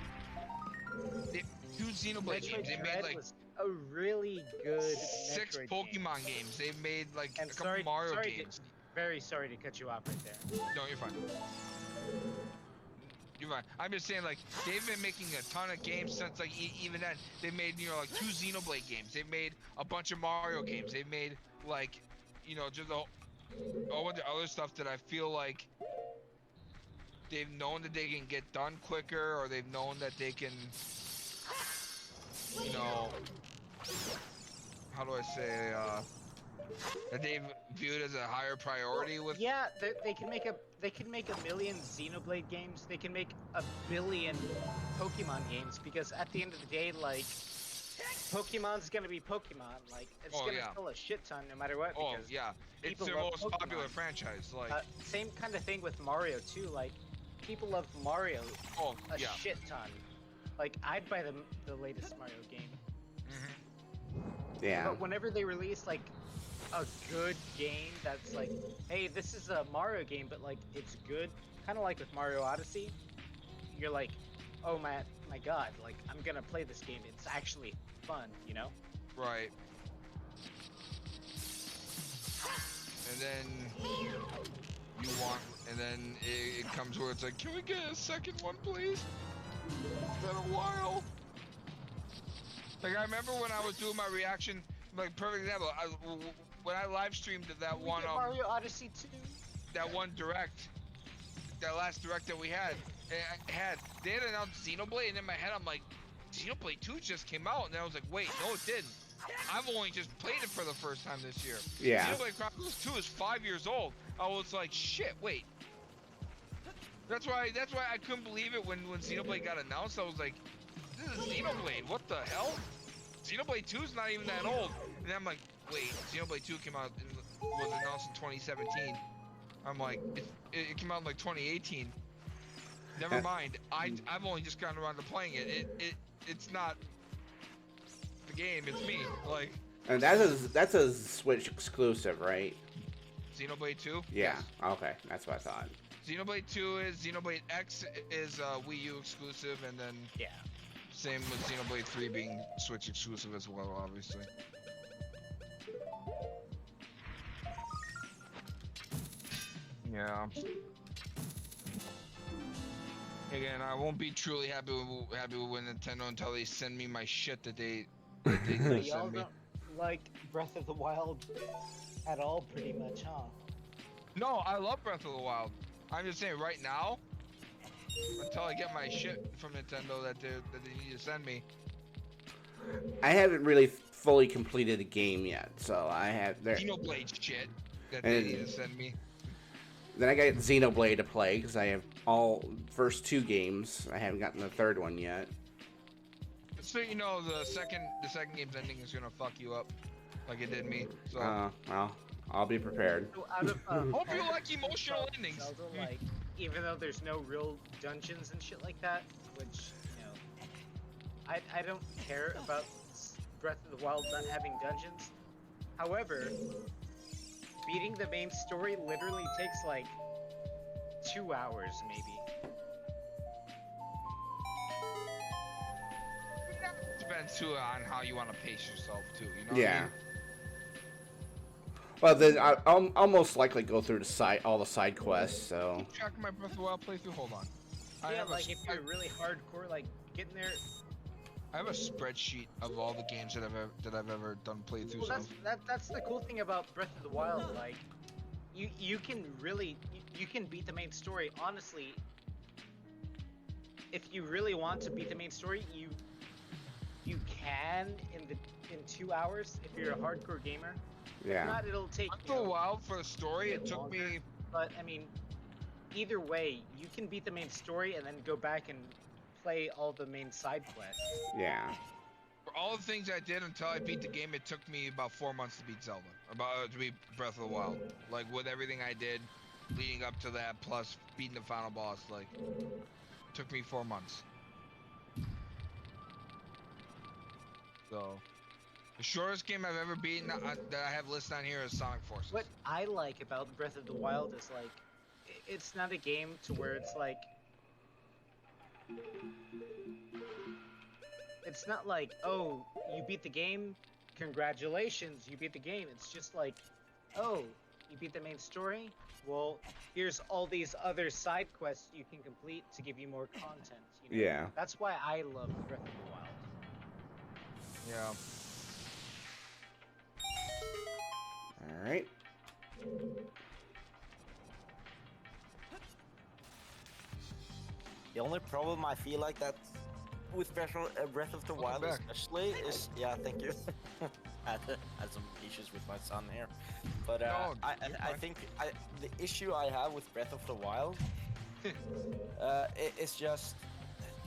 two Xenoblade games. They made like was a really good 6 Metroid Pokemon games. They've made like And a couple Mario games. Very sorry to cut you off right there. No, you're fine. You're fine. I'm just saying, like, they've been making a ton of games since, like, even then. They made, you know, like 2 Xenoblade games. They've made a bunch of Mario games. They've made, like, you know, just a whole bunch of other stuff that I feel like they've known that they can get done quicker, or they've known that they can, you know, how do I say, that they've viewed as a higher priority with. Yeah, they can make a million Xenoblade games. They can make a billion Pokemon games because at the end of the day, like, Pokemon's gonna be Pokemon. Like, it's gonna sell a shit ton no matter what. Oh Because yeah, it's people their love most Pokemon. popular franchise. Like, same kind of thing with Mario too. Like, people love Mario a shit ton. Like, I'd buy the latest Mario game. Yeah. But whenever they release like a good game that's like, hey, this is a Mario game, but like it's good, kind of like with Mario Odyssey, you're like, oh my god, like I'm gonna play this game. It's actually fun, you know? right. And then you want, and then it comes where it's like, can we get a second one, please? It's been a while. Like, I remember when I was doing my reaction, like, perfect example, when I live streamed that one, Mario Odyssey 2. that one direct, that last direct that we had, they had announced Xenoblade, and in my head I'm like, Xenoblade 2 just came out, and then I was like, wait, no it didn't. I've only just played it for the first time this year. Yeah. Xenoblade Chronicles 2 is 5 years old. I was like, shit, wait. That's why I couldn't believe it when Xenoblade got announced. I was like, this is Xenoblade, what the hell? Xenoblade 2 is not even that old. And then I'm like, wait, Xenoblade 2 came out was announced in 2017. I'm like, it came out in like 2018. Never mind. I've only just gotten around to playing it. It's not the game, it's me. Like, And that's a Switch exclusive, right? Xenoblade 2? Yeah. Yes. Okay, that's what I thought. Xenoblade 2 is, Xenoblade X is Wii U exclusive, and then same with Xenoblade 3 being Switch exclusive as well, obviously. Yeah. Again, I won't be truly happy with Nintendo until they send me my shit that they Y'all send me. don't like Breath of the Wild at all, pretty much, huh? No, I love Breath of the Wild. I'm just saying right now, until I get my shit from Nintendo that they need to send me. I haven't really fully completed the game yet, so I have Xenoblade shit that they need to send me. Then I got Xenoblade to play because I have all first 2 games. I haven't gotten the third one yet. So you know the second game's ending is gonna fuck you up, like it did me. So. Well, I'll be prepared. So out of, hope you like emotional endings. Zelda, like, even though there's no real dungeons and shit like that, which, you know, I don't care about Breath of the Wild not having dungeons. However, beating the main story literally takes like 2 hours, maybe. Depends too on how you want to pace yourself too. You know. Yeah. What I mean? Well, then I'll most likely go through all the side quests. So. Keep track of my Breath of the Wild playthrough. Hold on. Yeah, like if you're really hardcore, like getting there. I have a spreadsheet of all the games that I've ever done playthroughs Well, of. that's the cool thing about Breath of the Wild. Like, you can really you can beat the main story. Honestly, if you really want to beat the main story, you can in 2 hours if you're a hardcore gamer. Yeah. If not, it'll take Breath of the Wild for the story. It took longer. me. But I mean, either way, you can beat the main story and then go back and play all the main side quests. Yeah. For all the things I did until I beat the game, it took me about 4 months to beat Zelda. To beat Breath of the Wild. Like with everything I did leading up to that, plus beating the final boss, like took me 4 months. So, the shortest game I've ever beaten that I have listed on here is Sonic Forces. What I like about Breath of the Wild is like, it's not a game to where it's like, it's not like, oh, you beat the game, congratulations, you beat the game. It's just like, oh, you beat the main story? Well, here's all these other side quests you can complete to give you more content. You know? Yeah. That's why I love Breath of the Wild. Yeah. All right. The only problem I feel like that with Breath of the Wild back. especially is, yeah, thank you. had some issues with my son here, but No, I think the issue I have with Breath of the Wild it's just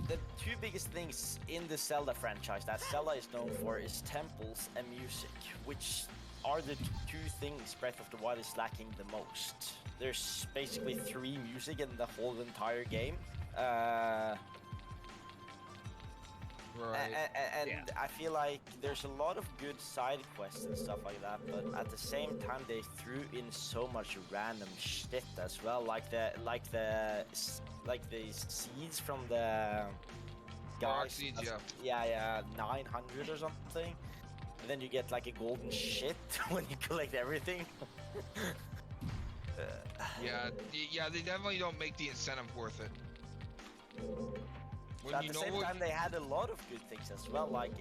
the two biggest things in the Zelda franchise that Zelda is known for is temples and music, which are the two things Breath of the Wild is lacking the most. There's basically 3 music in the whole entire game. Right. And I feel like there's a lot of good side quests and stuff like that, but at the same time they threw in so much random shit as well, like the seeds from the Rock guys. seeds, yeah. Yeah, 900 or something. And then you get like a golden shit when you collect everything. Yeah, they definitely don't make the incentive worth it. When At you the know same what, time, they had a lot of good things as well. Like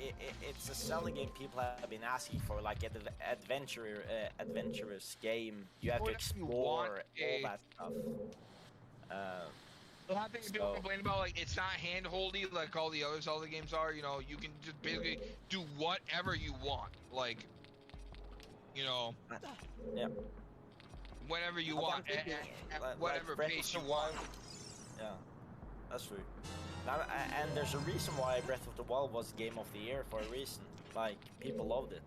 it's a Zelda game people have been asking for, like an adventurous game. You have to Or if you explore want all that stuff. a lot of things people complain about, like it's not hand-holdy like all the other Zelda games are. You know, you can just basically do whatever you want, like, you know, Yeah. whenever you Like, I'm want, thinking, at whatever Breath of pace the you want. Yeah, that's true. And there's a reason why Breath of the Wild was Game of the Year for a reason. Like, people loved it.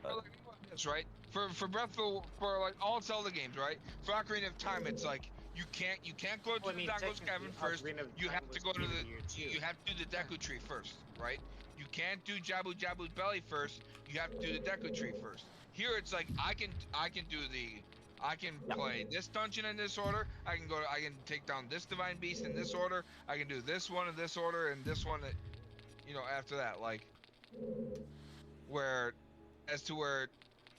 But, That's right. For for like all Zelda games, right? For Ocarina of Time, it's like you can't go to Well, I the mean, Dango's Cavern technically, first. Ocarina of You Time have to was go to Game of the the Year, too. you have to do the Deku Tree first, right? You can't do Jabu Jabu's belly first. You have to do the Deku Tree first. Here it's like I can play this dungeon in this order. I can take down this divine beast in this order. I can do this one in this order and this one, you know, after that. Like, where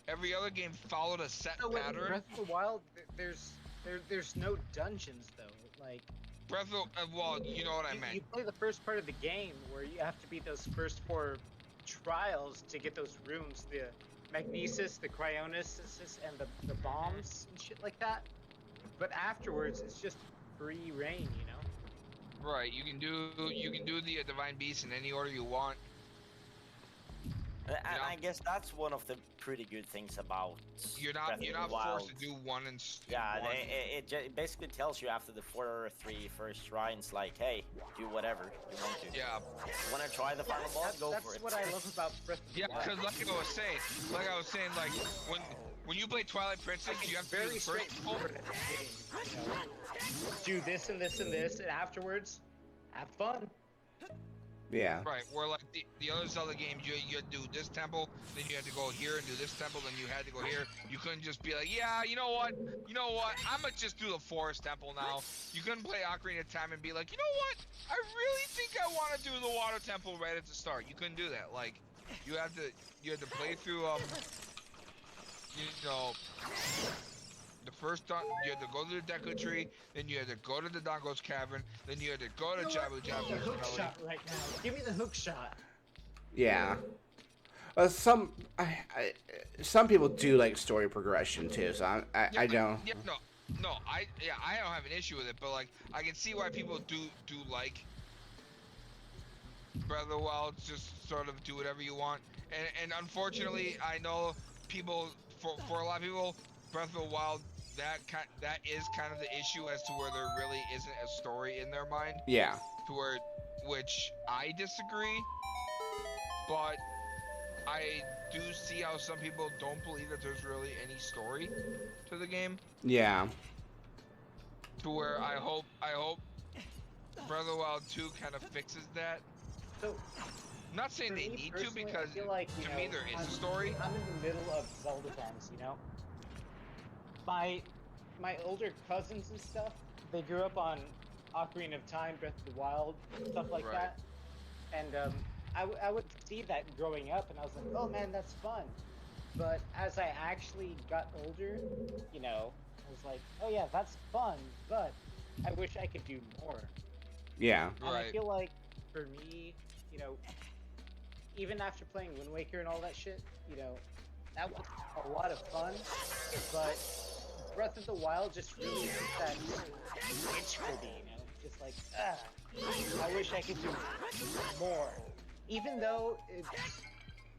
every other game followed a set So with pattern. Breath of the Wild, there's no dungeons though. Like, Breath of well, you know what I meant. you play the first part of the game where you have to beat those first 4 trials to get those rooms, the Magnesis, the Cryonesis, and the bombs and shit like that. But afterwards, it's just free reign, you know? Right, you can do the divine beast in any order you want. and Yeah. I guess that's one of the pretty good things about You're Breath not of the forced to Wild. do one and Yeah, one. it basically tells you after the 4 or 3 first shrines, like, hey, do whatever you want to. Yeah. You want to try the final boss? Go That's for it. what I love about Breath of the Yeah, Wild. because like I was saying, like when you play Twilight Princess, Like, you it's have to do very the first straightforward at the beginning, you know? Do this and this and this, and afterwards, have fun. Yeah. Right, where like the other Zelda games, you had to do this temple, then you had to go here and do this temple, then you had to go here. You couldn't just be like, yeah, you know what, I'm gonna just do the forest temple now. You couldn't play Ocarina of Time and be like, you know what, I really think I want to do the water temple right at the start. You couldn't do that. Like, you had to play through you know, the first you had to go to the Deku Tree, then you had to go to the Dongo's Cavern, then you had to go to Jabu Give me the Jabu's hook Melody. shot right now. Give me the hook shot. Yeah. Some people do like story progression too, so I don't. Yeah, no, I don't have an issue with it, but like I can see why people do like Breath of the Wild. Just sort of do whatever you want, and unfortunately, I know people for a lot of people, Breath of the Wild that is kind of the issue as to where there really isn't a story in their mind. Yeah. To where, which I disagree, but I do see how some people don't believe that there's really any story to the game. Yeah. To where I hope Breath of the Wild 2 kind of fixes that. So, I'm not saying they need to, personally, because I feel like, to me there is a story. I'm in the middle of Zelda fans, you know? My older cousins and stuff, they grew up on Ocarina of Time, Breath of the Wild, stuff like Right. that. And I would see that growing up, and I was like, oh man, that's fun. But as I actually got older, you know, I was like, oh yeah, that's fun, but I wish I could do more. Yeah. And Right. I feel like, for me, you know, even after playing Wind Waker and all that shit, you know, that was a lot of fun, but Breath of the Wild just really hit that itch for me, you know? Just like, I wish I could do more. Even though it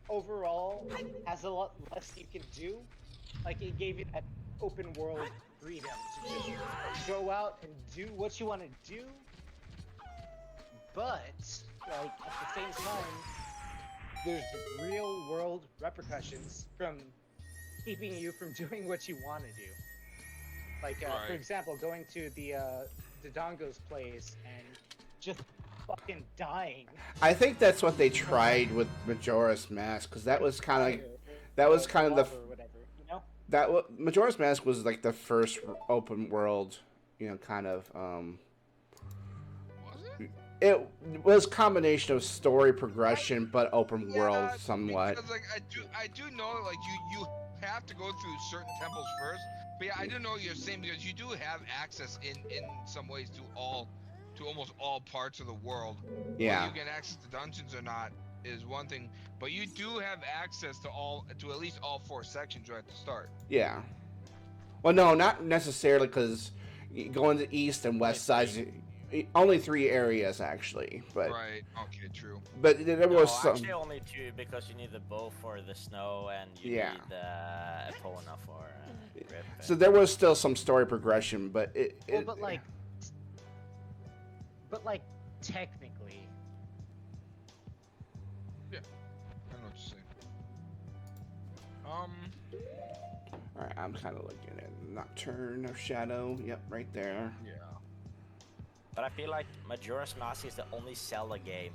overall has a lot less you can do, like it gave you that open world freedom to just go out and do what you want to do, but like at the same time, there's real world repercussions from keeping you from doing what you want to do. Like, for example, going to the Dodongo's place and just fucking dying. I think that's what they tried with Majora's Mask, because that was kind of the or whatever, you know? Majora's Mask was like the first open world, you know, kind of. Was it? It was a combination of story progression, but open world somewhat. Because like I do know that, like you have to go through certain temples first. But yeah, I do know what you're saying, because you do have access in some ways to almost all parts of the world. Yeah. Whether you can access the dungeons or not is one thing, but you do have access to at least all 4 sections right at the start. Yeah. Well, no, not necessarily, because going to east and west sides, only 3 areas actually. But right. Okay. True. But there was some. Actually, only 2, because you need the bow for the snow and you need the Epona for grip. So there was still some story progression, but but like technically. Yeah. I know what you're saying. All right, I'm kind of looking at Nocturne of Shadow. Yep, right there. Yeah. But I feel like Majora's Mask is the only Zelda game.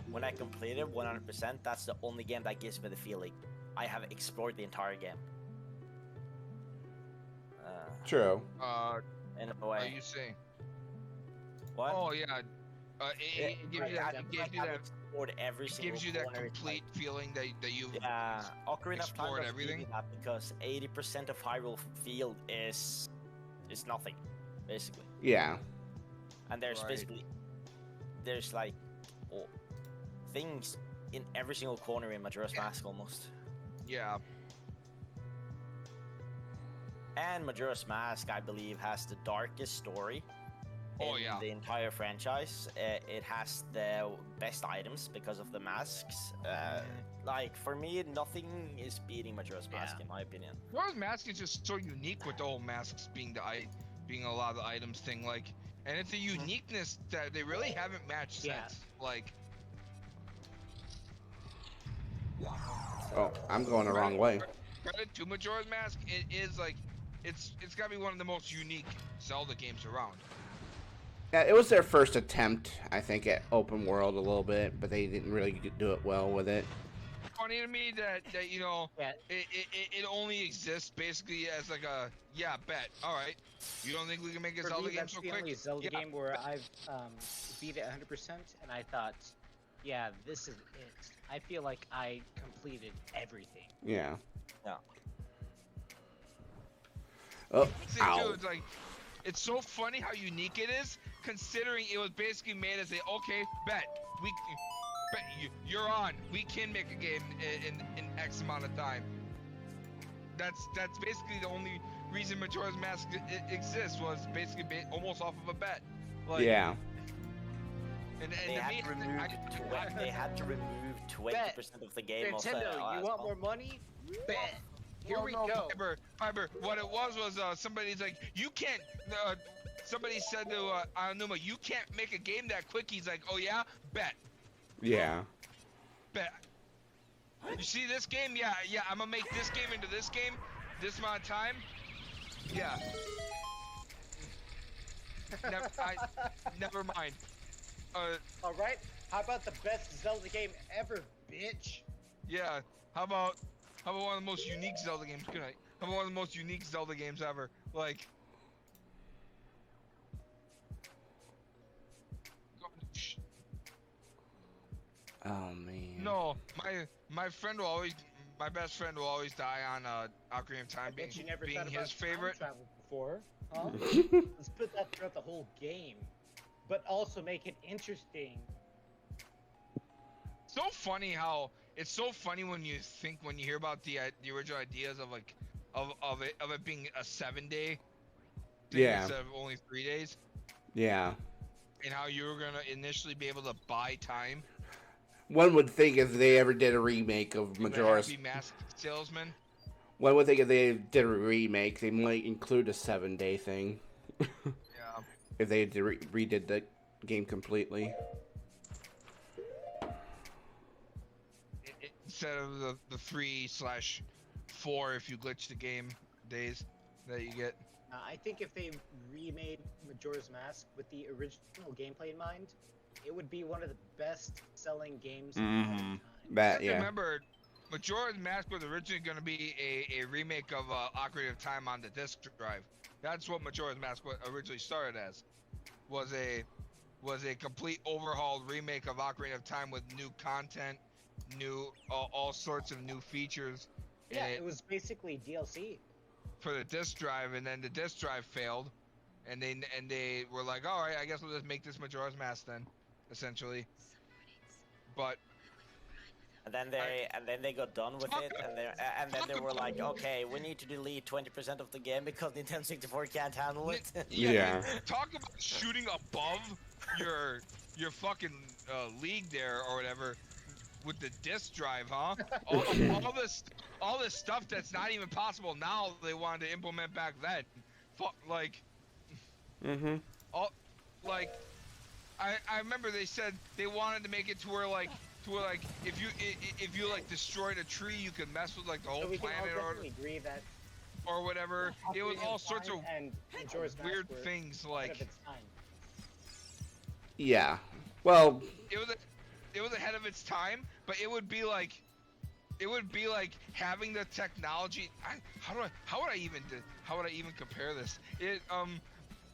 When I complete it 100%, that's the only game that gives me the feeling I have explored the entire game. True. In a way. Are you saying? What? Oh yeah. It gives you that. It gives you that. Every It gives you that complete feeling that you've Ocarina of Time explored does everything. give you that, because 80% of Hyrule Field is nothing, basically. Yeah. And there's Right. basically like things in every single corner in Majora's Mask almost. Yeah. And Majora's Mask, I believe, has the darkest story in the entire franchise. It has the best items because of the masks. Like, for me, nothing is beating Majora's Mask, in my opinion. Majora's Mask is just so unique with the whole masks being being a lot of the items thing, like, and it's a uniqueness that they really haven't matched since. Like, Oh, I'm going the wrong way. credit to Majora's Mask, it is like, it's got to be one of the most unique Zelda games around. Yeah, it was their first attempt, I think, at open world a little bit, but they didn't really do it well with it. Funny to me that you know, it only exists basically as like a bet. All right, you don't think we can make a For Zelda me, game that's so the quick? only Zelda Yeah, game where bet. I've beat it 100%, and I thought, yeah, this is it. I feel like I completed everything. Yeah. Yeah. Oh, See, ow. dude, it's like, it's so funny how unique it is, considering it was basically made as a, okay, bet you're on. We can make a game in X amount of time. That's basically the only reason Majora's Mask exists, was basically almost off of a bet. Like, Yeah. And They had to remove 20% of the game. Nintendo, you want more money? Bet. Here we go. Fiber. What it was somebody's like, you can't. Somebody said to Aonuma, you can't make a game that quick. He's like, oh yeah, bet. Yeah. Bet. You see this game? Yeah. I'm gonna make this game into this game, this amount of time. Yeah. Never mind. All right. How about the best Zelda game ever, bitch? Yeah. How about one of the most unique Zelda games? Good night. How about one of the most unique Zelda games ever? Like. Oh man. No, my friend will always, my best friend will always die on Ocarina of Time being his favorite. Time travel before, huh? Let's put that throughout the whole game, but also make it interesting. So funny how it's so funny when you hear about the original ideas of like of it being a 7-day thing instead of only 3 days. Yeah. And how you were gonna initially be able to buy time. One would think if they ever did a remake of Majora's Mask Salesman. One would think if they did a remake, they might include a 7-day thing. Yeah. If they redid the game completely. Instead of the 3/4 if you glitch the game days that you get. I think if they remade Majora's Mask with the original gameplay in mind, it would be one of the best-selling games of all time. Remember, Majora's Mask was originally going to be a remake of Ocarina of Time on the disc drive. That's what Majora's Mask originally started as. Was a complete overhauled remake of Ocarina of Time with new content, all sorts of new features. Yeah, it was basically DLC for the disc drive, and then the disc drive failed, and they were like, all right, I guess we'll just make this Majora's Mask then, essentially. But and then they got done with it, and then they were like, okay, we need to delete 20% of the game because Nintendo 64 can't handle it. Yeah. Talk about shooting above your fucking league there or whatever with the disc drive, huh? all this stuff that's not even possible now they wanted to implement back then. Like. Mhm. I remember they said they wanted to make it to where if you like destroyed a tree, you could mess with like the whole planet or whatever. It was all sorts of weird things like. Yeah. Well. It was ahead of its time, but it would be like having the technology. How would I even compare this?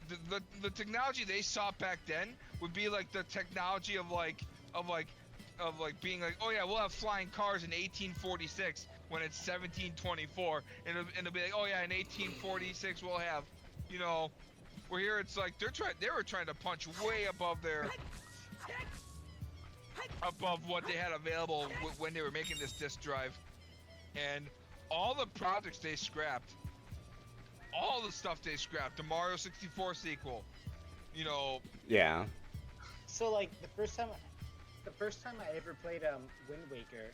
The technology they saw back then would be like the technology of being like, oh yeah, we'll have flying cars in 1846 when it's 1724, and it'll be like, oh yeah, in 1846 we'll have, where here it's like they were trying to punch way above what they had available when they were making this disc drive, and all the projects they scrapped. All the stuff they scrapped, the Mario 64 sequel, Yeah. So like the first time I ever played Wind Waker.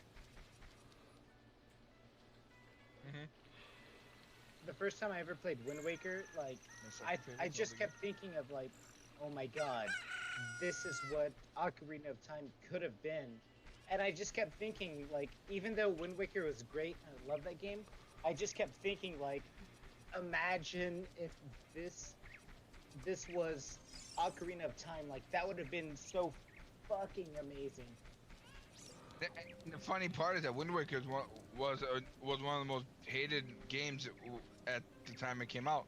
The first time I ever played Wind Waker, like I just kept thinking of like, oh my god, this is what Ocarina of Time could have been, and I just kept thinking like, even though Wind Waker was great and I love that game, I just kept thinking like, imagine if this was Ocarina of Time, like that would have been so fucking amazing. The funny part is that Wind Waker was one of the most hated games at the time it came out,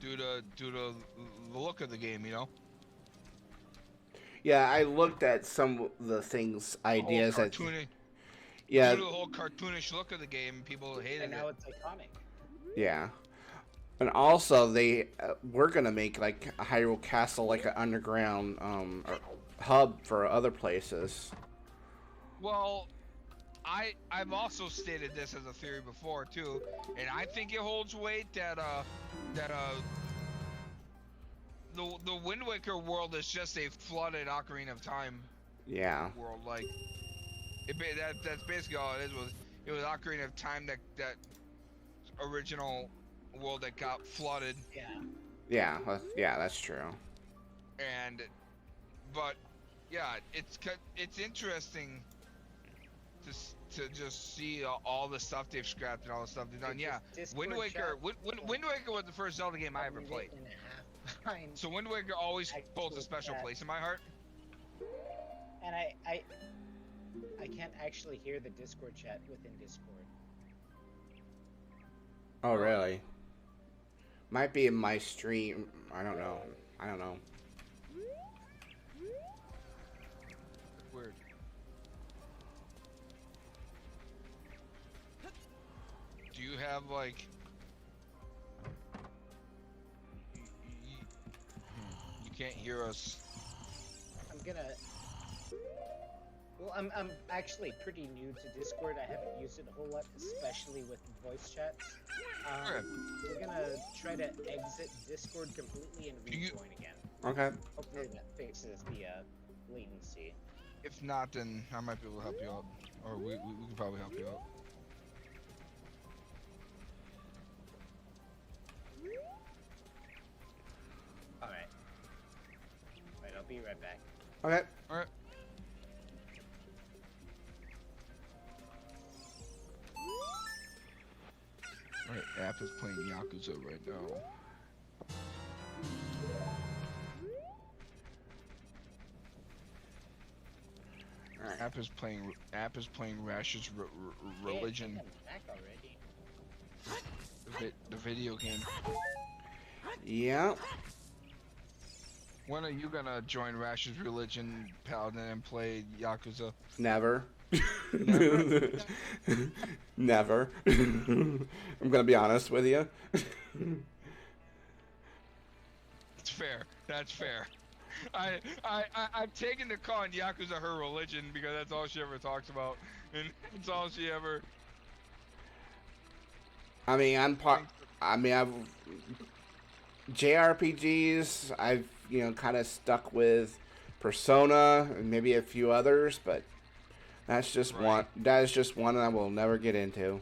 due to the look of the game, Yeah, I looked at some of the ideas that. Yeah. Due to the whole cartoonish look of the game, people hated it. And now it's iconic. Yeah. And also, they we're gonna make like a Hyrule Castle like an underground hub for other places. Well, I've also stated this as a theory before too, and I think it holds weight that the Wind Waker world is just a flooded Ocarina of Time Yeah. world. Like that's basically all it is. It was Ocarina of Time that original world that got flooded. Yeah. Yeah. That's true. But yeah, it's interesting to just see all the stuff they've scrapped and all the stuff they've done. Yeah, Wind Waker was the first Zelda game I ever played. So Wind Waker always holds a special place in my heart. And I can't actually hear the Discord chat within Discord. Oh, really? Might be in my stream. I don't know. Weird. Do you have like? You can't hear us. Well, I'm actually pretty new to Discord. I haven't used it a whole lot, especially with voice chats. We're gonna try to exit Discord completely and rejoin again. Okay. Hopefully that fixes the latency. If not, then I might be able to help you out, or we can probably help you out. All right. I'll be right back. Okay. All right. Alright, App is playing Yakuza right now. App is playing Rash's Religion. Back already. The video game. Yeah. When are you gonna join Rash's Religion, Paladin, and play Yakuza? Never. Never? Never. I'm gonna be honest with you. It's fair. That's fair. I've taken the con Yakuza her religion because that's all she ever talks about, and it's all she ever. I mean, I've JRPGs. I've kind of stuck with Persona and maybe a few others, but that's just one. That is just one I will never get into.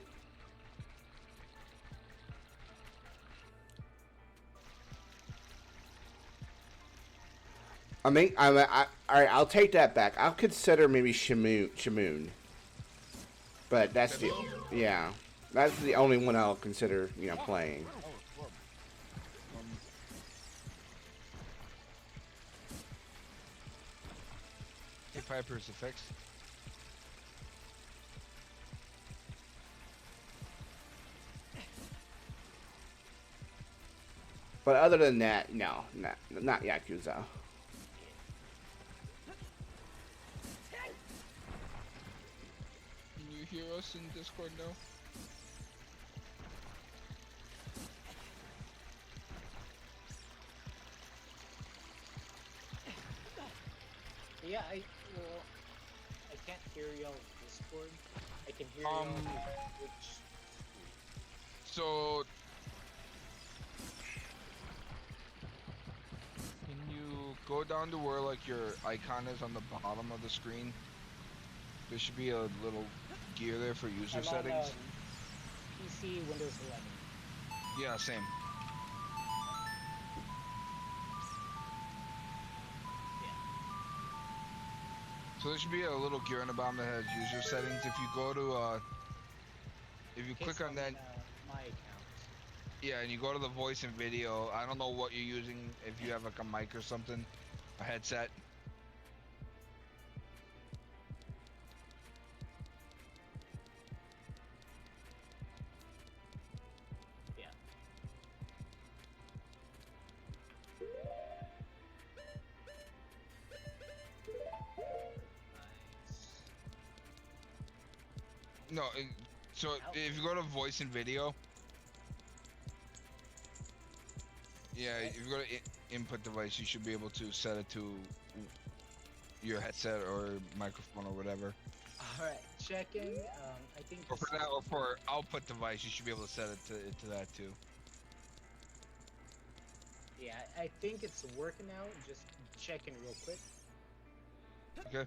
I mean, all right. I'll take that back. I'll consider maybe Shamoon, but that's that's the only one I'll consider playing. Hey, Piper's a fix. But other than that, no, not Yakuza. Can you hear us in Discord now? Yeah, I can't hear y'all in Discord. I can hear y'all on Twitch. So, can you go down to where like your icon is on the bottom of the screen? There should be a little gear there for user I'm settings. on, PC, Windows 11. Yeah, same. So there should be a little gear on the bottom that has user settings. If you go to, if you click on that, my account. yeah, and you go to the voice and video. I don't know what you're using. If you have like a mic or something, a headset. Yeah. No, so if you go to voice and video, Yeah, if you go to input device, you should be able to set it to your headset or microphone or whatever. Alright, checking. I think. Or for that, or for output device, you should be able to set it to that too. Yeah, I think it's working now. Just checking real quick. Okay.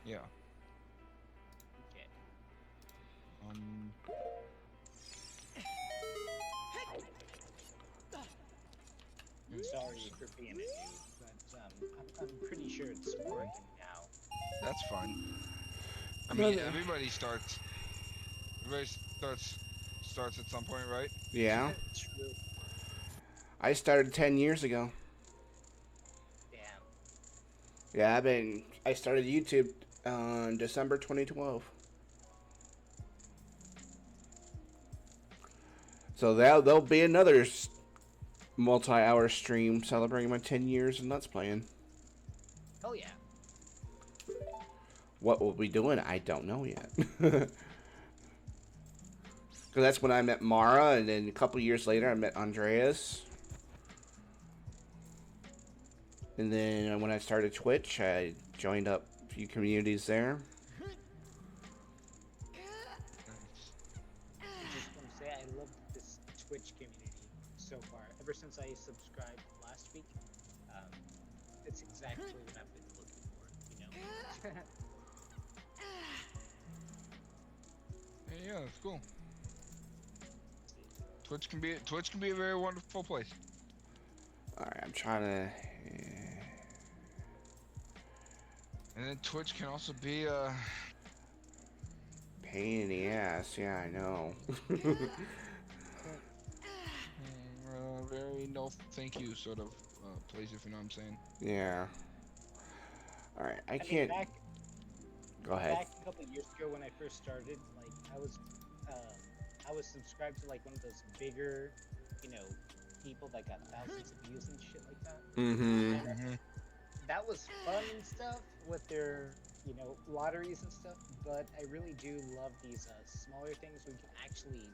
Yeah. Okay. Sorry for being a noob, but I'm pretty sure it's working now. That's fine. I mean, everybody starts. Everybody starts at some point, right? Yeah. True. I started 10 years ago. Damn. Yeah, I started YouTube on December 2012. So there'll be another multi-hour stream celebrating my 10 years in Let's Playing. Hell yeah. What we'll be doing, I don't know yet. Because that's when I met Mara, and then a couple years later I met Andreas. And then when I started Twitch, I joined up a few communities there. I just want to say I love this Twitch community so far. Ever since I subscribed last week, it's exactly what I've been looking for, you know? Yeah, that's cool. Twitch can be a very wonderful place. Alright, I'm trying to... And then Twitch can also be a pain in the ass, yeah, I know. very no thank you sort of place, if you know what I'm saying. Yeah. Alright, I mean, can't... Go ahead. Back a couple of years ago when I first started, like, I was subscribed to, like, one of those bigger, you know, people that got thousands of views and shit like that. Mm-hmm. That was fun and stuff with their, you know, lotteries and stuff, but I really do love these smaller things where you can actually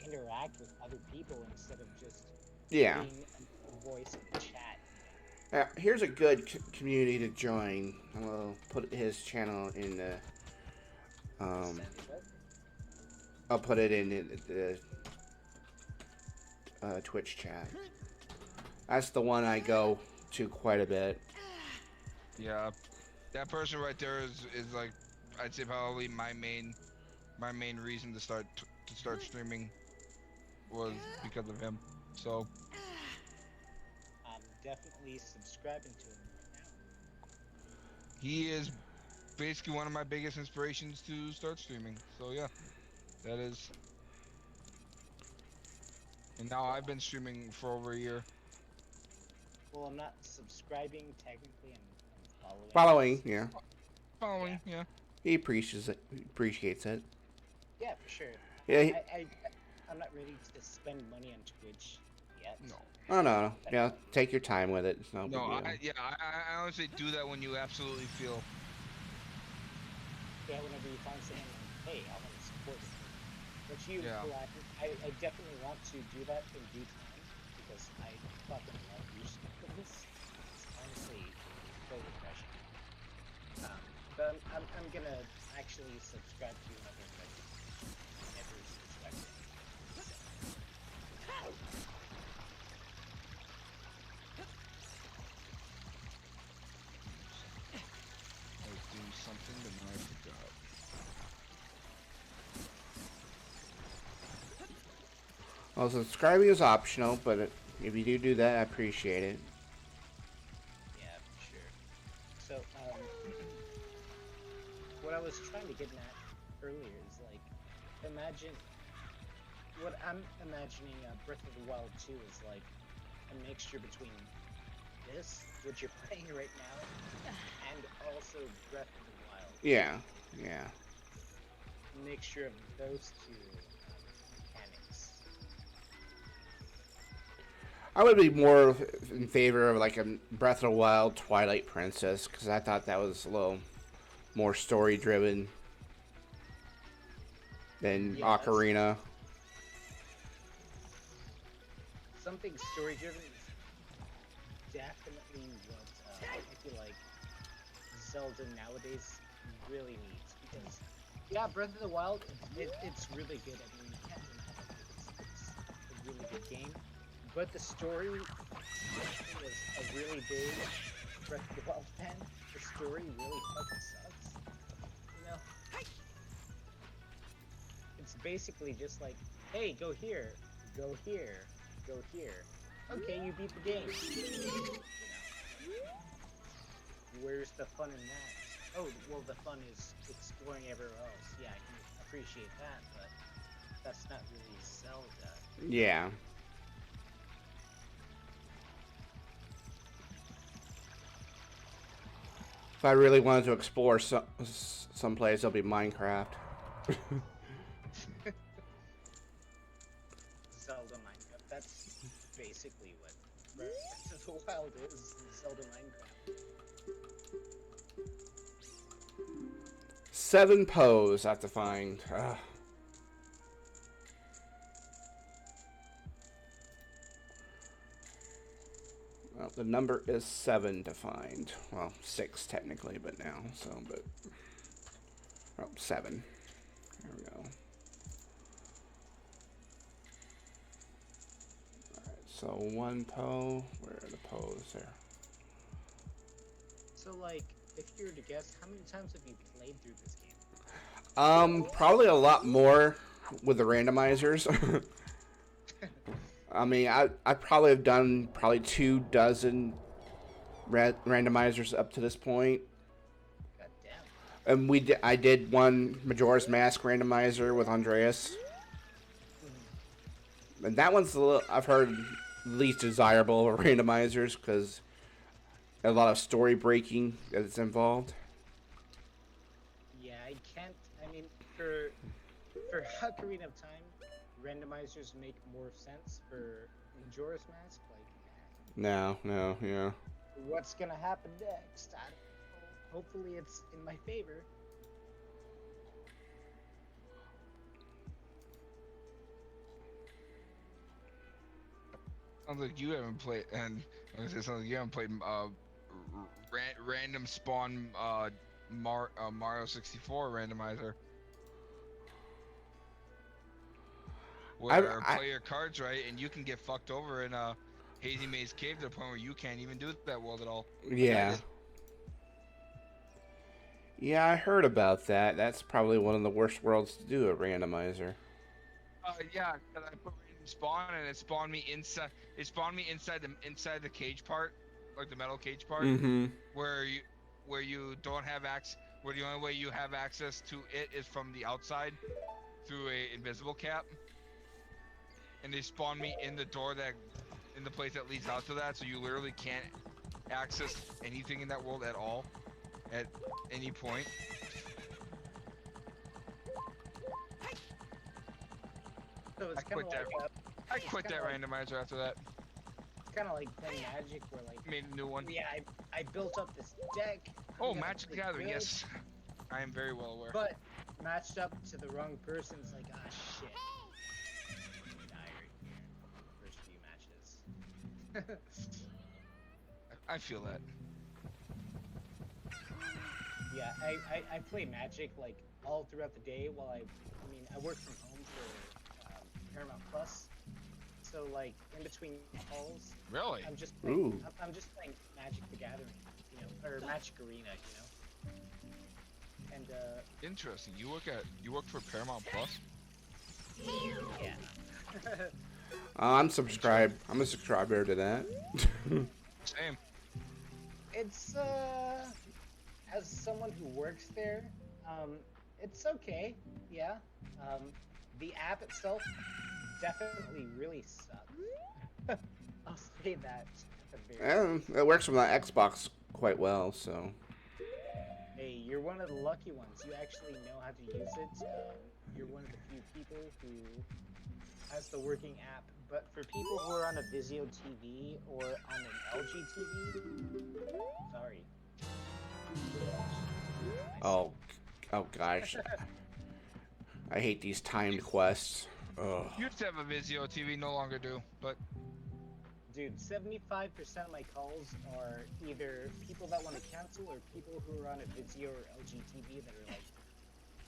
interact with other people instead of just being a voice in the chat. Here's a good community to join. I'll put his channel in the... I'll put it in the Twitch chat. That's the one I go to quite a bit. Yeah, that person right there is like, I'd say probably my main reason to start streaming was because of him. So I'm definitely subscribing to him right now. he is basically one of my biggest inspirations to start streaming. So yeah, that is. And now I've been streaming for over a year. Well, I'm not subscribing technically. I'm following. Following, yeah. Following, yeah. He appreciates it. Yeah, for sure. Yeah. I'm not ready to spend money on Twitch yet. No. Oh no. Yeah, take your time with it. It's no big deal. I honestly do that when you absolutely feel. Yeah, whenever you find someone like, hey, I want to support you. Which you, Yeah. I definitely want to do that in due time because I fucking love your stuff with this. It's honestly so refreshing. But I'm gonna actually subscribe to you whenever I never subscribe to you. I was doing something, but now I forgot. Well, subscribing is optional, but if you do that, I appreciate it. Yeah, for sure. So, what I was trying to get at earlier is like, imagine what I'm imagining Breath of the Wild 2 is like a mixture between this, which you're playing right now, and also Breath of the Wild. Yeah. A mixture of those two mechanics. I would be more in favor of like a Breath of the Wild Twilight Princess, because I thought that was a little more story driven. than Yeah, Ocarina. Something story driven is definitely what I feel like Zelda nowadays really needs, because yeah, Breath of the Wild, it's really good. I mean, you can't deny it. It's a really good game, but the story was a really big Breath of the Wild fan. The story really fucking sucks. You know, it's basically just like, hey, go here, go here, go here. Okay, you beat the game. You know, where's the fun in that? Oh, well, the fun is exploring everywhere else. Yeah, I can appreciate that, but that's not really Zelda. Yeah. If I really wanted to explore someplace, it'll be Minecraft. Zelda Minecraft. That's basically what Breath of the Wild is. Zelda Minecraft. 7 pose I have to find. Ugh. Well, the number is 7 to find. Well, 6 technically, but now, oh, 7. There we go. Alright, so 1 po. Where are the pos there? So, like, if you were to guess, how many times have you played through this game? Probably a lot more with the randomizers. I mean, I probably have done 24 randomizers up to this point. God damn. And I did one Majora's Mask randomizer with Andreas. And that one's I've heard least desirable of randomizers because a lot of story breaking that's involved. Yeah, I can't. I mean, for Ocarina of Time, randomizers make more sense. For Majora's Mask, like, No, yeah. what's gonna happen next? I don't know. Hopefully, it's in my favor. Sounds like you haven't played, and I was gonna say, sounds like you haven't played random spawn Mario 64 randomizer. Where play your cards right, and you can get fucked over in a Hazy Maze Cave to the point where you can't even do that world at all. Yeah. Yeah, I heard about that. That's probably one of the worst worlds to do a randomizer. Yeah, because I put random spawn and it spawned me inside. It spawned me inside the cage part, like the metal cage part, where you don't have access. Where the only way you have access to it is from the outside through a invisible cap. And they spawned me in the place that leads out to that, so you literally can't access anything in that world at all, at any point. So it's I quit that. I quit that randomizer after that. It's kind of like playing Magic, where like Made a new one. yeah, I built up this deck. Oh, Yeah, Magic the it's Gathering, good, yes. I am very well aware. But matched up to the wrong person, it's like, ah, shit. Die right here. First few matches. I feel that. Yeah, I play Magic like all throughout the day while I mean, I work from home for Paramount Plus. So like in between calls, Really? I'm just playing, I'm just playing Magic the Gathering, you know, or Magic Arena, you know. And Interesting. You work for Paramount Plus? yeah. I'm subscribed. I'm a subscriber to that. Same. It's as someone who works there, it's okay. Yeah. The app itself definitely really sucks. I'll say that at the very least. It works from the Xbox quite well, so. Hey, you're one of the lucky ones. You actually know how to use it. You're one of the few people who has the working app. But for people who are on a Vizio TV or on an LG TV, sorry. Oh gosh. I hate these timed quests. Ugh. You used to have a Vizio TV, no longer do, but Dude, 75% of my calls are either people that want to cancel or people who are on a Vizio or LG TV that are like,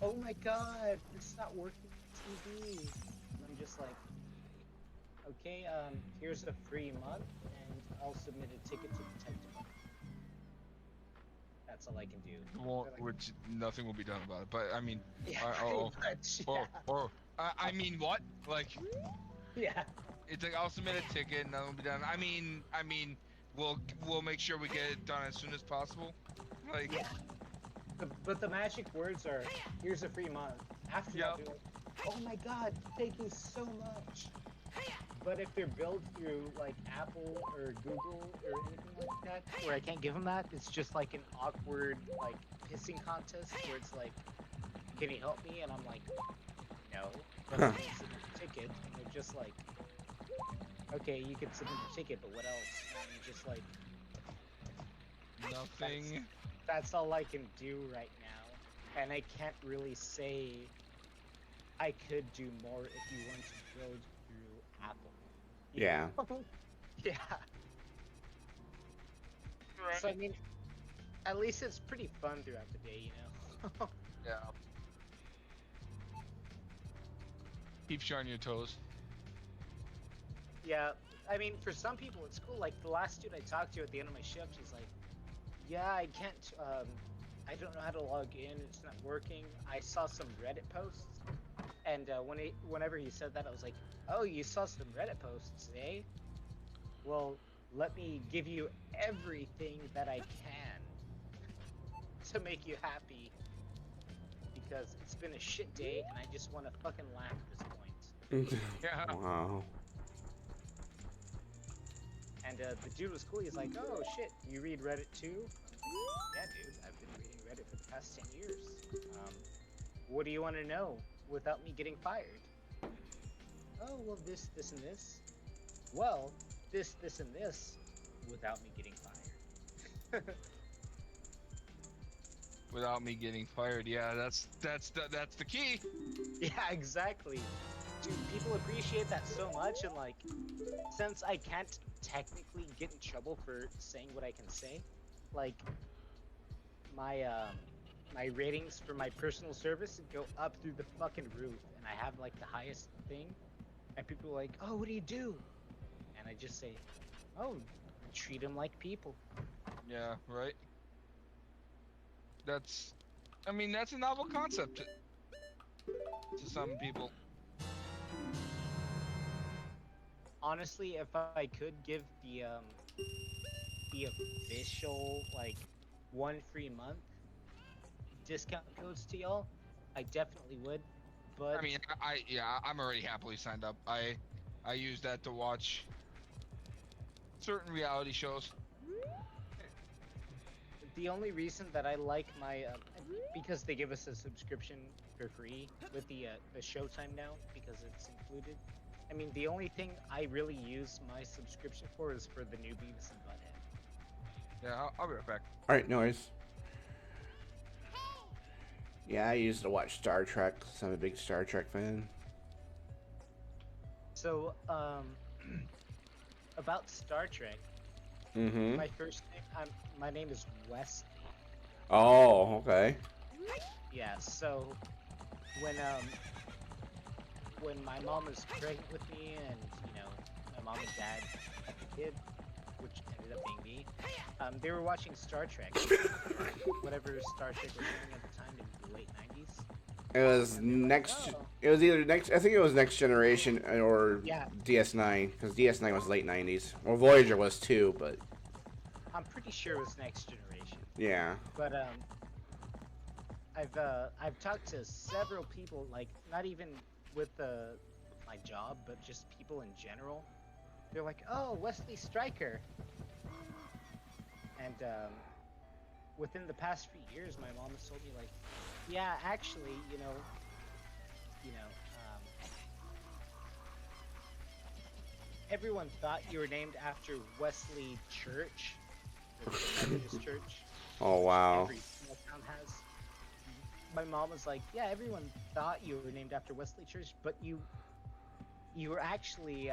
oh my god, it's not working on TV. And I'm just like, okay, here's a free month, and I'll submit a ticket to detective. That's all I can do. well, Like, which nothing will be done about it. But I mean, yeah, oh, pretty much, I mean, what? Like, yeah. it's like I'll submit a ticket and nothing will be done. I mean, we'll make sure we get it done as soon as possible. Like, Yeah. But the magic words are, here's a free month. After that, they're like, oh my god, thank you so much. But if they're billed through like Apple or Google or anything like that, where I can't give them that, it's just like an awkward like pissing contest where it's like, can you help me? And I'm like, no. But I can submit the ticket, and they're just like, okay, you can submit the ticket, but what else? And I'm just like, nothing. that's all I can do right now, and I can't really say I could do more if you want to build through Apple. Yeah. Yeah. So I mean, at least it's pretty fun throughout the day, you know. Yeah. Keeps you on your toes. Yeah, I mean, for some people it's cool. Like the last dude I talked to at the end of my shift, he's like, "Yeah, I can't. I don't know how to log in. It's not working." I saw some Reddit posts, and whenever he said that, I was like, "Oh, you saw some Reddit posts, eh? Well, let me give you everything that I can to make you happy, because it's been a shit day, and I just want to fucking laugh at this point." Yeah. Wow. And the dude was cool. He's like, "Oh shit, you read Reddit too?" Yeah, dude, I've been reading Reddit for the past 10 years. What do you want to know without me getting fired? Oh, well, this, and this. Well, this, and this, without me getting fired. Without me getting fired, yeah, that's the key. Yeah, exactly. Dude, people appreciate that so much, and like, since I can't technically get in trouble for saying what I can say, like, my my ratings for my personal service go up through the fucking roof, and I have like the highest thing, and people are like, "Oh, what do you do?" And I just say, "Oh, treat them like people." Yeah, right. I mean, that's a novel concept to some people. Honestly, if I could give the official like 1 free month discount codes to y'all, I definitely would. But I mean, I'm already happily signed up. I use that to watch certain reality shows. the only reason that I like my because they give us a subscription for free with the Showtime now because it's included. I mean, the only thing I really use my subscription for is for the new Beavis and Butthead. Yeah, I'll be right back. All right, no worries. Yeah, I used to watch Star Trek. So I'm a big Star Trek fan. So, about Star Trek. Mm-hmm. My first name, my name is Wesley. Oh, okay. Yeah. So, when my mom was pregnant with me, and you know, my mom and dad had the kid, which ended up being me. They were watching Star Trek, whatever Star Trek was doing at the time in the late '90s. It was next. It was either next. I think it was Next Generation or Yeah. DS9 because DS9 was late '90s. Well, Voyager was too, but I'm pretty sure it was Next Generation. yeah. But I've talked to several people, like not even with my job, but just people in general. They're like, "Oh, Wesley Stryker," and within the past few years, my mom has told me like, "Yeah, actually, you know, everyone thought you were named after Wesley Church, the Methodist Church." Oh wow. Every small town has. my mom was like, "Yeah, everyone thought you were named after Wesley Church, but you were actually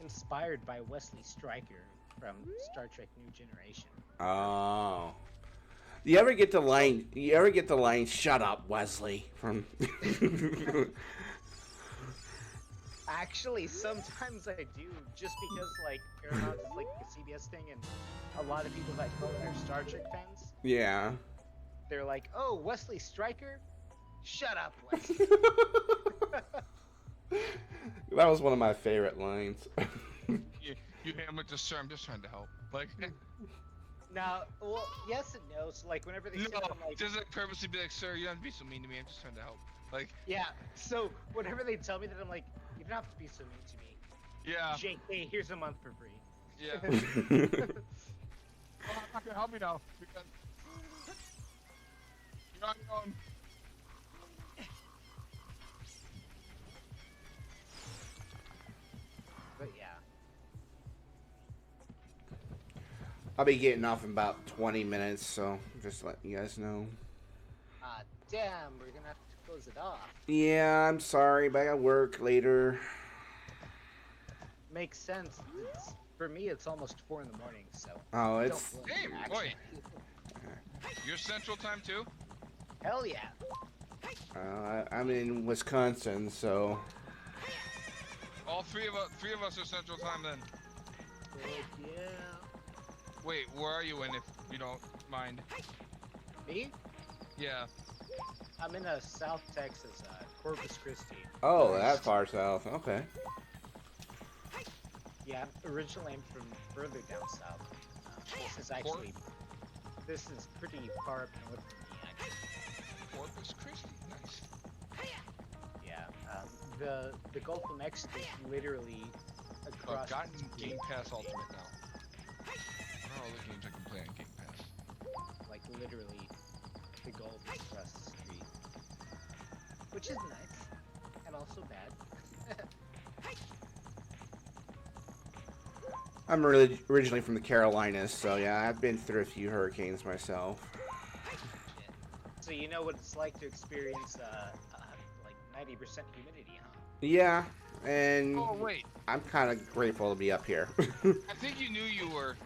inspired by Wesley Stryker from Star Trek: New Generation." Oh. You ever get the line? You ever get the line? "Shut up, Wesley." From. Actually, sometimes I do, just because like Paramount is like a CBS thing, and a lot of people that call are Star Trek fans. Yeah. They're like, "Oh, Wesley Stryker, shut up, Wesley." That was one of my favorite lines. You hit him with the sir. I'm just trying to help. Like. Now, well, yes and no. So like, whenever they say that, I'm like, just like purposely be like, "Sir, you don't have to be so mean to me. I'm just trying to help." Like. yeah. So whenever they tell me that, I'm like, "You don't have to be so mean to me." Yeah. JK, here's a month for free. Yeah. Well, I'm not gonna help you now because you're on your own. But yeah. I'll be getting off in about 20 minutes, so just letting you guys know. Damn, we're gonna have to close it off. Yeah, I'm sorry, but I got work later. Makes sense. For me, it's almost 4 in the morning, so. Oh, it's. Hey, wait. You're Central Time too? Hell yeah. I'm in Wisconsin, so. All three of us are Central Time then. Yeah. Wait, where are you in, if you don't mind? Me? Yeah. I'm in South Texas, Corpus Christi. Oh, that far south. Okay. Yeah, originally I'm from further down south. This is pretty far up north from me, actually. Corpus Christi, nice. Yeah, the Gulf of Mexico is literally across. I've gotten Game Pass Ultimate now. I don't know all the games I can play on Game Pass. Like literally, the Gulf is across the street, which is nice and also bad. I'm originally from the Carolinas, so yeah, I've been through a few hurricanes myself. So you know what it's like to experience like 90% humidity, huh? Yeah, and Oh wait, I'm kind of grateful to be up here. I think you knew you were.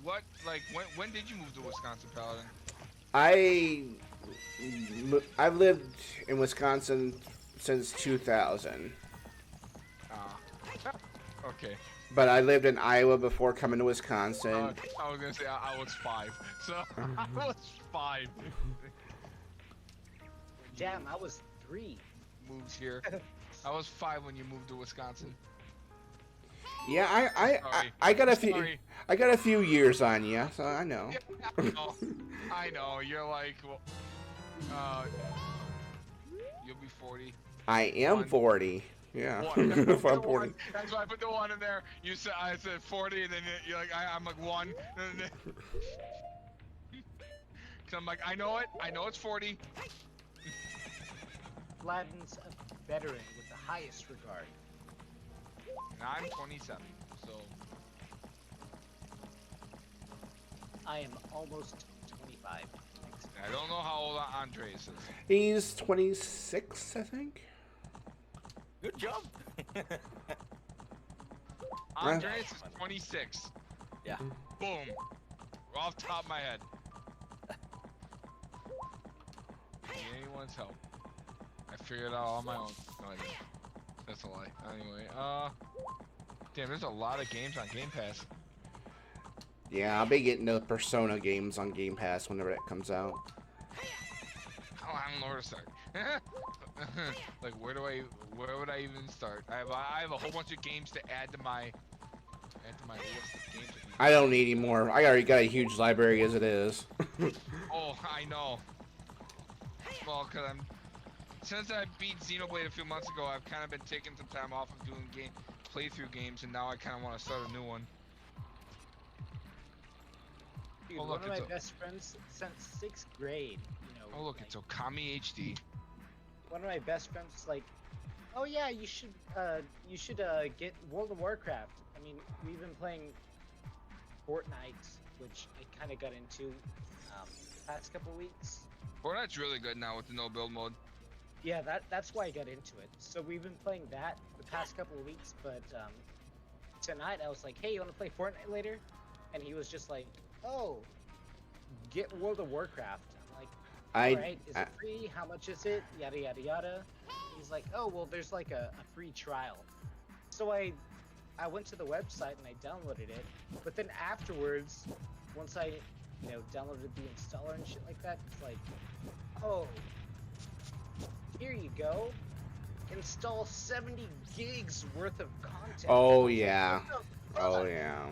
What? Like when did you move to Wisconsin, Paladin? I've lived in Wisconsin since 2000. Okay. But I lived in Iowa before coming to Wisconsin. I was gonna say I was 5, so I was 5. Damn, I was 3. Moves here. I was 5 when you moved to Wisconsin. Yeah, I got a few years on you, so I know. Yeah, I know. You're like, well, you'll be 40. I am 40. Yeah. I'm 40. That's why I put the 1 in there. I said 40, and then you're like, I'm like 1. Cause I'm like, I know it. I know it's 40. Vladin's a veteran with the highest regard. And I'm 27, so. I am almost 25. I don't know how old Andres is. He's 26, I think. Good job. Andres is 26. Yeah. Boom. Off the top of my head. Need anyone's help. I figured it out on my own. No, I didn't. That's a lie. Anyway, damn, there's a lot of games on Game Pass. Yeah, I'll be getting the Persona games on Game Pass whenever that comes out. Oh, I don't know where to start. Like, where would I even start? I have a whole bunch of games to add to my list of games. I don't need any more. I already got a huge library as it is. Oh, I know. Well, since I beat Xenoblade a few months ago, I've kind of been taking some time off of doing playthrough games, and now I kind of want to start a new one. Dude, Oh, look, one of my best friends since 6th grade, you know. Oh look, it's Okami HD. One of my best friends was like, "Oh yeah, you should get World of Warcraft. I mean, we've been playing Fortnite which I kind of got into the past couple weeks. Fortnite's really good now with the no build mode. Yeah, that's why I got into it. So we've been playing that the past couple of weeks, but tonight I was like, hey, you want to play Fortnite later? And he was just like, oh, get World of Warcraft. I'm like, alright, is it free? How much is it? Yada yada yada. He's like, oh, well, there's like a free trial. So I went to the website and I downloaded it, but then afterwards, once I, downloaded the installer and shit like that, it's like, oh, here you go. Install 70 gigs worth of content. Oh yeah. Oh yeah.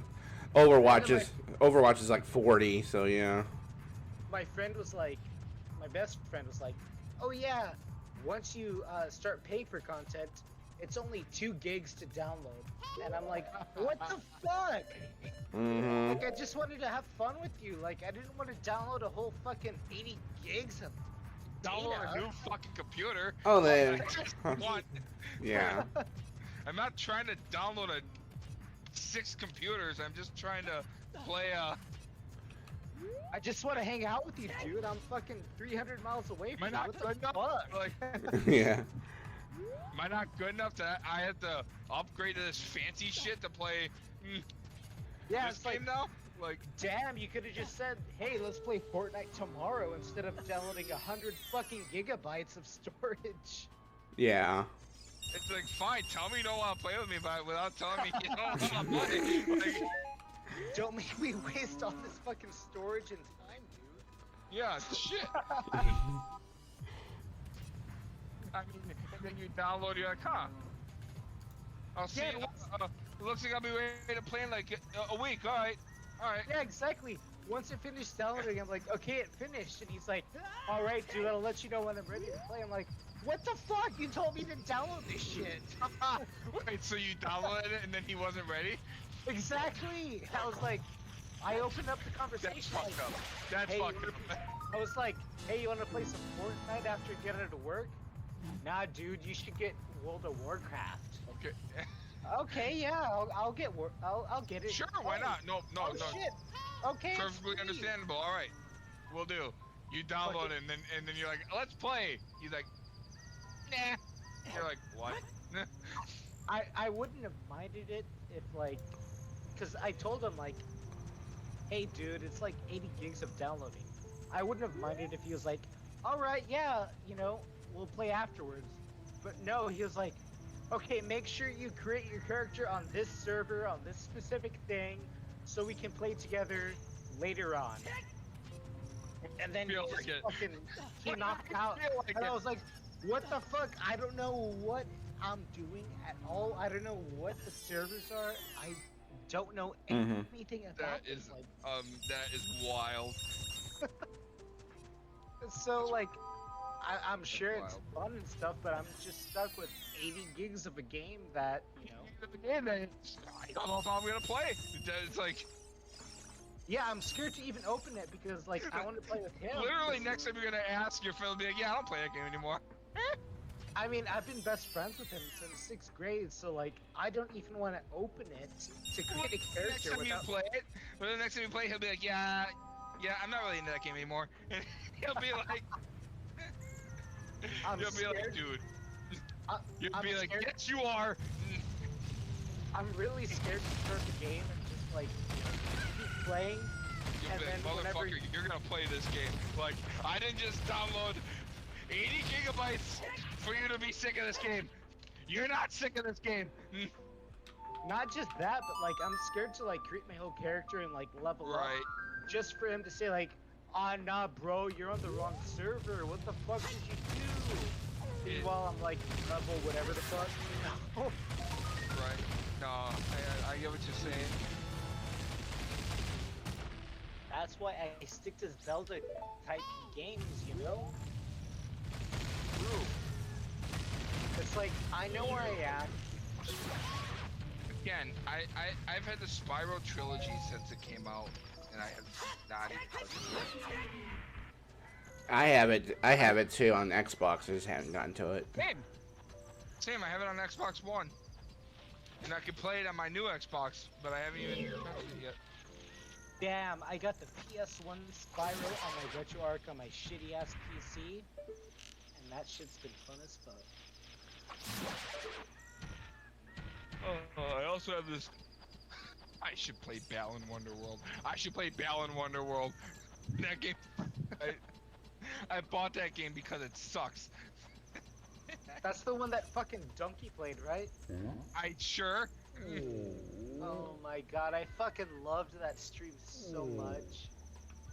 Overwatch is like 40, so yeah. My best friend was like, oh yeah, once you start paying for content, it's only 2 gigs to download. And I'm like, what the fuck? Mm-hmm. Like, I just wanted to have fun with you. Like, I didn't want to download a whole fucking 80 gigs of Download a new fucking computer. Oh, then. Yeah. I'm not trying to download 6 computers. I'm just trying to play I just want to hang out with you, dude. I'm fucking 300 miles away from you. Am I not good enough? Like, Yeah. am I not good enough that I have to upgrade to this fancy shit to play yeah, this it's game now? Like, damn, you could have just said, hey, let's play Fortnite tomorrow instead of downloading 100 fucking gigabytes of storage. Yeah. it's like, fine, tell me you don't want to play with me, but without telling me you don't want to play. Like, don't make me waste all this fucking storage and time, dude. yeah, shit. I mean, and then you download, you're like, huh. I'll see. Yeah, It looks like I'll be ready to play in like a week. All right. Yeah, exactly. Once it finished downloading, I'm like, okay, it finished. And he's like, all right, dude, I'll let you know when I'm ready to play. I'm like, what the fuck? You told me to download this shit. Wait, so you downloaded it and then he wasn't ready? Exactly. I was like, I opened up the conversation. That's fucked up. That's hey, fucked up. I was like, hey, you want to play some Fortnite after you get out of work? Nah, dude, you should get World of Warcraft. Okay. Okay, yeah, I'll get I'll get it. Sure, why not? No. Shit. Okay. Perfectly understandable. All right, we'll do. You download it and then you're like, let's play. He's like, nah. You're like, what? I wouldn't have minded it if like, cause I told him like, hey dude, it's like 80 gigs of downloading. I wouldn't have minded if he was like, all right, yeah, we'll play afterwards. But no, he was like, okay, make sure you create your character on this server, on this specific thing, so we can play together later on. And then he knocked out. And I was like, what the fuck? I don't know what I'm doing at all. I don't know what the servers are. I don't know anything about that is that is wild. So like, I'm sure it's fun and stuff, but I'm just stuck with 80 gigs of a game that, I don't know if I'm gonna play. It's like, yeah, I'm scared to even open it because like I want to play with him. Literally, next time you're gonna ask your friend, be like, yeah, I don't play that game anymore. I mean, I've been best friends with him since 6th grade, so like I don't even want to open it to create a character. Next time you play it, but the next time you play, he'll be like, yeah, I'm not really into that game anymore, and he'll be like. You'll be like, dude. You'll be like, yes, you are. I'm really scared to start the game and just like keep playing. You'll be like, motherfucker, you're gonna play this game. Like, I didn't just download 80 gigabytes for you to be sick of this game. You're not sick of this game. Not just that, but like I'm scared to like create my whole character and like level up. Just for him to say like, ah, nah, bro, you're on the wrong server. What the fuck did you do? Meanwhile, I'm like, level whatever the fuck. Right. No, I get what you're saying. That's why I stick to Zelda type games, True. It's like, I know where I am. Again, I've had the Spyro trilogy since it came out, and I have not even touched it. I have it too on Xbox. I just haven't gotten to it. Same. I have it on Xbox One, and I can play it on my new Xbox, but I haven't even touched it yet. Damn, I got the PS1 Spyro on my RetroArch on my shitty ass PC, and that shit's been fun as fuck. I also have this. I should play Balan Wonderworld. I should play Balan Wonderworld. That game. I bought that game because it sucks. That's the one that fucking Donkey played, right? I sure. Oh my god, I fucking loved that stream so much.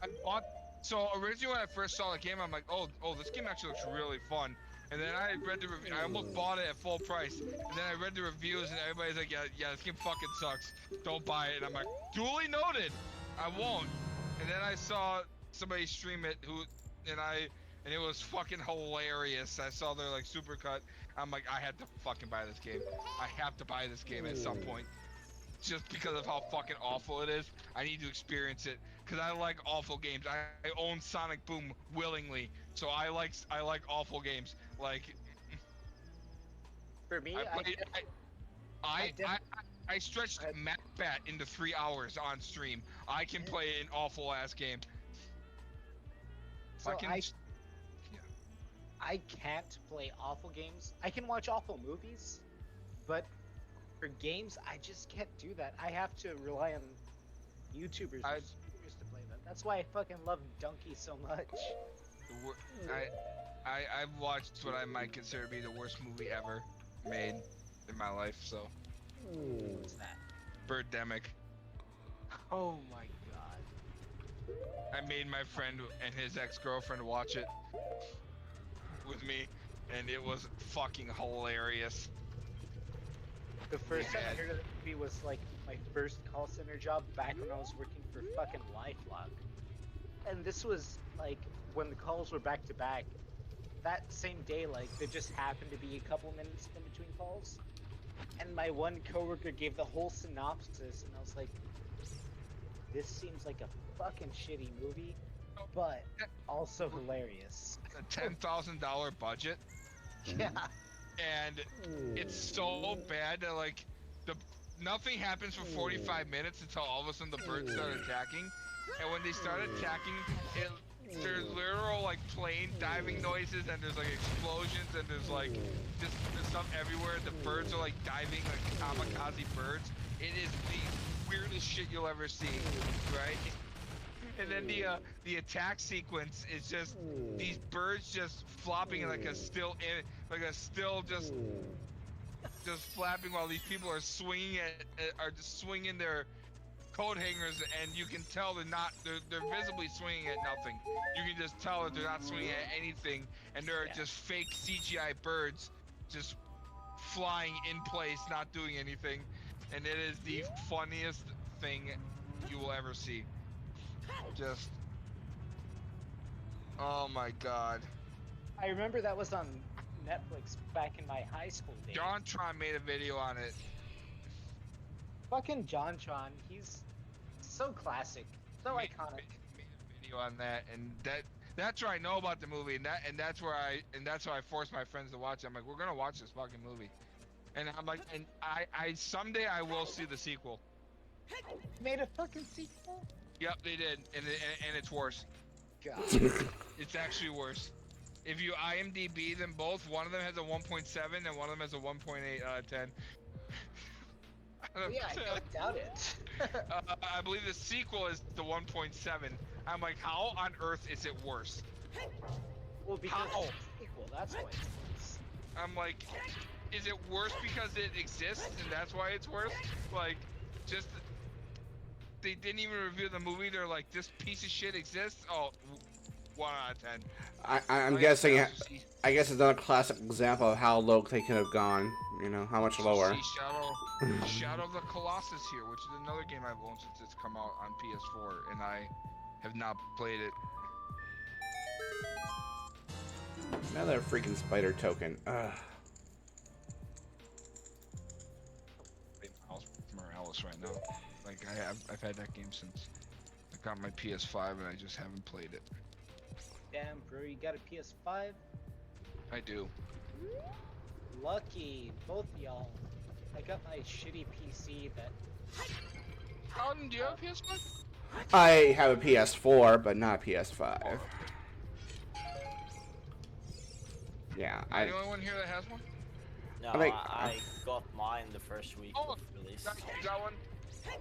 I bought. So originally when I first saw the game, I'm like, oh, this game actually looks really fun. And then I read the review. I almost bought it at full price. And then I read the reviews, and everybody's like, yeah, this game fucking sucks. Don't buy it. And I'm like, duly noted. I won't. And then I saw somebody stream it and it was fucking hilarious. I saw their like supercut. I'm like, I have to fucking buy this game. I have to buy this game at some point. Just because of how fucking awful it is. I need to experience it. Cause I like awful games. I own Sonic Boom willingly. So I like awful games. Like For me, I stretched MacBat into 3 hours on stream. I can play an awful ass game. So I can't play awful games. I can watch awful movies, but for games, I just can't do that. I have to rely on YouTubers or streamers to play them. That's why I fucking love Donkey so much. I've watched what I might consider to be the worst movie ever made in my life. So. What's that? Birdemic. Oh my god. I made my friend and his ex-girlfriend watch it with me, and it was fucking hilarious. The first time I heard of the movie was like my first call center job back when I was working for fucking LifeLock. And this was like when the calls were back to back. That same day, like there just happened to be a couple minutes in between calls. And my one coworker gave the whole synopsis, and I was like, this seems like a fucking shitty movie, but also hilarious. A $10,000 budget. Yeah. And it's so bad that like nothing happens for 45 minutes until all of a sudden the birds start attacking. And when they start attacking, there's literal like plane diving noises, and there's like explosions, and there's like just there's stuff everywhere. The birds are like diving like kamikaze birds. It is the weirdest shit you'll ever see, right? And then the attack sequence is just these birds just flopping like a still just flapping while these people are swinging just swinging their coat hangers, and you can tell they're visibly swinging at nothing. You can just tell that they're not swinging at anything, and they're just fake CGI birds just flying in place, not doing anything. And it is the funniest thing you will ever see. Just oh my god. I remember that was on Netflix back in my high school days. JonTron made a video on it. Fucking JonTron, he's so classic, so iconic. Made a video on that, and that's where I know about the movie, and that's how I forced my friends to watch it. I'm like, we're gonna watch this fucking movie, and I'm like, and I someday I will see the sequel. Made a fucking sequel? Yep, they did, and it's worse. God. It's actually worse. If you IMDb them both, one of them has a 1.7 and one of them has a 1.8 out of 10. Yeah, I don't doubt it. I believe the sequel is the 1.7. I'm like, how on earth is it worse? Well, because how? it's a sequel, that's why it's worse. I'm like, is it worse because it exists and that's why it's worse? Like, just they didn't even review the movie. They're like, this piece of shit exists. Oh, 1 out of 10. I'm guessing. I guess it's another classic example of how low they could have gone. You know, how much lower. Shadow of the Colossus here, which is another game I've owned since it's come out on PS4, and I have not played it. Another freaking spider token. Ugh. Morales right now. Like I've had that game since I got my PS5, and I just haven't played it. Damn, bro, you got a PS5? I do. Lucky, both y'all. I got my shitty PC that... Alden, do you have a PS5? I have a PS4, but not a PS5. Yeah, Am I the only one here that has one? No, I think- I got mine the first week Oh, of release. you got one?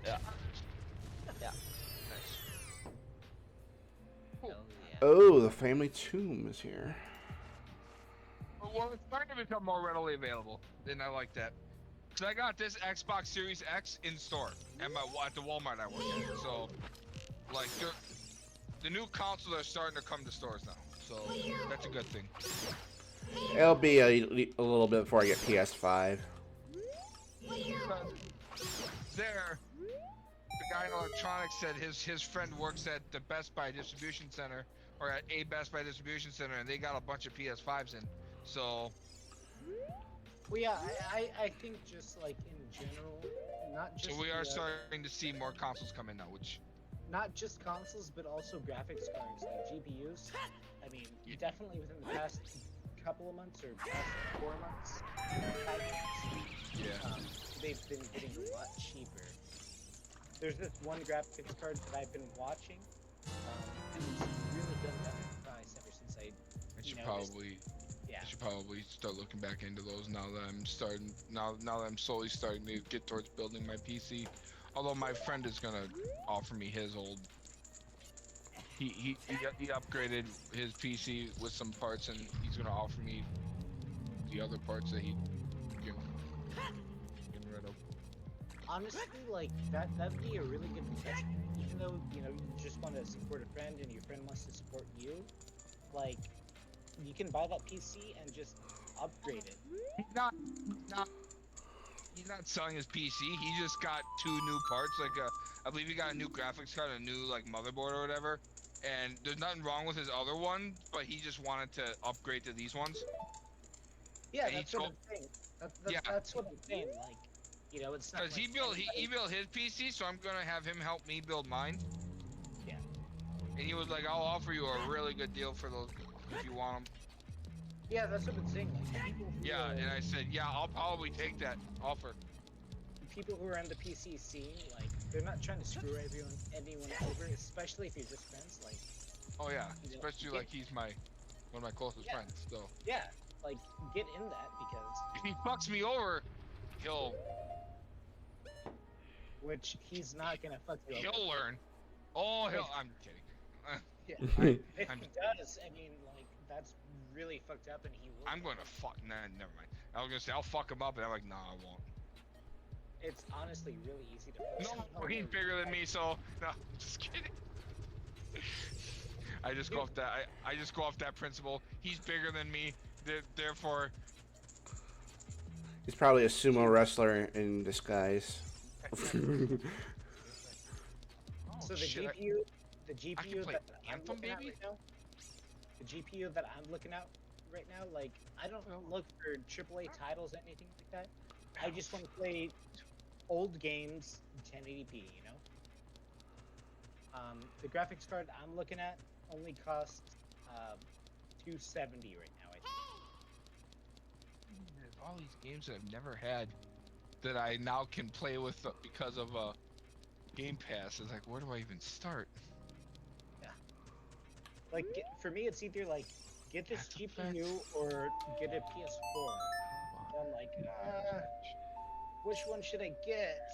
Yeah. Yeah. Hell yeah. Oh, the family tomb is here. Well, it's starting to become more readily available, and I like that. So I got this Xbox Series X in store at the Walmart I work at. So, like, the new consoles are starting to come to stores now. So that's a good thing. It'll be a little bit before I get PS5. There, the guy in electronics said his friend works at the Best Buy distribution center, or at a Best Buy distribution center, and they got a bunch of PS5s in. So, Well, yeah, I think just like in general, not just. so we are starting to see more consoles come in now, which. Not just consoles, but also graphics cards like GPUs. I mean, definitely within the past couple of months or past 4 months, 5 months, they've been getting a lot cheaper. There's this one graphics card that I've been watching, and it's really done up in price ever since I should probably start looking back into those now that I'm slowly starting to get towards building my PC. Although my friend is gonna offer me his old. He upgraded his PC with some parts, and he's gonna offer me the other parts that he get rid of. Honestly, like that'd be a really good investment. Even though you just want to support a friend and your friend wants to support you, like you can buy that PC and just upgrade it. He's not selling his PC. He just got 2 new parts. Like I believe he got a new graphics card, a new like motherboard or whatever. And there's nothing wrong with his other one, but he just wanted to upgrade to these ones. Yeah, And that's what I'm saying. That's what I'm saying. Like, it's not. Because he built his PC, so I'm gonna have him help me build mine. Yeah. And he was like, "I'll offer you a really good deal for those if you want them." Yeah, that's what I'm saying. Like, people who Yeah, are, and I said, "Yeah, I'll probably take that offer." people who are in the PC scene, like, they're not trying to screw anyone over, especially if you're just friends. Like, Oh yeah, especially like he's one of my closest friends. So yeah, like get in that because if he fucks me over, he'll which he's not gonna fuck you over. he'll learn. Oh, I'm kidding. Yeah, if he does, I mean, like that's really fucked up, and he will. I'm gonna fuck. Nah, never mind. I was gonna say I'll fuck him up, and I'm like, nah, I won't. It's honestly really easy to. Fuck someone He's over. bigger than me, so no, just kidding. I just go off that. I just go off that principle. He's bigger than me, therefore. He's probably a sumo wrestler in disguise. So the GPU that I'm looking at right now, the GPU that I'm looking at right now, like I don't look for AAA titles or anything like that. I just want to play old games in 1080p, you know. The graphics card I'm looking at only costs $270 right now, I think. There's all these games that I've never had that I now can play with because of Game Pass. It's like, where do I even start? Yeah. Like for me, it's either like get this GPU or get a PS4. I'm like, which one should I get?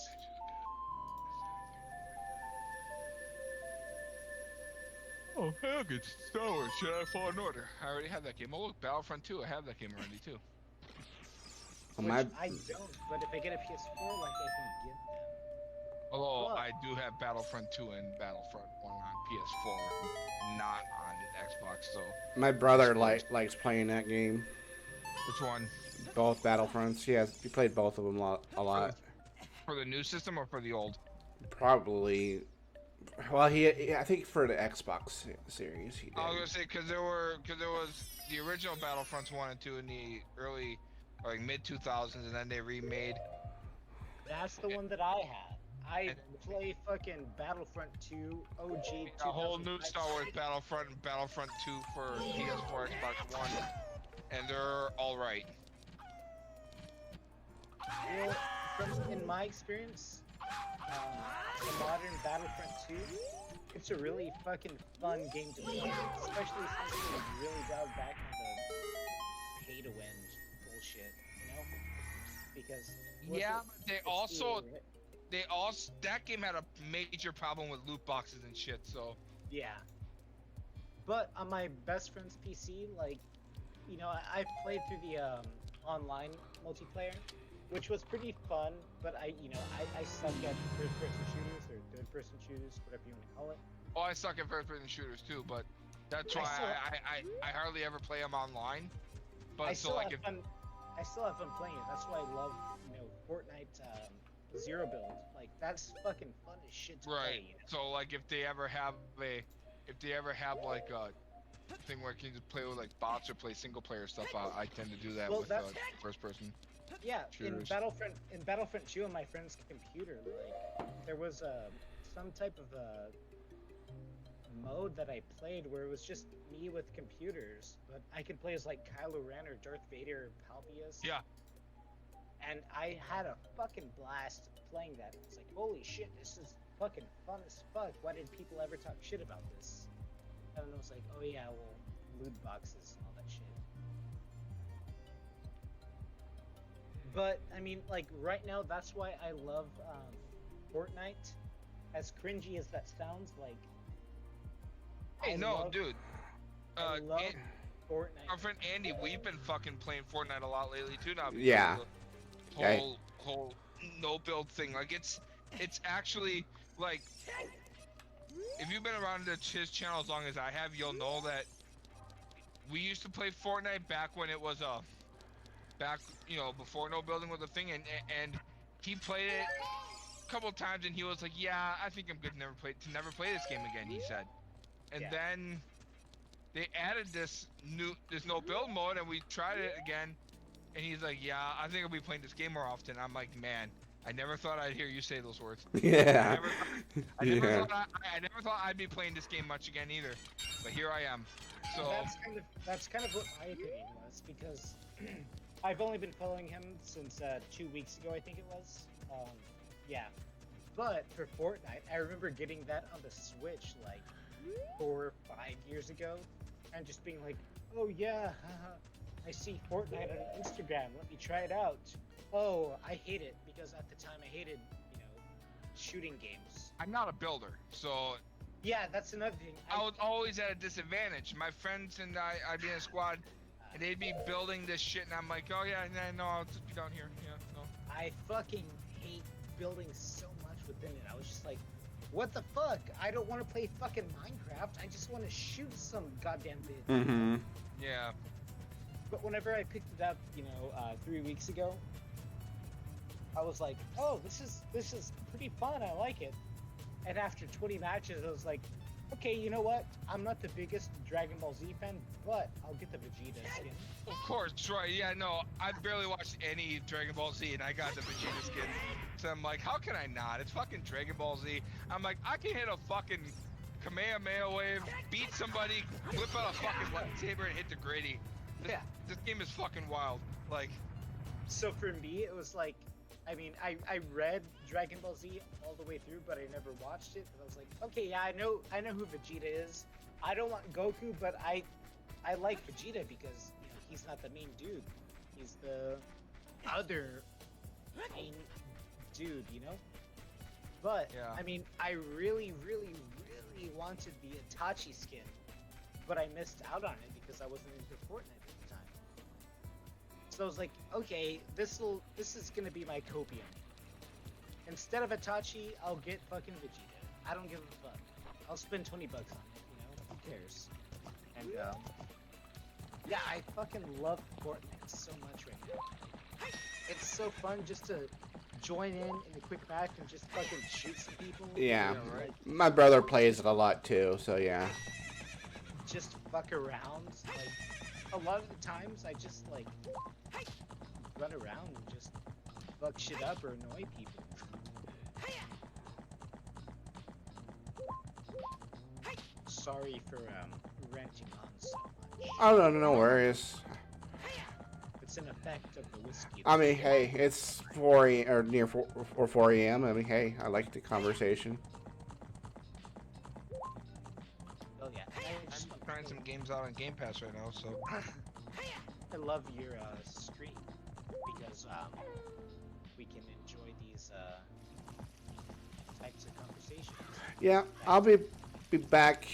Oh, hell, good Star Wars Jedi Fallen Order. I already have that game. Oh, look, Battlefront 2. I have that game already, too. Which I don't, but if I get a PS4, like, I can get them. Although, I do have Battlefront 2 and Battlefront 1 on PS4, not on Xbox, so... My brother likes playing that game. Which one? Both Battlefronts. He played both of them a lot. For the new system or for the old? Probably... Well, I think for the Xbox series, he did. I was gonna say, because there was the original Battlefronts 1 and 2 in the early, like, mid-2000s, and then they remade... That's the one that I had. I play fucking Battlefront 2, OG, a whole new Star Wars Battlefront and Battlefront 2 for PS4, Xbox One, and they're alright. Well, in my experience, the modern Battlefront 2 it's a really fucking fun game to play, especially since it was really dialed back on the pay-to-win bullshit, you know? Because Yeah, wasn't- but they also that game had a major problem with loot boxes and shit. So yeah. But on my best friend's PC, like, you know, I played through the online multiplayer, which was pretty fun. But I suck at first-person shooters or third-person shooters, whatever you want to call it. oh, I suck at first-person shooters too, but that's why I hardly ever play them online. But I so still like have fun. I still have fun playing it. That's why I love, you know, Fortnite Zero Build. Like, that's fucking fun as shit to right. play. You know? So like if they ever have like a thing where you can just play with like bots or play single player stuff, I tend to do that Well, with that's- first person. Yeah, shooters. in Battlefront 2 on my friend's computer, like there was some type of mode that I played where it was just me with computers, but I could play as like Kylo Ren or Darth Vader or Palpius. Yeah. And I had a fucking blast playing that. I was like, holy shit, this is fucking fun as fuck. Why did people ever talk shit about this? And then I was like, oh yeah, well, loot boxes and all that shit. But I mean, like right now, that's why I love Fortnite. As cringy as that sounds, like. Hey, I no, love- dude. I love Fortnite. Our friend Andy, we've been fucking playing Fortnite a lot lately too now. because Yeah. of the whole no build thing. Like it's actually like, if you've been around his channel as long as I have, you'll know that we used to play Fortnite back when it was back, you know, before no building was a thing, and he played it a couple of times and he was like, yeah, I think I'm good to never play this game again, he said. And Yeah. then they added this no build mode and we tried it again, and he's like, yeah, I think I'll be playing this game more often. I'm like, man, I never thought I'd hear you say those words. Yeah. I never thought I'd be playing this game much again either, but here I am. So That's kind of what my opinion was, because I've only been following him since 2 weeks ago, I think it was. Yeah. But for Fortnite, I remember getting that on the Switch like 4 or 5 years ago, and just being like, oh yeah, I see Fortnite on Instagram, let me try it out. Oh, I hate it, because at the time I hated, you know, shooting games. I'm not a builder, so Yeah, that's another thing. I was always at a disadvantage. My friends and I'd be in a squad, and they'd be building this shit, and I'm like, oh yeah, no, I'll just be down here. Yeah, no. I fucking hate building so much within it. I was just like, what the fuck? I don't want to play fucking Minecraft. I just want to shoot some goddamn bit. Mm-hmm. Yeah. But whenever I picked it up, you know, 3 weeks ago, I was like, oh, this is pretty fun. I like it. And after 20 matches, I was like, okay, you know what? I'm not the biggest Dragon Ball Z fan, but I'll get the Vegeta skin. Of course, right? Yeah, no, I barely watched any Dragon Ball Z, and I got the Vegeta skin. So I'm like, how can I not? It's fucking Dragon Ball Z. I'm like, I can hit a fucking Kamehameha wave, beat somebody, whip out a fucking lightsaber, and hit the gritty. This game is fucking wild. Like, So for me, it was like, I mean, I read Dragon Ball Z all the way through, but I never watched it. And I was like, okay, yeah, I know who Vegeta is. I don't want Goku, but I like Vegeta because, you know, he's not the main dude. He's the other main dude, you know? But, Yeah. I mean, I really, really, really wanted the Itachi skin, but I missed out on it because I wasn't into Fortnite at the time. So I was like, okay, this is gonna be my copium. Instead of Itachi, I'll get fucking Vegeta. I don't give a fuck. I'll spend 20 bucks on it, you know? Who cares? And yeah, I fucking love Fortnite so much right now. It's so fun just to join in a quick match and just fucking shoot some people. Yeah. You know, right? My brother plays it a lot too, so yeah. Just fuck around. Like, a lot of the times I just like run around and just fuck shit up or annoy people. Sorry for ranting on so much. Oh no worries. It's an effect of the whiskey. I mean, hey, it's 4 or near 4 a.m. I mean, hey, I like the conversation. trying some games out on Game Pass right now, so. I love your stream because we can enjoy these types of conversations. Yeah, I'll be back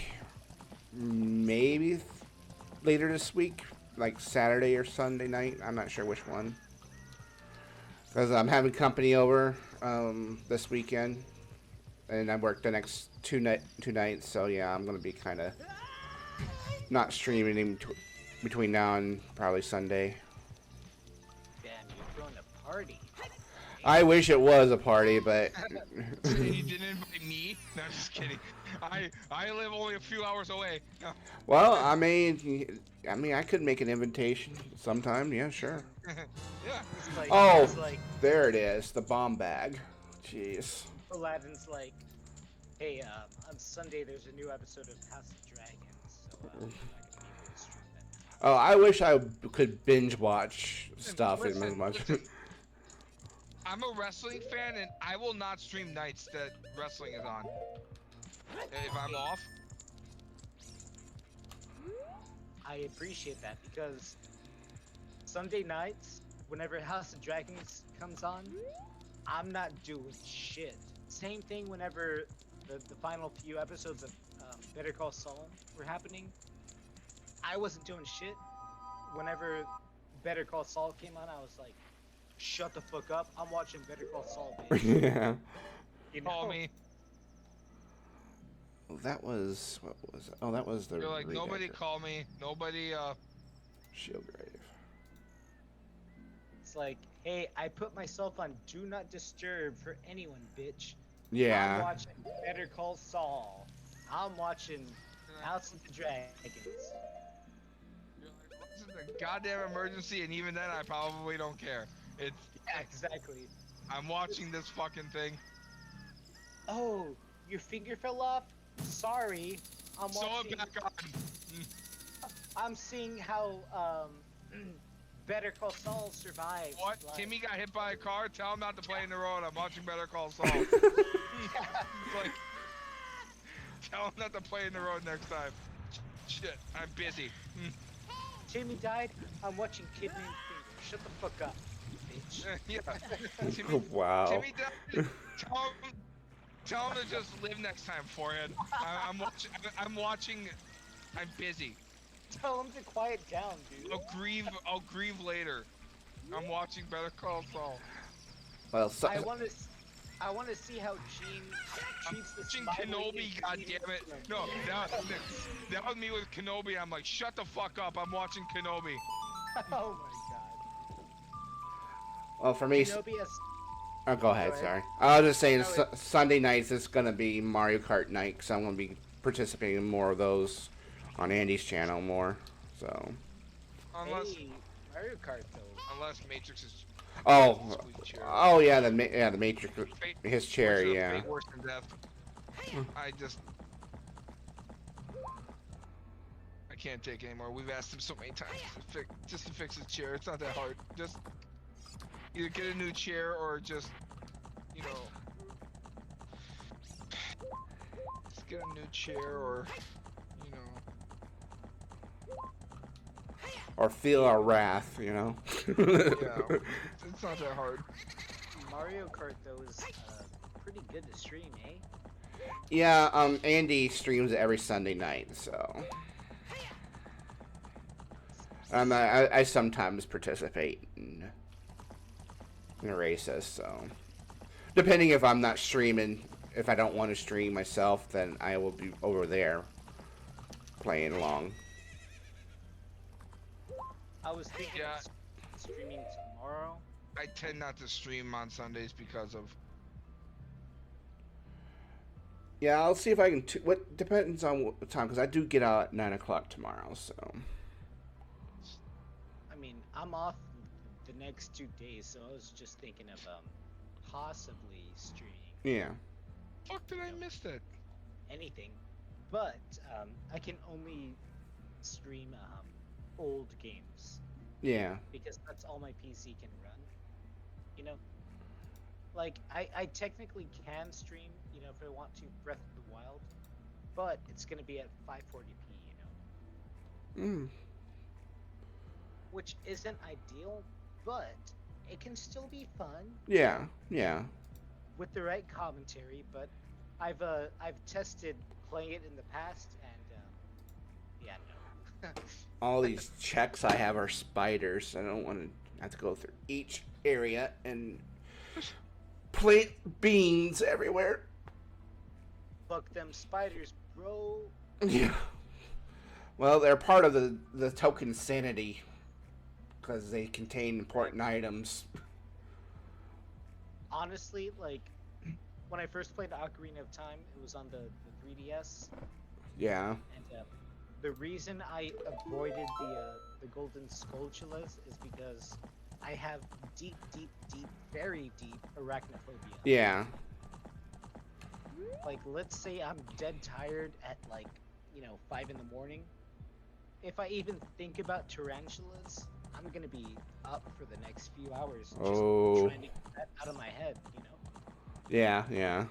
maybe later this week, like Saturday or Sunday night. I'm not sure which one. Because I'm having company over this weekend, and I work the next two nights. So yeah, I'm gonna be kind of not streaming in between now and probably Sunday. Damn, you're throwing a party. I wish it was a party, but You didn't invite me? No, I'm just kidding. I live only a few hours away. No. well, I mean, I could make an invitation sometime. Yeah, sure. Yeah. It's like, Oh, it's like there it is, the bomb bag. Jeez. Aladdin's like, hey, on Sunday there's a new episode of House of Dragons, so I'm not gonna be able to stream that. Oh, I wish I could binge watch stuff as much. I'm a wrestling fan, and I will not stream nights that wrestling is on. If I'm off. I appreciate that because Sunday nights, whenever House of Dragons comes on, I'm not doing shit. Same thing whenever the final few episodes of Better Call Saul were happening. I wasn't doing shit. Whenever Better Call Saul came on, I was like, shut the fuck up. I'm watching Better Call Saul, bitch. Yeah. You know? Call me. Well, that was what was it? Oh, that was the. You're like, Reed nobody Edgar. call me. Nobody, Shieldgrave. It's like, hey, I put myself on Do Not Disturb for anyone, bitch. I'm Yeah. watching Better Call Saul. I'm watching House of the Dragons. You're like, this is a goddamn emergency, and even then, I probably don't care. It's. Yeah, exactly. I'm watching this fucking thing. Oh, your finger fell off? Sorry. I'm Sew watching. it back on. I'm seeing how Better Call Saul survived. What? Like, Timmy got hit by a car? Tell him not to play in the road. I'm watching Better Call Saul. yeah. Like, tell him not to play in the road next time. Shit, I'm busy. Timmy died. I'm watching Kid Named Finger. Shut the fuck up, bitch. Yeah. Timmy, Oh, wow. Timmy died. Tell him to just live next time, forehead. I'm watching. I'm watching. I'm busy. Tell him to quiet down, dude. I'll grieve later. I'm watching Better Call Saul. Well, so, I want to see how Gene treats this. Watching Kenobi, goddammit. No, that was me with Kenobi. I'm like, shut the fuck up. I'm watching Kenobi. Oh my god. well, for me. Kenobi has. Oh, go ahead. Go ahead. Sorry. I was just saying. No, Sunday nights is gonna be Mario Kart night, because I'm gonna be participating in more of those on Andy's channel more. So. Unless Hey, Mario Kart though. Matrix is. Oh. Squeak chair. Oh yeah, the Matrix. His chair. Which is a Yeah. fate worse than death. I can't take it anymore. We've asked him so many times just to fix his chair. It's not that hard. Just either get a new chair or just, you know, just get a new chair or, you know. Or feel our wrath, you know. Yeah, it's not that hard. Mario Kart though is pretty good to stream, eh? Yeah. Andy streams every Sunday night, so. I sometimes participate in races, so. Depending if I'm not streaming, if I don't want to stream myself, then I will be over there playing along. I was thinking Yeah. of streaming tomorrow. I tend not to stream on Sundays because of. Yeah, I'll see if I can. What depends on what time, because I do get out at 9 o'clock tomorrow. So. I mean, I'm off the next 2 days, so I was just thinking of possibly streaming Yeah. Fuck, did I miss that? anything, but I can only stream old games Yeah. because that's all my PC can run. You know, like I technically can stream, you know, if I want to Breath of the Wild, but it's gonna be at 540p, you know. Mm. which isn't ideal, but it can still be fun Yeah, yeah. with the right commentary. But I've tested playing it in the past, and yeah, no. All these checks I have are spiders. I don't want to have to go through each area and plant beans everywhere. Fuck them spiders, bro. Yeah. Well, they're part of the token sanity because they contain important items. Honestly, like when I first played Ocarina of Time, it was on the 3DS, Yeah. and the reason I avoided the golden skulltulas is because I have deep, very deep arachnophobia. Yeah. Like, let's say I'm dead tired at 5 in the morning. If I even think about tarantulas, I'm gonna be up for the next few hours just Oh. trying to get that out of my head, Yeah, yeah.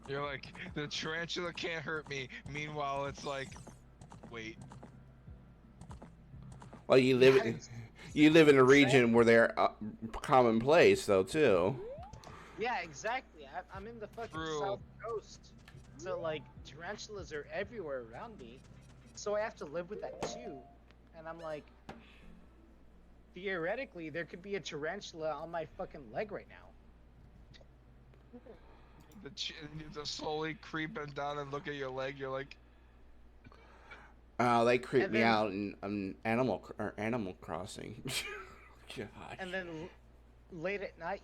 You're like, the tarantula can't hurt me. Meanwhile, it's like, wait. Well, you live in a region where they're commonplace, though, too. Yeah, exactly. I'm in the fucking South Coast, so tarantulas are everywhere around me. So I have to live with that too, and I'm like, theoretically, there could be a tarantula on my fucking leg right now. You just slowly creeping down and look at your leg. You're like, Oh, they creep me out in Animal Crossing. God. And then late at night,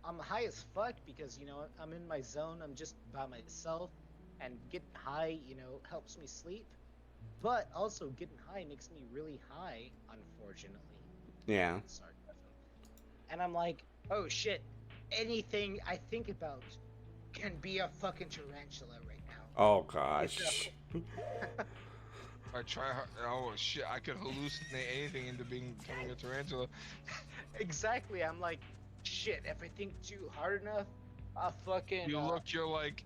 I'm high as fuck because I'm in my zone. I'm just by myself, and getting high, helps me sleep. But also getting high makes me really high, unfortunately. Yeah. Sarcasm. And I'm like, oh shit, anything I think about can be a fucking tarantula right now. Oh gosh. I try hard. Oh shit, I could hallucinate anything into becoming a tarantula. Exactly. I'm like, shit, if I think too hard enough, I'll fucking. You're like,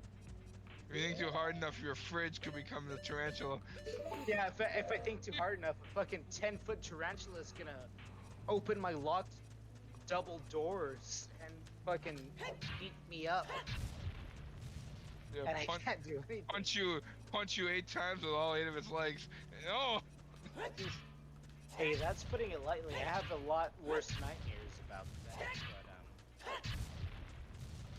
if you think too hard enough, your fridge could become the tarantula. Yeah, if I think too hard enough, a fucking 10-foot tarantula is gonna open my locked double doors and fucking beat me up. Yeah, and I can't do anything. Punch you 8 times with all 8 of its legs. No. Hey, that's putting it lightly. I have a lot worse nightmares about that. But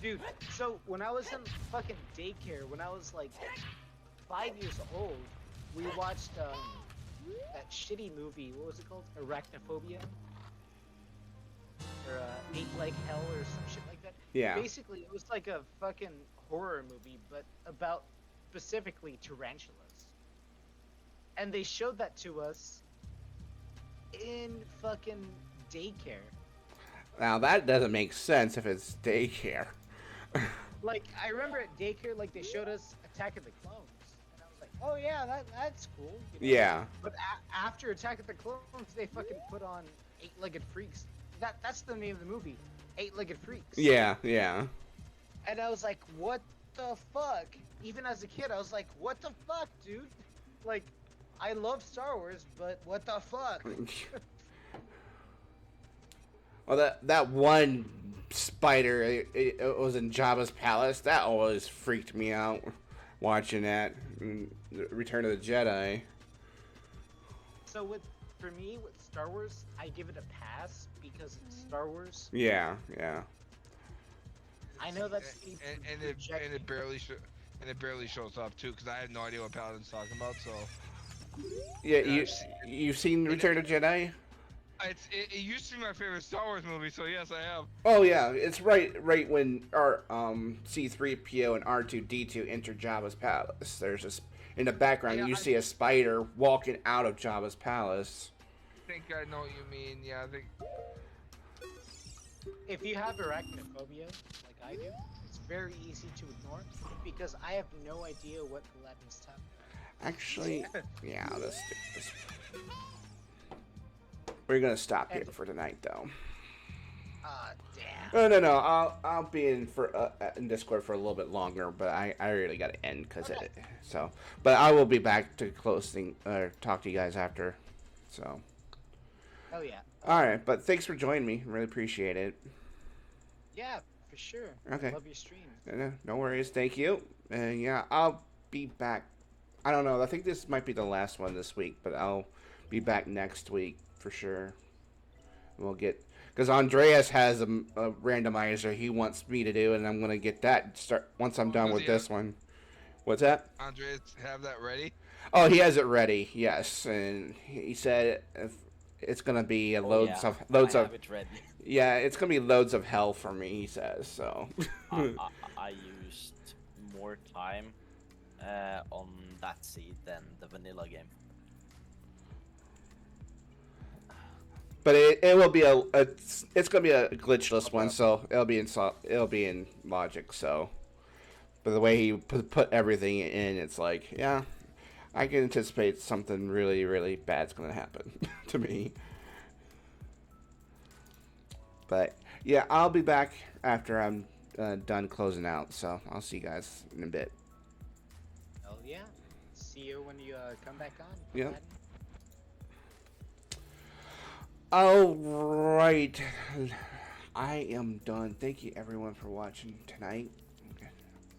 dude, so when I was in fucking daycare, when I was like 5 years old, we watched that shitty movie. What was it called? Arachnophobia, or 8 Leg Hell, or some shit like that. Yeah. Basically, it was like a fucking horror movie, but about specifically tarantulas. And they showed that to us in fucking daycare. Now that doesn't make sense if it's daycare. Like, I remember at daycare, like, they showed us Attack of the Clones. And I was like, oh yeah, that's cool. Yeah. But after Attack of the Clones, they fucking put on 8-Legged Freaks. That's the name of the movie. 8-Legged Freaks. Yeah, yeah. And I was like, what the fuck? Even as a kid, I was like, what the fuck, dude? Like, I love Star Wars, but what the fuck? Well, that one spider, it was in Jabba's palace. That always freaked me out watching that. Return of the Jedi. So for me, with Star Wars, I give it a pass because it's Star Wars. Yeah, yeah. I know that's and it barely shows up too, because I had no idea what Paladin's talking about. So yeah, you've seen Return of the Jedi? It used to be my favorite Star Wars movie, so yes, I have. Oh yeah, it's right when our C-3PO and R2-D2 enter Jabba's palace. There's this in the background. You see a spider walking out of Jabba's palace. I think I know what you mean. Yeah, I think. If you have arachnophobia, like I do, it's very easy to ignore because I have no idea what Aladdin's talking about. Actually, yeah, let's do this. We're gonna stop here for tonight, though. Ah, damn. No. I'll be in Discord for a little bit longer, but I really got to end because Okay. But I will be back to talk to you guys after. So. Oh yeah. All right, but thanks for joining me. Really appreciate it. Yeah, for sure. Okay. I love your stream. No worries. Thank you. And yeah, I'll be back. I don't know. I think this might be the last one this week, but I'll be back next week for sure. We'll get because Andreas has a randomizer he wants me to do, and I'm gonna get that start once I'm done with this one. What's that? Andres, have that ready? Oh, he has it ready. Yes, and he said if it's gonna be loads of it ready. Yeah, it's gonna be loads of hell for me. He says so. I used more time on that seed than the vanilla game. But it will be it's gonna be a glitchless one, so it'll be in Logic. So, but the way he put everything in, it's like, yeah, I can anticipate something really, really bad's gonna happen to me. But yeah, I'll be back after I'm done closing out. So I'll see you guys in a bit. Hell yeah. See you when you come back on. Yeah. All right, I am done. Thank you everyone for watching tonight.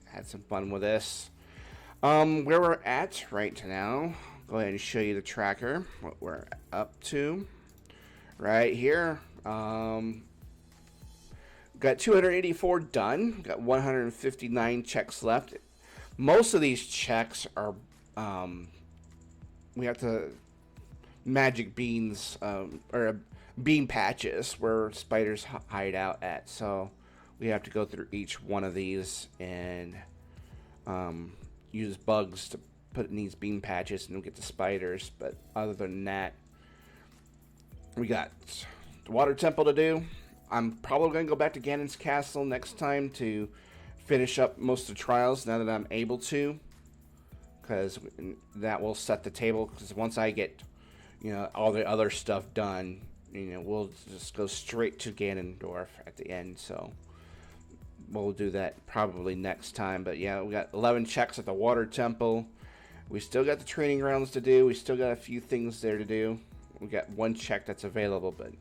Had some fun with this. Where we're at right now, go ahead and show you the tracker, what we're up to right here. Got 284 done, got 159 checks left. Most of these checks are we have to magic beans or bean patches where spiders hide out at, so we have to go through each one of these and use bugs to put in these bean patches and we'll get the spiders. But other than that, we got the water temple to do. I'm probably going to go back to Ganon's castle next time to finish up most of the trials now that I'm able to, because that will set the table. Because once I get all the other stuff done, we'll just go straight to Ganondorf at the end. So we'll do that probably next time. But yeah, we got 11 checks at the water temple. We still got the training grounds to do. We still got a few things there to do. We got one check that's available, but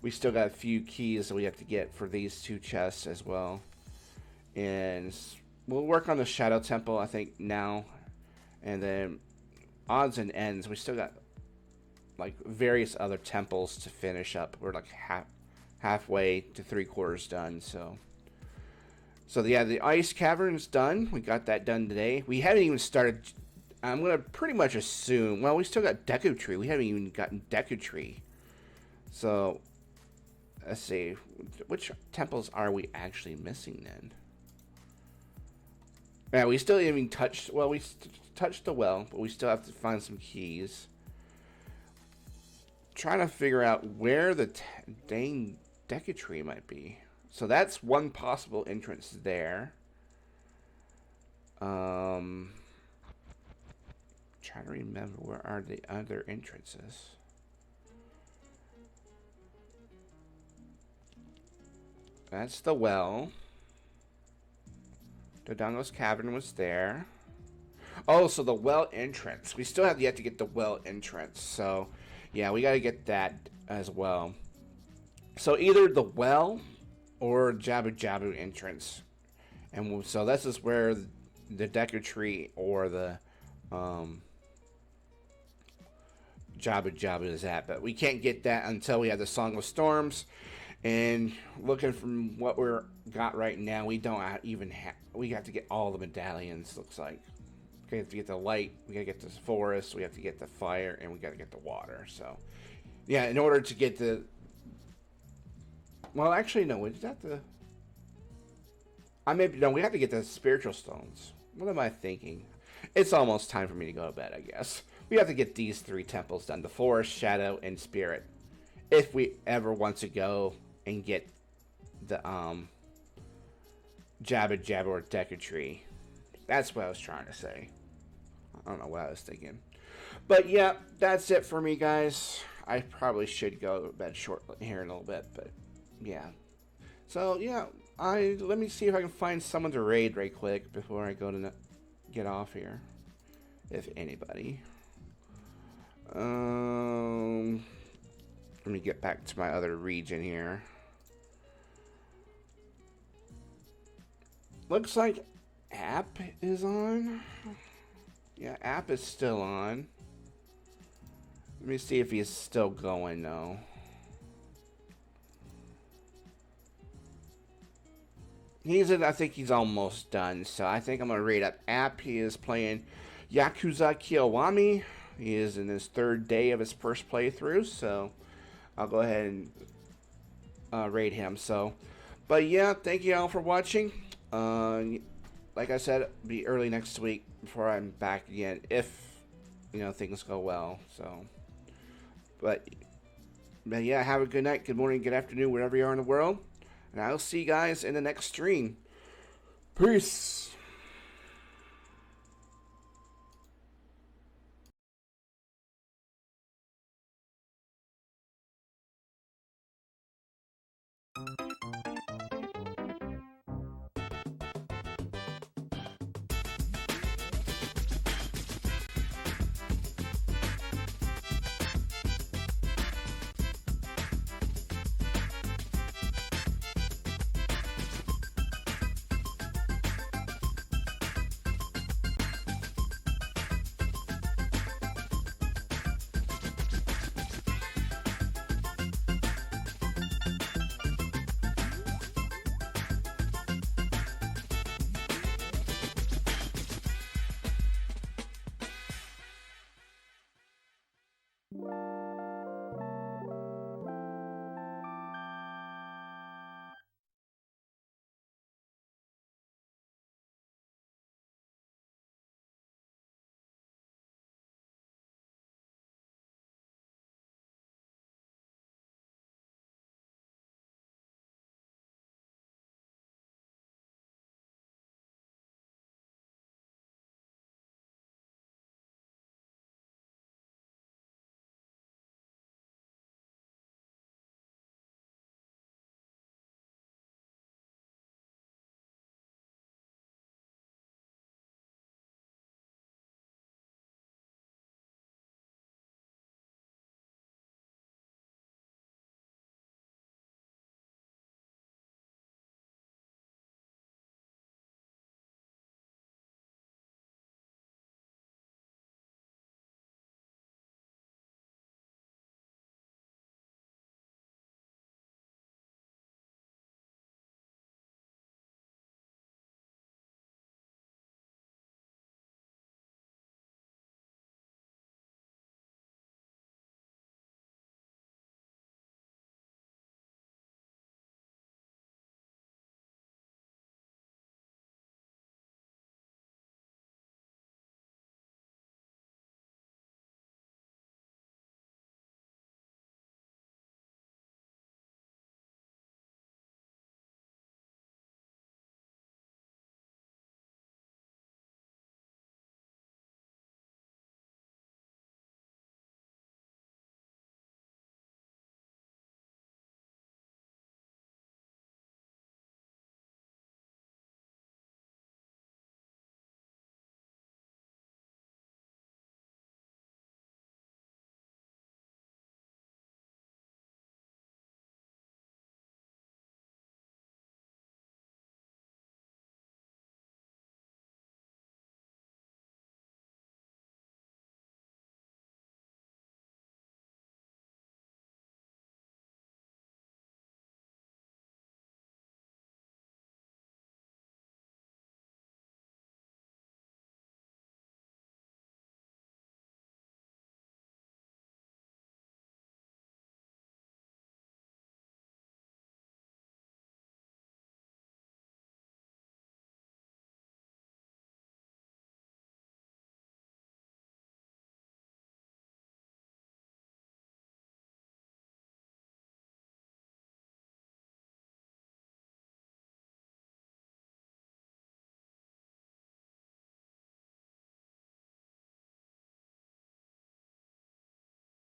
we still got a few keys that we have to get for these two chests as well. And we'll work on the Shadow Temple, I think, now. And then odds and ends, we still got like various other temples to finish up. We're like halfway to 3/4 done. So yeah, the ice cavern's done. We got that done today. We haven't even started. I'm gonna pretty much assume. Well, we still got Deku Tree. We haven't even gotten Deku Tree. So let's see, which temples are we actually missing then? Yeah, we still haven't even touched. Well, we touched the well, but we still have to find some keys. Trying to figure out where the dang Deku Tree might be. So that's one possible entrance there. Trying to remember where are the other entrances. That's the well. Dodongo's cavern was there. Oh, so the well entrance. We still have yet to get the well entrance. So, yeah, we got to get that as well. So either the well or Jabu Jabu entrance. And so this is where the Deku Tree or the Jabu Jabu is at. But we can't get that until we have the Song of Storms. And looking from what we're got right now, we don't even have. We have to get all the medallions. Looks like we have to get the light. We gotta get the forest. We have to get the fire, and we gotta get the water. So, yeah, in order to get the. Well, actually, no. Is that the? We have to get the spiritual stones. What am I thinking? It's almost time for me to go to bed, I guess. We have to get these 3 temples done: the forest, shadow, and spirit. If we ever want to go and get the Jabba Jabba or Deku Tree. That's what I was trying to say. I don't know what I was thinking. But yeah, that's it for me, guys. I probably should go to bed shortly here in a little bit, but yeah. So yeah, let me see if I can find someone to raid right quick before I go to get off here, if anybody. Let me get back to my other region here. Looks like App is on. Yeah, App is still on. Let me see if he's still going though. I think he's almost done, so I think I'm going to rate up App. He is playing Yakuza Kiwami. He is in his 3rd day of his first playthrough, so I'll go ahead and rate him. So, but yeah, thank you all for watching. Like I said, it'll be early next week before I'm back again, if, you know, things go well, so. But yeah, have a good night, good morning, good afternoon, wherever you are in the world. And I'll see you guys in the next stream. Peace.